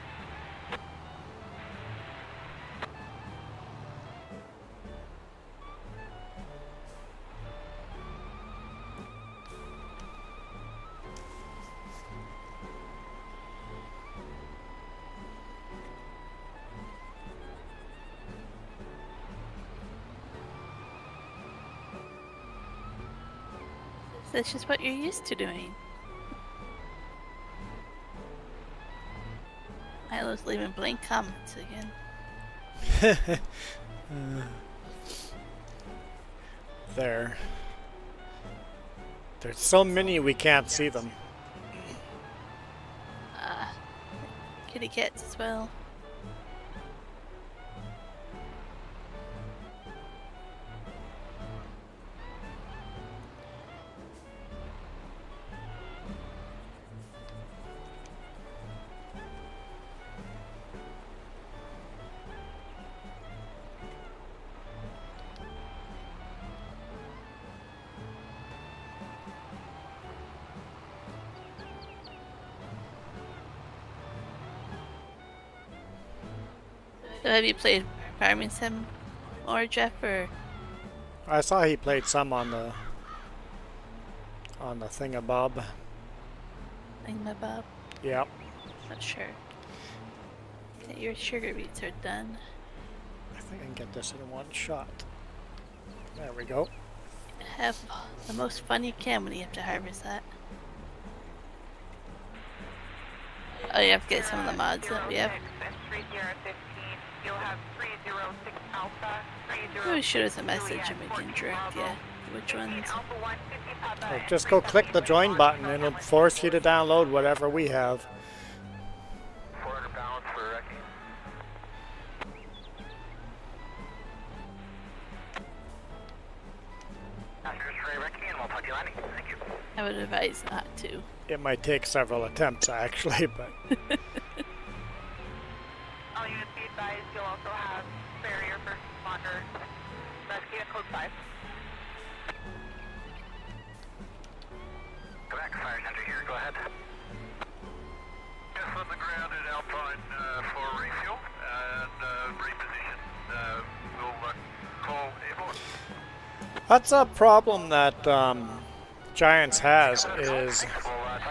That's just what you're used to doing. I was leaving blank comments again. There. There's so many we can't see them. Kitty cats as well. So have you played Farming Sim or Jeff, or? I saw he played some on the thingamabob. Thingamabob? Yep. Not sure. Okay, your sugar beets are done. I think I can get this in one shot. There we go. Have the most fun you can when you have to harvest that. Oh, you have to get some of the mods that we have. You'll have 306 Alpha, 30. Oh, shoot us a message and we can direct you which ones. Oh, just go click the join button and it'll force you to download whatever we have. 400 pounds for wrecking. Passengers for wrecking and we'll talk to you landing. Thank you. I would advise not to. It might take several attempts actually, but All units be advised, you'll also have barrier for responders. Rescue at code 5. back. Fire center here, go ahead. Just on the ground at Alpine for refuel and reposition. We'll call airborne. That's a problem that Giants has is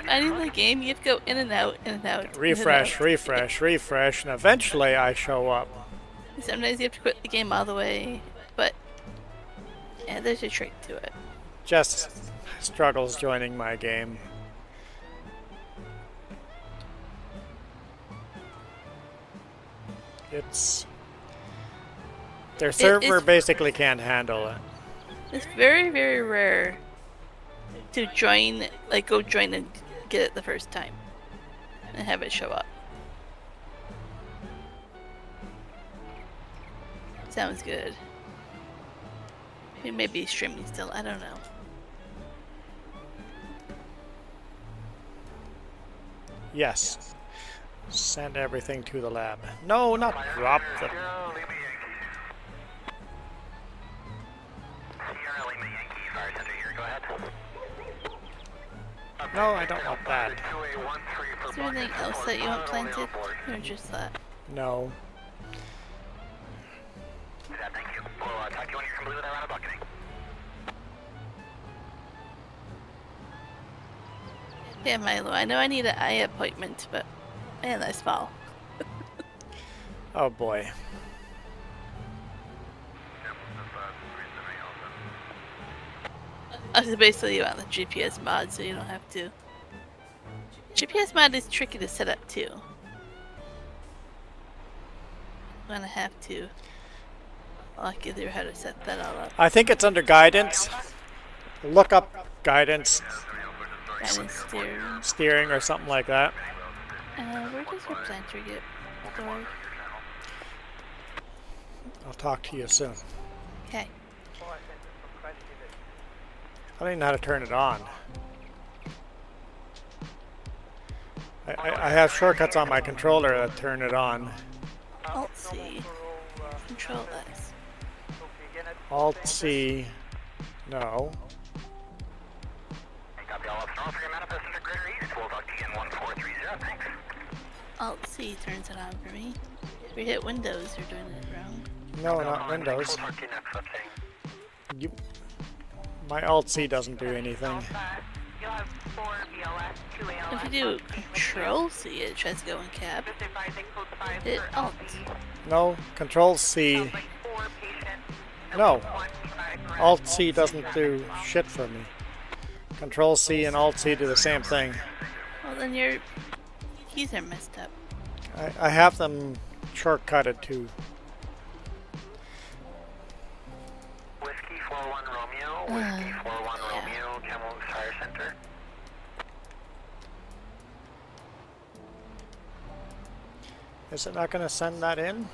Finding the game, you have to go in and out, in and out. refresh, in and out. refresh, refresh, and eventually I show up. Sometimes you have to quit the game all the way, but yeah, there's a trick to it. Just struggles joining my game. It's their server basically can't handle it. It's very, very rare to join, like go join and get it the first time and have it show up. Sounds good. He may be streaming still, I don't know. Yes. Send everything to the lab. No, not drop the... Sierra Lima Yankee, fire center here, go ahead. No, I don't want that. Is there anything else that you want planted? Or just that? No. Thank you. We'll talk to you when you're completely around a bucketing. Yeah, Milo, I know I need an eye appointment, but man, that's small. Oh boy. So basically you want the GPS mod so you don't have to. GPS mod is tricky to set up too. I'm gonna have to walk you through how to set that all up. I think it's under guidance. Look up guidance, Guidance steering. steering, or something like that. Where does your planter get stored? I'll talk to you soon. Okay. I don't even know how to turn it on. I have shortcuts on my controller that turn it on. Alt C. Control S. Alt C. No. Copy all optional for your manifest into Greater East. We'll talk to you in 1430, thanks. Alt C turns it on for me. If you hit Windows, you're doing it wrong. No, not Windows. We'll talk to you next update. You, my Alt C doesn't do anything. You'll have 4 BLS, 2 ALS. If you do Control C, it tries to go in cab. Hit Alt. No, Control C. No, Alt C doesn't do shit for me. Control C and Alt C do the same thing. Well, then your keys are messed up. I have them shortcutted to. Whiskey 41 Romeo, Whiskey 41 Romeo, Camel Fire Center. Is it not going to send that in?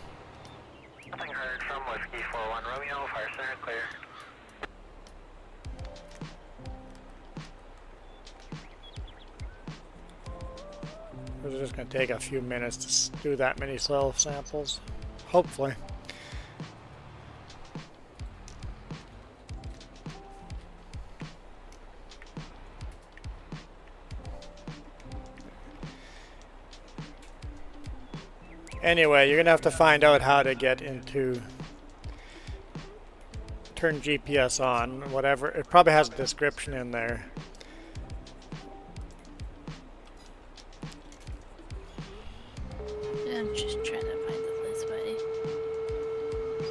Nothing heard from Whiskey 41 Romeo, Fire Center clear. It's just going to take a few minutes to do that many soil samples. Hopefully. Anyway, you're going to have to find out how to get into turn GPS on, whatever. It probably has a description in there. I'm just trying to find it this way.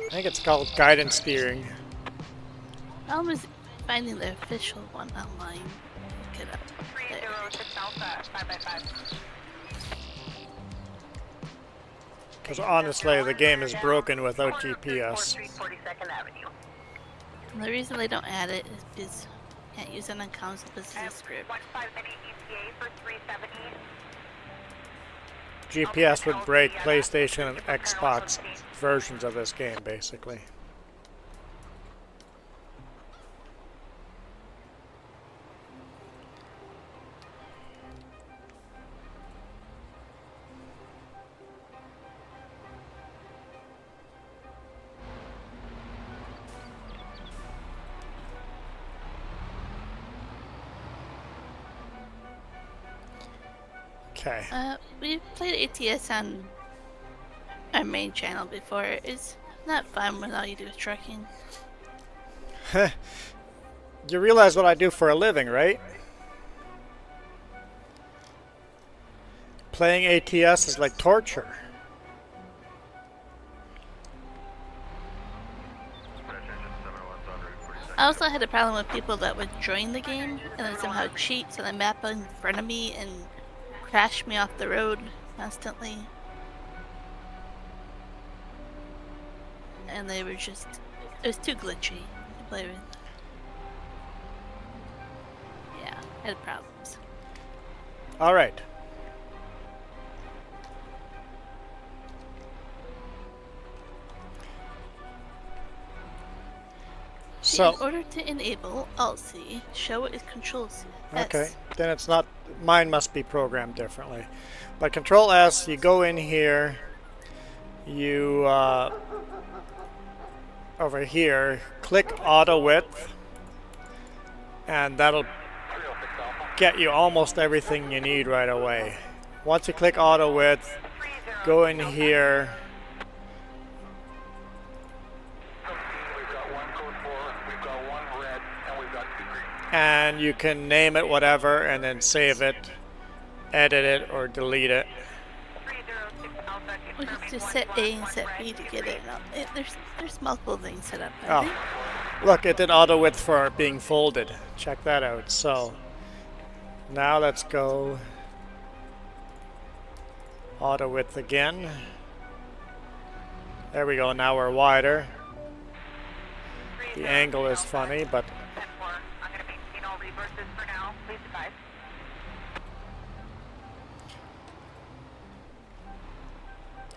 I think it's called guidance steering. Problem is finding the official one online. Look it up. There. 306 Alpha, 5x5. Because honestly, the game is broken without GPS. 42nd Avenue. And the reason they don't add it is because you can't use it on console because it's a script. 15 minute ETA for 370. GPS would break PlayStation and Xbox versions of this game, basically. Okay. We've played ATS on our main channel before. It's not fun when all you do is trucking. You realize what I do for a living, right? Playing ATS is like torture. I also had a problem with people that would join the game and then somehow cheat to the map in front of me and crash me off the road constantly. And they were just, it was too glitchy to play with. Yeah, I had problems. All right. So, in order to enable Alt-C, show is Control-C. okay, then it's not, mine must be programmed differently. But Control S, you go in here, you, over here, click Auto Width, and that'll get you almost everything you need right away. Once you click Auto Width, go in here, and you can name it whatever and then save it, edit it, or delete it. We just set A and set B to get it. There's multiple things set up. Oh, look, it did auto width for being folded. Check that out. So now let's go auto width again. There we go. Now we're wider. The angle is funny, but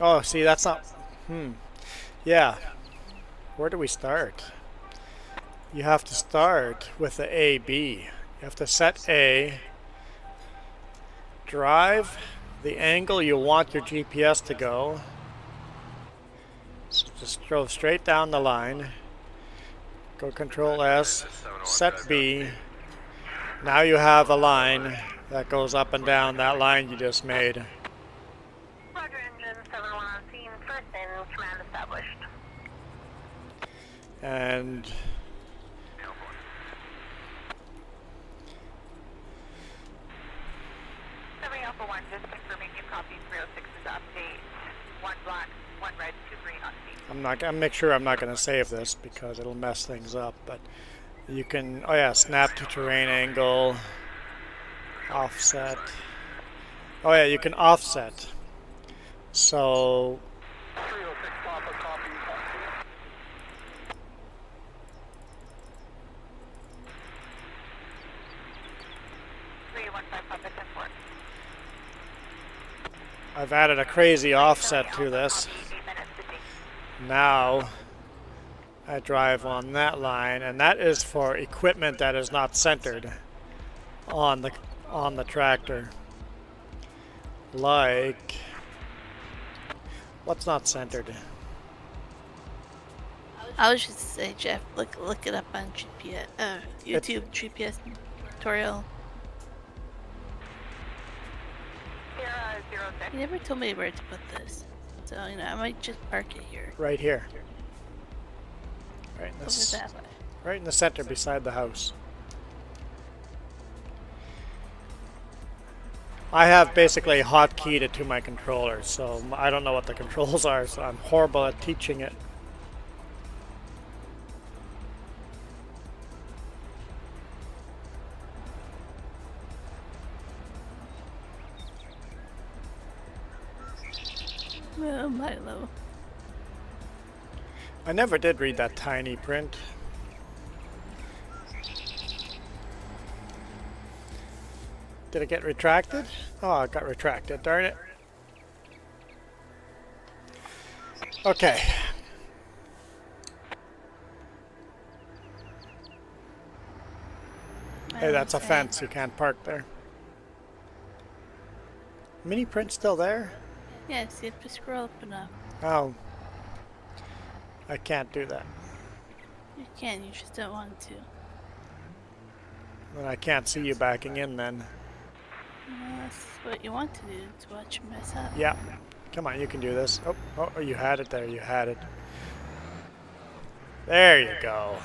oh, see, that's not. Yeah. Where do we start? You have to start with the AB. You have to set A. Drive the angle you want your GPS to go. So just go straight down the line. Go Control S. Set B. Now you have a line that goes up and down that line you just made. Roger, engine 71 on scene, first in, command established. And 7 Alpha 1, just confirming you copy 306 is update. 1 black, 1 red, 2 green on scene. I'll make sure I'm not going to save this because it'll mess things up. But you can, oh yeah, snap to terrain angle, offset. Oh yeah, you can offset. So 306 Papa, copy. 315 Papa 10-4. I've added a crazy offset to this. Now I drive on that line, and that is for equipment that is not centered on the tractor. Like, what's not centered? I was just say, Jeff, look it up on GPS, YouTube GPS tutorial. You never told me where to put this, so I might just park it here. Right here. Right in Over the, that way. right in the center beside the house. I have basically hotkeyed it to my controller, so I don't know what the controls are, so I'm horrible at teaching it. Oh, Milo. I never did read that tiny print. Did it get retracted? Oh, it got retracted, darn it. Okay. Hey, that's a fence. You can't park there. Mini print still there? Yes, you have to scroll up enough. Oh. I can't do that. You can, you just don't want to. Then I can't see you backing in then. That's what you want to do, to watch him mess up. Yeah. Come on, you can do this. Oh, you had it there. You had it. There you go.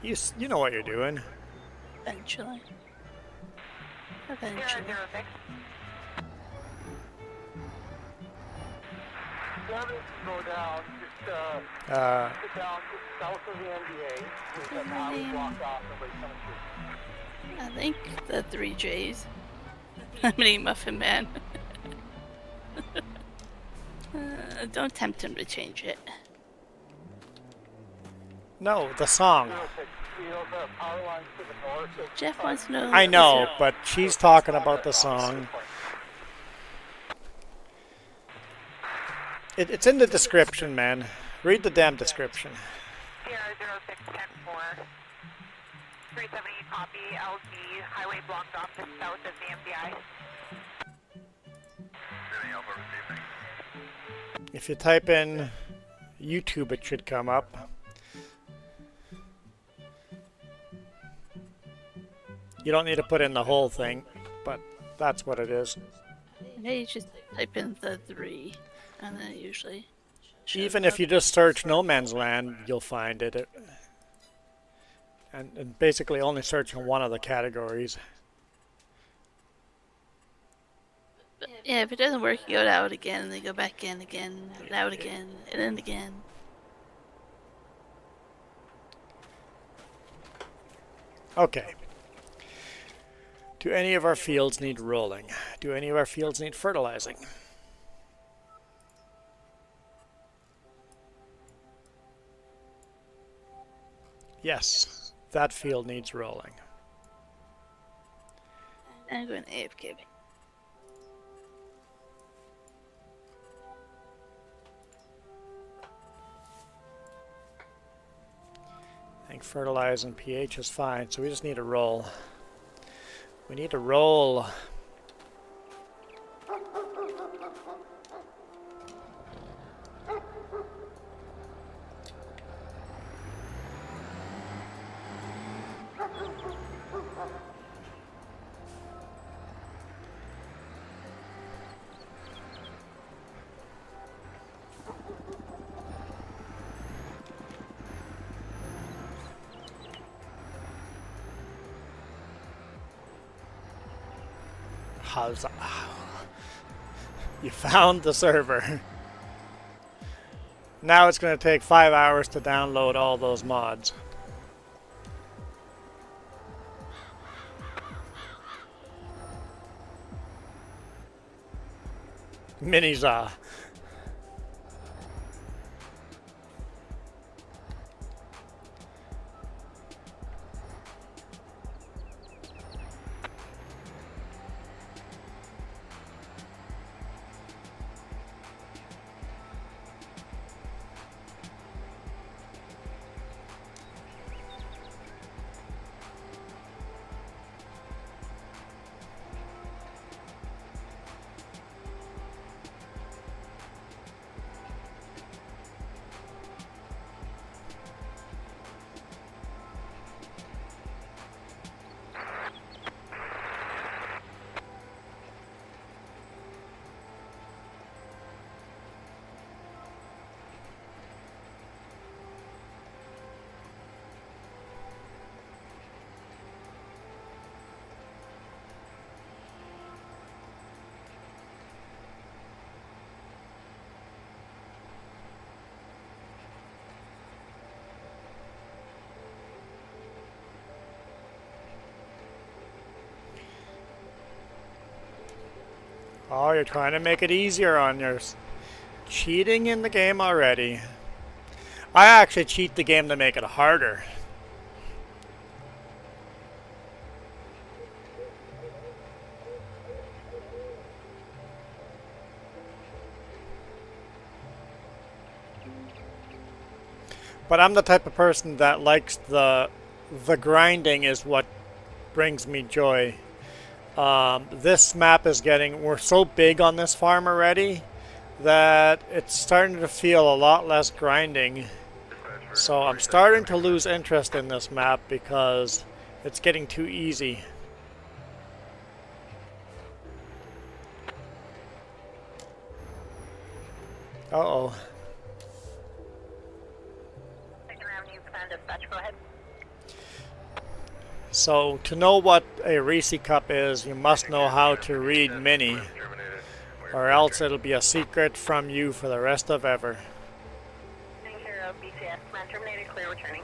006. You know what you're doing. Eventually. Eventually. 006. 7 can go down, just sit down just south of the NDA. With the highway blocked off, nobody coming through. I think the 3 J's. Mini Muffin Man. Don't tempt him to change it. No, the song. 06. The power lines to the north. Jeff wants to know. I know, but she's talking about the song. It's in the description, man. Read the damn description. 006, 10-4. 370 copy, LG, highway blocked off to south of the MDI. If you type in YouTube, it should come up. You don't need to put in the whole thing, but that's what it is. Maybe you just type in the 3, and then it usually shows Even if up. you just search No Man's Land, you'll find it. And basically only searching one of the categories. But yeah, if it doesn't work, you go out again, and then go back in again, and out again, and then again. Okay. Do any of our fields need rolling? Do any of our fields need fertilizing? Yes, that field needs rolling. I'm going AFK. I think fertilize and pH is fine, so we just need a roll. We need a roll. Huzzah. You found the server. Now it's going to take 5 hours to download all those mods. Mini-za. Oh, you're trying to make it easier on yours. Cheating in the game already. I actually cheat the game to make it harder. But I'm the type of person that likes the grinding is what brings me joy. This map is we're so big on this farm already that it's starting to feel a lot less grinding. So I'm starting to lose interest in this map because It's getting too easy. Uh-oh. Second Avenue, command dispatch, go ahead. So, to know what a Reese cup is, you must know how to read Mini, or else it'll be a secret from you for the rest of ever. Taking care of BCS, command terminated, clear returning.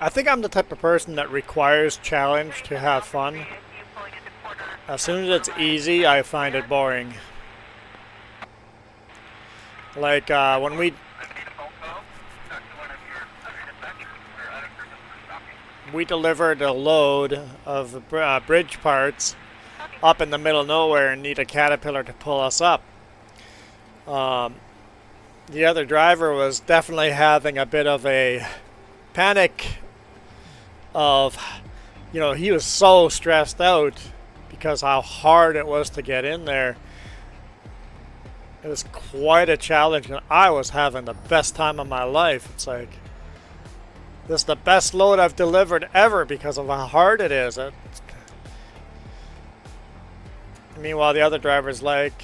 I think I'm the type of person that requires challenge to have fun. As soon as it's easy, I find it boring. Like when we delivered a load of bridge parts up in the middle of nowhere and need a Caterpillar to pull us up. The other driver was definitely having a bit of a panic of, you know, he was so stressed out because how hard it was to get in there. It was quite a challenge, and I was having the best time of my life. It's like, this is the best load I've delivered ever because of how hard it is. Meanwhile, the other driver's like,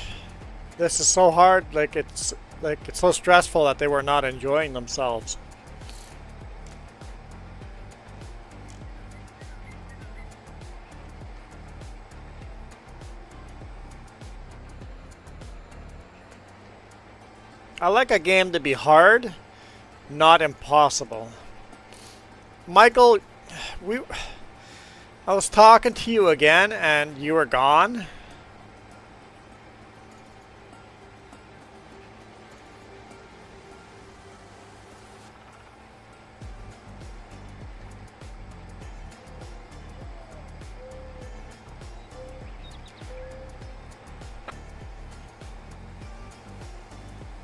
this is so hard, it's so stressful that they were not enjoying themselves. I like a game to be hard, not impossible. Michael, I was talking to you again and you were gone.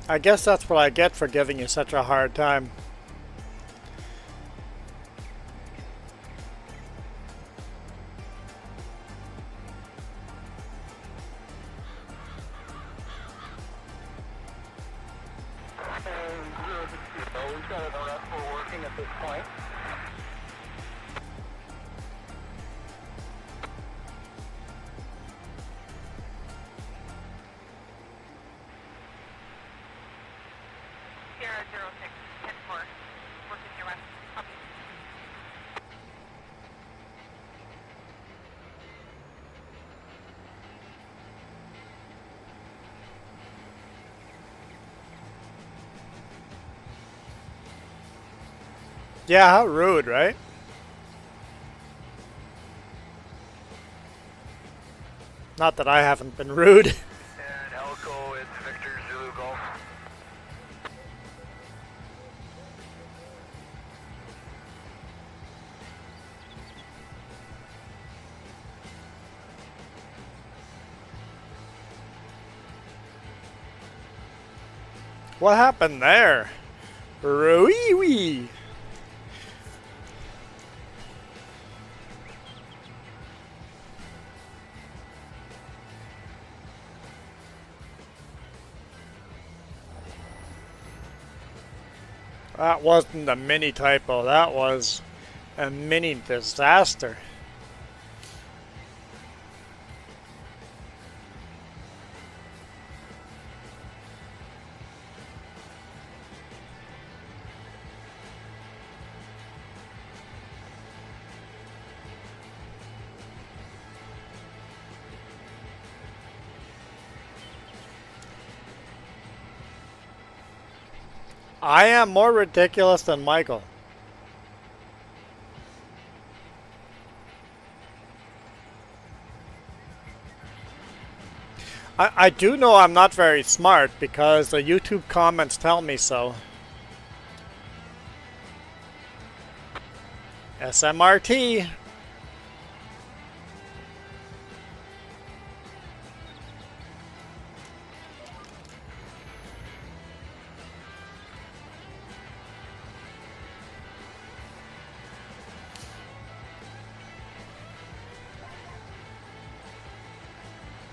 I guess that's what I get for giving you such a hard time. We've got an arrest for working at this point. Sierra 06, 10-4, working your west. Copy. Yeah, how rude, right? Not that I haven't been rude. And Elko, it's Victor Zulu Golf. What happened there? Roo-wee-wee. That wasn't a mini typo, that was a mini disaster. I am more ridiculous than Michael. I do know I'm not very smart because the YouTube comments tell me so. SMRT.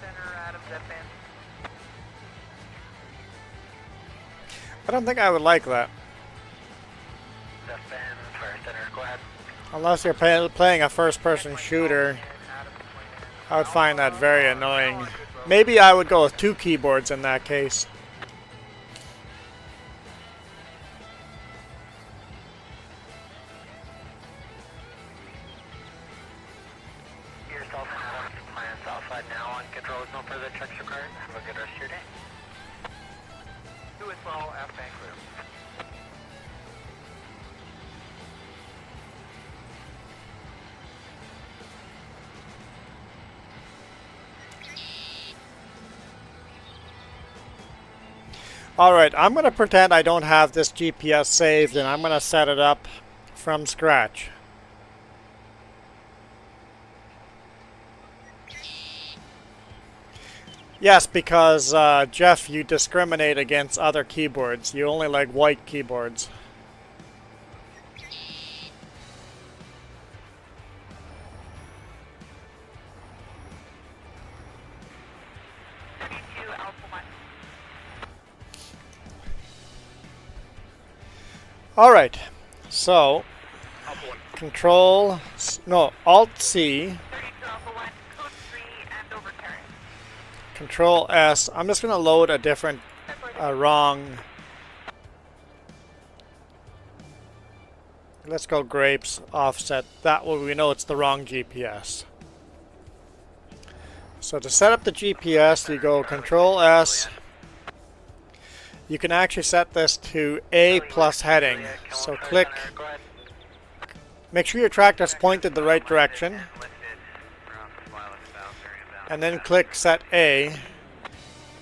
Center Adams FM. I don't think I would like that. Sep2 Fire Center, go ahead. Unless you're playing a first-person shooter, I would find that very annoying. Maybe I would go with 2 keyboards in that case. Yourself and plans outside now on controls, no further checks required. Have a good rest of your day. 2 as well, F bank clear. Alright, I'm going to pretend I don't have this GPS saved and I'm going to set it up from scratch. Yes, because Jeff, you discriminate against other keyboards. You only like white keyboards. Alright, so Alt C, Control S. I'm just going to load a different wrong. Let's go grapes, offset. That way we know it's the wrong GPS. So to set up the GPS, you go Control S. You can actually set this to A plus heading. So click, make sure your tractor's pointed the right direction. And then click set A.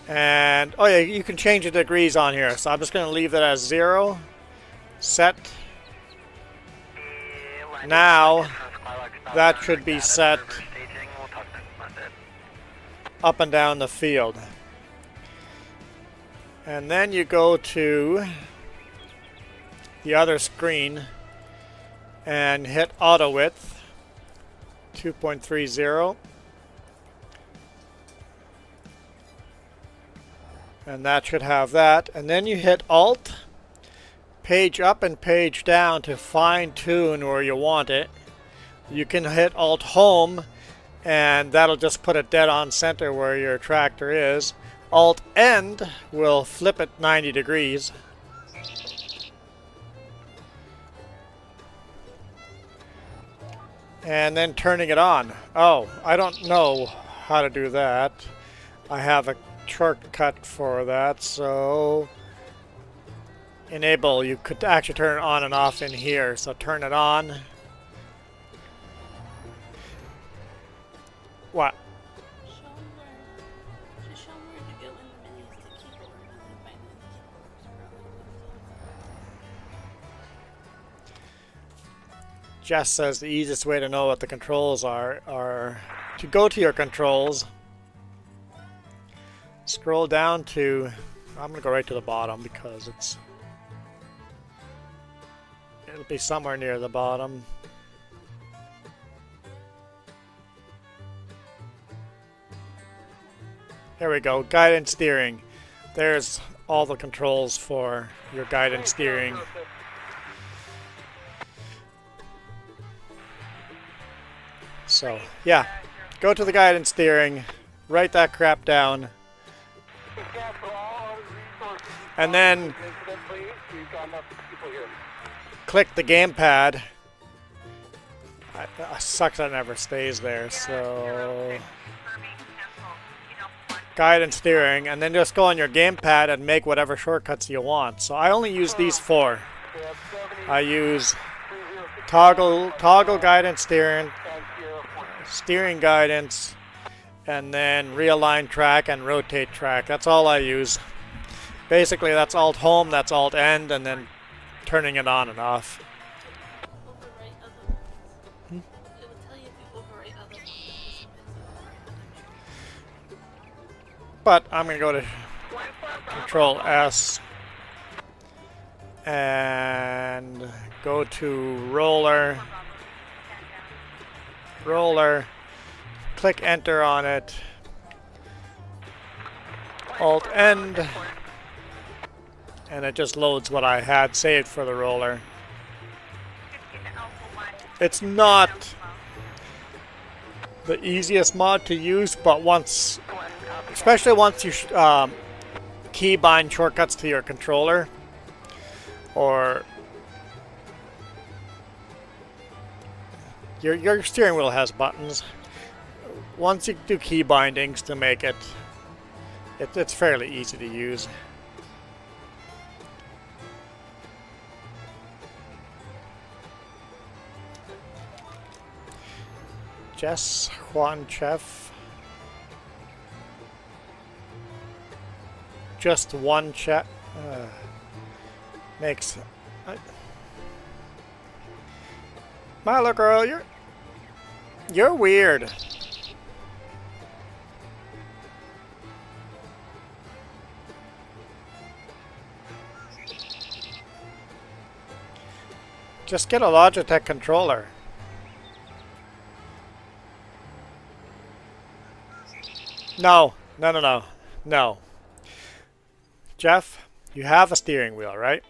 And, oh yeah, you can change the degrees on here. So I'm just going to leave that as 0. Set. Now, that should be set up and down the field. And then you go to the other screen and hit auto width 2.30, and that should have that. And then you hit Alt, page up and page down to fine tune where you want it. You can hit Alt Home and that'll just put it dead on center where your tractor is. Alt End will flip it 90 degrees. And then turning it on. Oh, I don't know how to do that. I have a shortcut for that, so enable, you could actually turn it on and off in here. So turn it on. What? Jess says the easiest way to know what the controls are to go to your controls, scroll down to, I'm going to go right to the bottom because it'll be somewhere near the bottom. There we go, guidance steering. There's all the controls for your guidance steering. So, yeah, go to the guidance steering, write that crap down, and then click the gamepad. It sucks that it never stays there, so guidance steering, and then just go on your gamepad and make whatever shortcuts you want. So I only use these 4. I use toggle guidance steering, steering guidance, and then realign track and rotate track. That's all I use. Basically that's Alt Home, that's Alt End, and then turning it on and off. But I'm going to go to Control S and go to roller, click enter on it, Alt End, and it just loads what I had saved for the roller. It's not the easiest mod to use, but once, especially once you keybind shortcuts to your controller, or your steering wheel has buttons. Once you do key bindings to make it, it's fairly easy to use. Jess Juan Chef. Just one chef makes. Milo girl, you're weird. Just get a Logitech controller. No. Jeff, you have a steering wheel, right?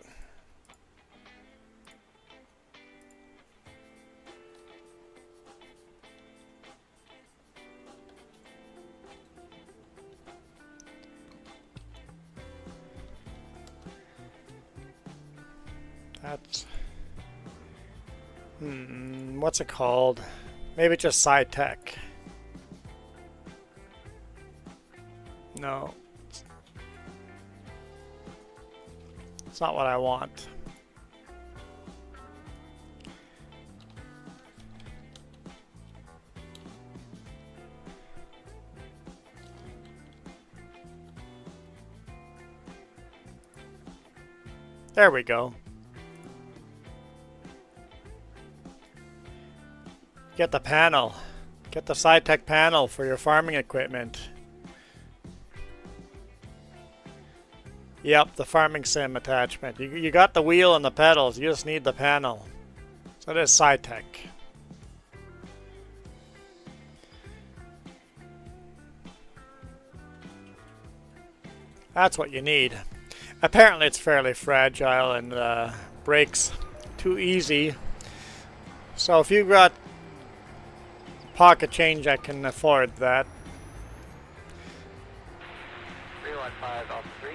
That's... what's it called? Maybe just Side Tech. No. It's not what I want. There we go. Get the panel. Get the SciTech panel for your farming equipment. Yep, the farming sim attachment. You got the wheel and the pedals, you just need the panel. So it is SciTech. That's what you need. Apparently it's fairly fragile and breaks too easy. So if you've got pocket change, I can afford that. 315 off 3.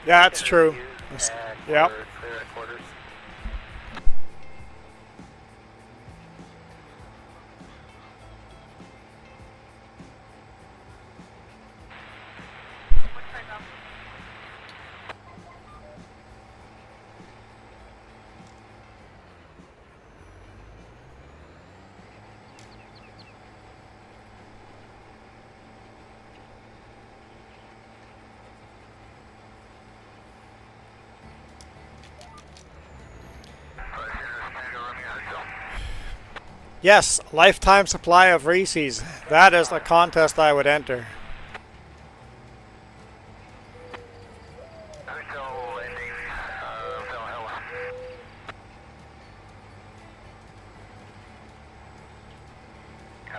Yeah, that's true. Yep. Clear at quarters. Yes, lifetime supply of Reese's. That is the contest I would enter. Are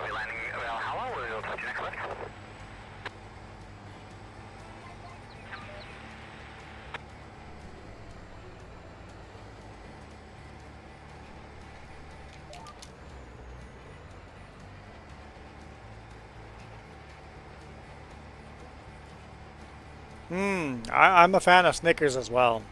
we landing Valhalla or we'll touch next one? I'm a fan of Snickers as well.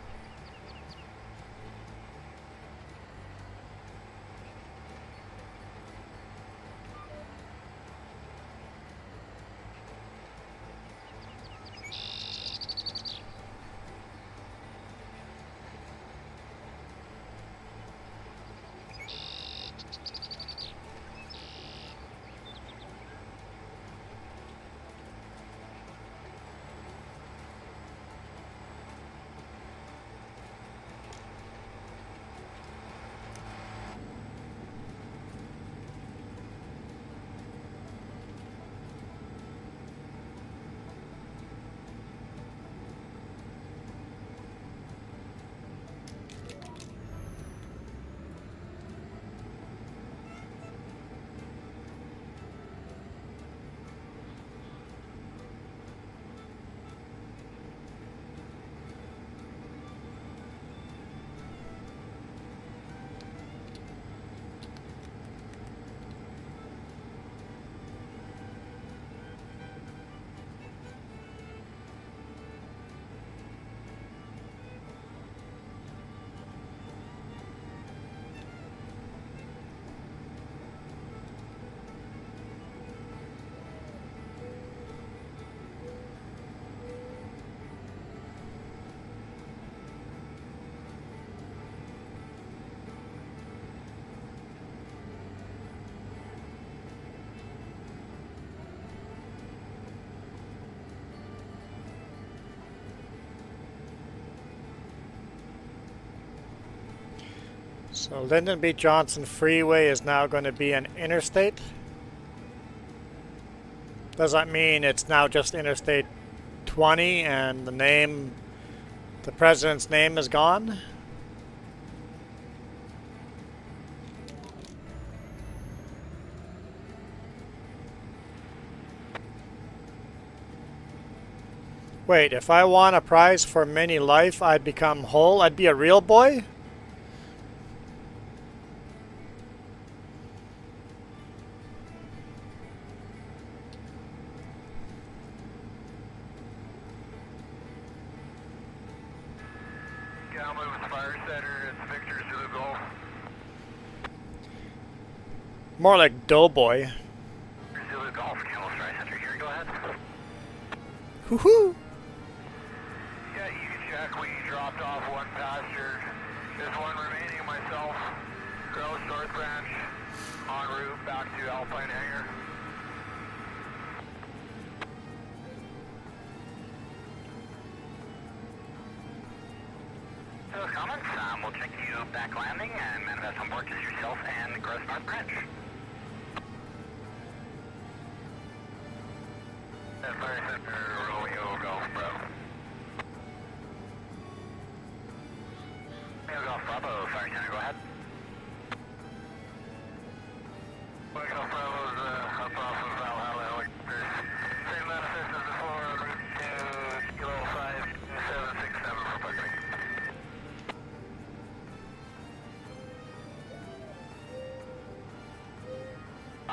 So Lyndon B. Johnson Freeway is now going to be an interstate. Does that mean it's now just Interstate 20 and the president's name is gone? Wait, if I won a prize for mini life, I'd become whole? I'd be a real boy? Fire Center, it's Victor Zulu Golf. More like Doughboy. Zulu Golf, Camel Strike Center here, go ahead. Hoo-hoo! Yeah, you can check, we dropped off one passenger. There's one remaining, myself. Gross North Branch, en route back to Alpine Hangar. Those comments, we'll check you back landing and manifest on board just yourself and Gross North Branch. Fire Center, Romeo Golf, bro. Romeo Golf, Bravo, Fire Center, go ahead. Romeo Golf, Bravo's up off of Valhalla. Same manifest as before, en route to Kilo 5767 for parking.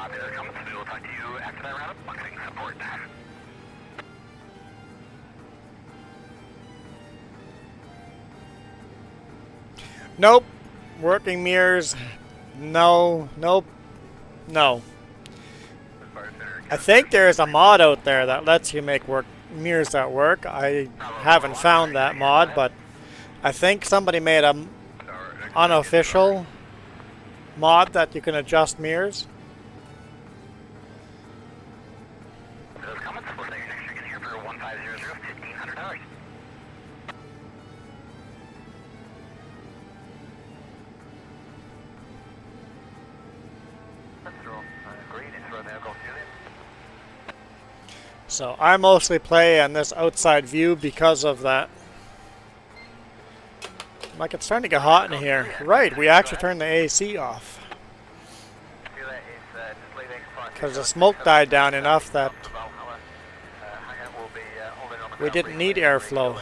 Those comments, we will talk to you after that round of boxing support. Nope. Working mirrors. No. Nope. No. I think there's a mod out there that lets you make mirrors that work. I haven't found that mod, but I think somebody made a unofficial mod that you can adjust mirrors. Those comments, we'll take your next ticket here for 1500, $1,500. So I mostly play on this outside view because of that. Like, it's starting to get hot in here. Right, we actually turned the AC off. Because the smoke died down enough that we didn't need airflow.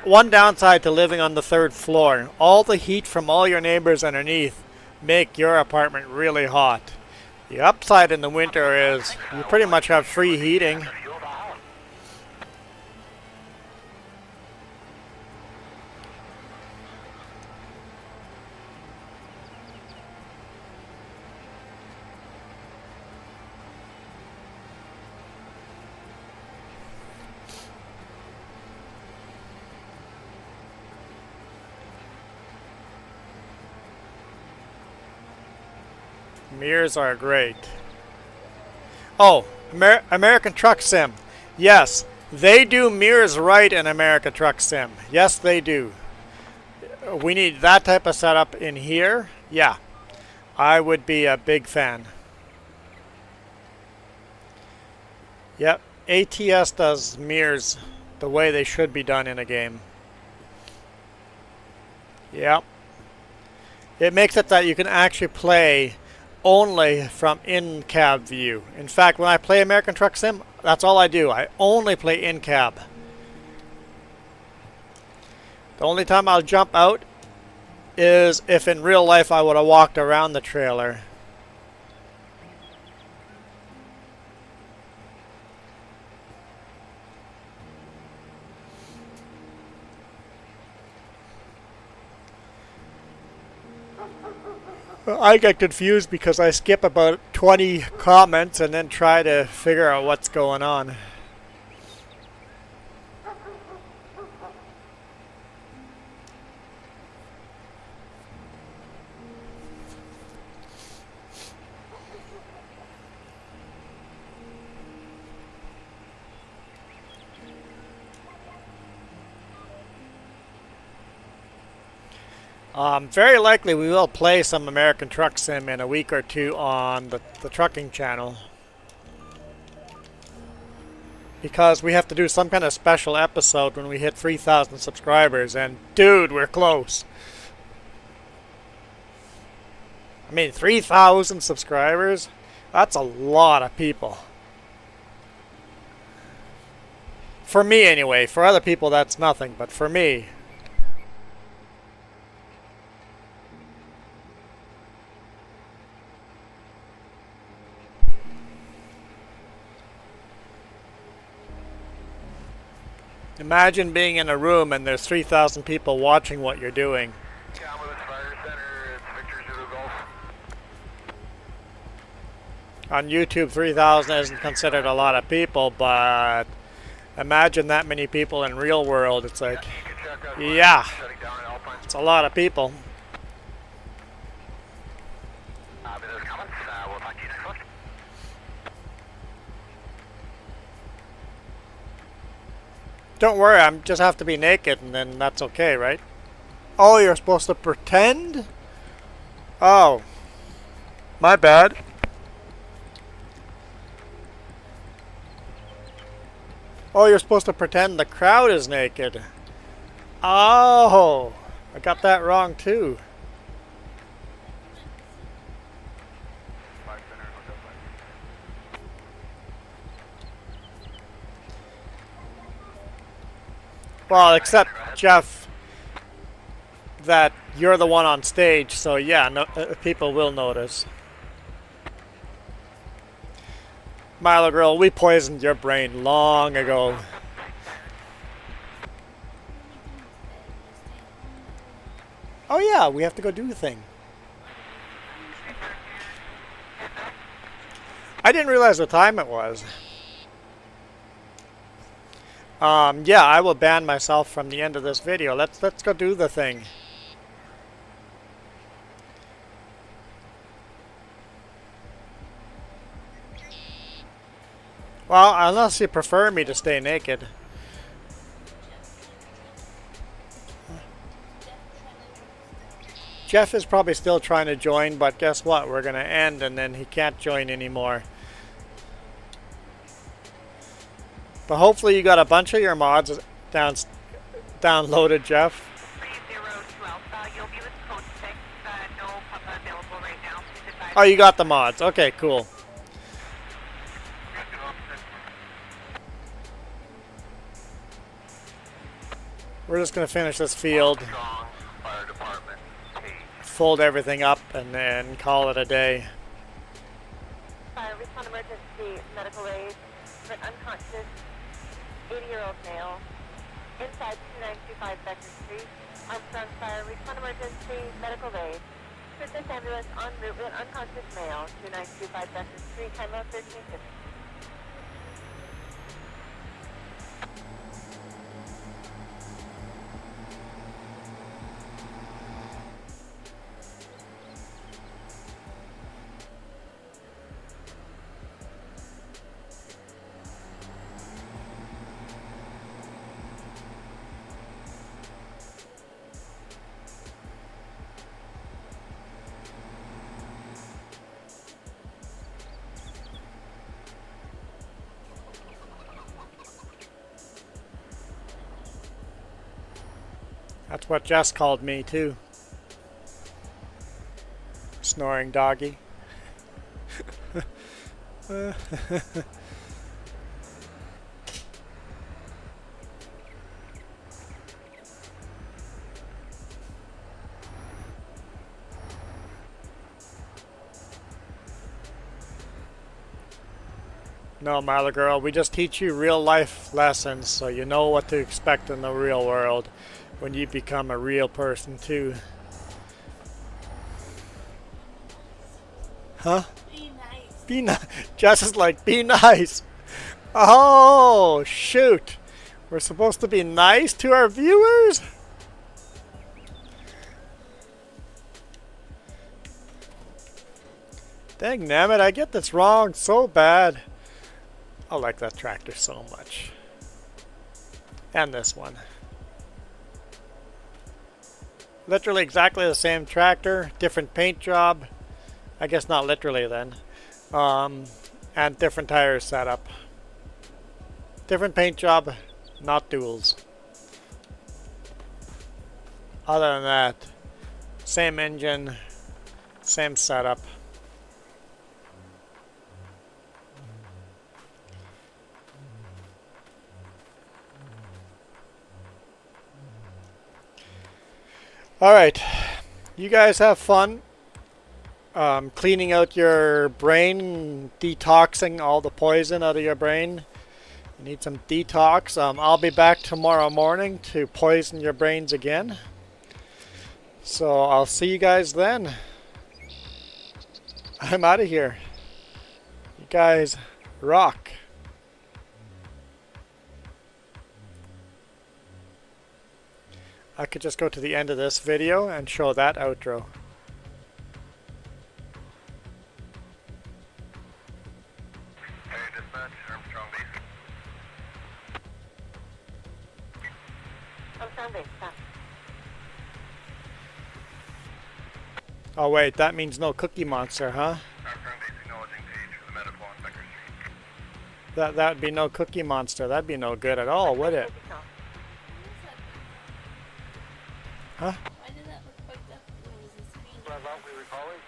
One downside to living on the 3rd floor. All the heat from all your neighbors underneath make your apartment really hot. The upside in the winter is you pretty much have free heating. Mirrors are great. Oh, American Truck Sim. Yes, they do mirrors right in American Truck Sim. Yes, they do. We need that type of setup in here. Yeah, I would be a big fan. Yep, ATS does mirrors the way they should be done in a game. Yep. It makes it that you can actually play only from in-cab view. In fact, when I play American Truck Sim, that's all I do. I only play in-cab. The only time I'll jump out is if in real life I would have walked around the trailer. I get confused because I skip about 20 comments and then try to figure out what's going on. Very likely we will play some American Truck Sim in a week or two on the trucking channel. Because we have to do some kind of special episode when we hit 3,000 subscribers, and dude, we're close. I mean, 3,000 subscribers? That's a lot of people. For me anyway. For other people that's nothing, but for me. Imagine being in a room and there's 3,000 people watching what you're doing. Cowboys Fire Center, it's Victor Zulu Golf. On YouTube, 3,000 isn't considered a lot of people, but imagine that many people in real world. It's like, You can check us. yeah, Shutting down at Alpine. it's a lot of people. Business coming. We'll talk to you next week. Don't worry, I just have to be naked and then that's okay, right? Oh, you're supposed to pretend? Oh. My bad. Oh, you're supposed to pretend the crowd is naked. Oh, I got that wrong too. Fire Center, Hotel Fire. Well, except Jeff, that you're the one on stage, so yeah, no, people will notice. Milo girl, we poisoned your brain long ago. Oh yeah, we have to go do the thing. I didn't realize what time it was. Yeah, I will ban myself from the end of this video. Let's go do the thing. Well, unless you prefer me to stay naked. Jeff is probably still trying to join, but guess what? We're going to end and then he can't join anymore. But hopefully you got a bunch of your mods downloaded, Jeff. 3012. You'll be with code 6. No papa available right now. Please advise. Oh, you got the mods. Okay, cool. We're just going to finish this field, Strong Fire Department. fold everything up, and then call it a day. Fire respond emergency medical aid for an unconscious 80-year-old male inside 2925 Becker Street. Armstrong Fire respond emergency medical aid. Assist ambulance en route with an unconscious male 2925 Becker Street. Time of 1350. That's what Jess called me, too. Snoring doggy. No, Marla girl, we just teach you real life lessons so you know what to expect in the real world when you become a real person too. Huh? Be nice. Be nice. Jess is like, be nice. Oh, shoot. We're supposed to be nice to our viewers? Dang nabbit, I get this wrong so bad. I like that tractor so much. And this one. Literally exactly the same tractor, different paint job. I guess not literally then. And different tire setup. Different paint job, not duals. Other than that, same engine, same setup. Alright, you guys have fun cleaning out your brain, detoxing all the poison out of your brain. You need some detox. I'll be back tomorrow morning to poison your brains again. So I'll see you guys then. I'm out of here. You guys rock. I could just go to the end of this video and show that outro. Hey, dispatch, Armstrong Base. Armstrong Base, stop. Oh wait, that means no Cookie Monster, huh? Armstrong Base acknowledging page for the medical on Becker Street. That'd be no Cookie Monster. That'd be no good at all, would it? Huh? Why did that look fucked up when it was a screen? What about we were calling?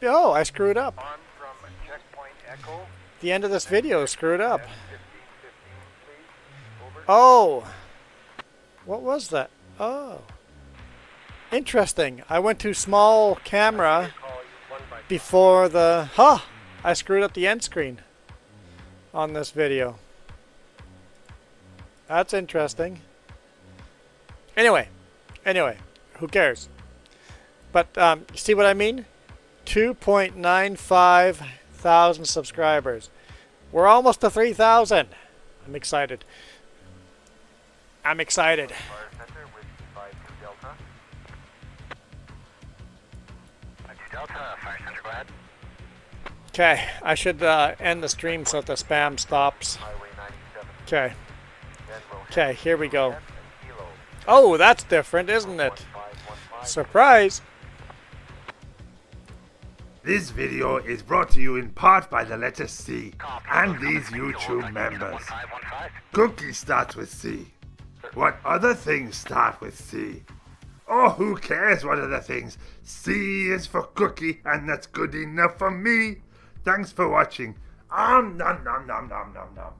Oh, I screwed up. On from checkpoint Echo. The end of this video screwed up. 1515, please. Over. Oh! What was that? Oh. Interesting. I went to small camera Call you one by before the... Huh! I screwed up the end screen on this video. That's interesting. Anyway, who cares? But see what I mean? 2.95 thousand subscribers. We're almost to 3,000. I'm excited. I'm excited. Fire Center with 52 Delta. 52 Delta, Fire Center, go ahead. Okay, I should end the stream so the spam stops. Highway 97. Okay. Then we'll Okay, here we go. and Kilo Oh, that's different, isn't it? 1515. Surprise! This video is brought to you in part by the letter C and these YouTube members. 1515. Cookie starts with C. What other things start with C? Oh, who cares what other things? C is for cookie, and that's good enough for me. Thanks for watching. Nom nom nom nom nom nom nom.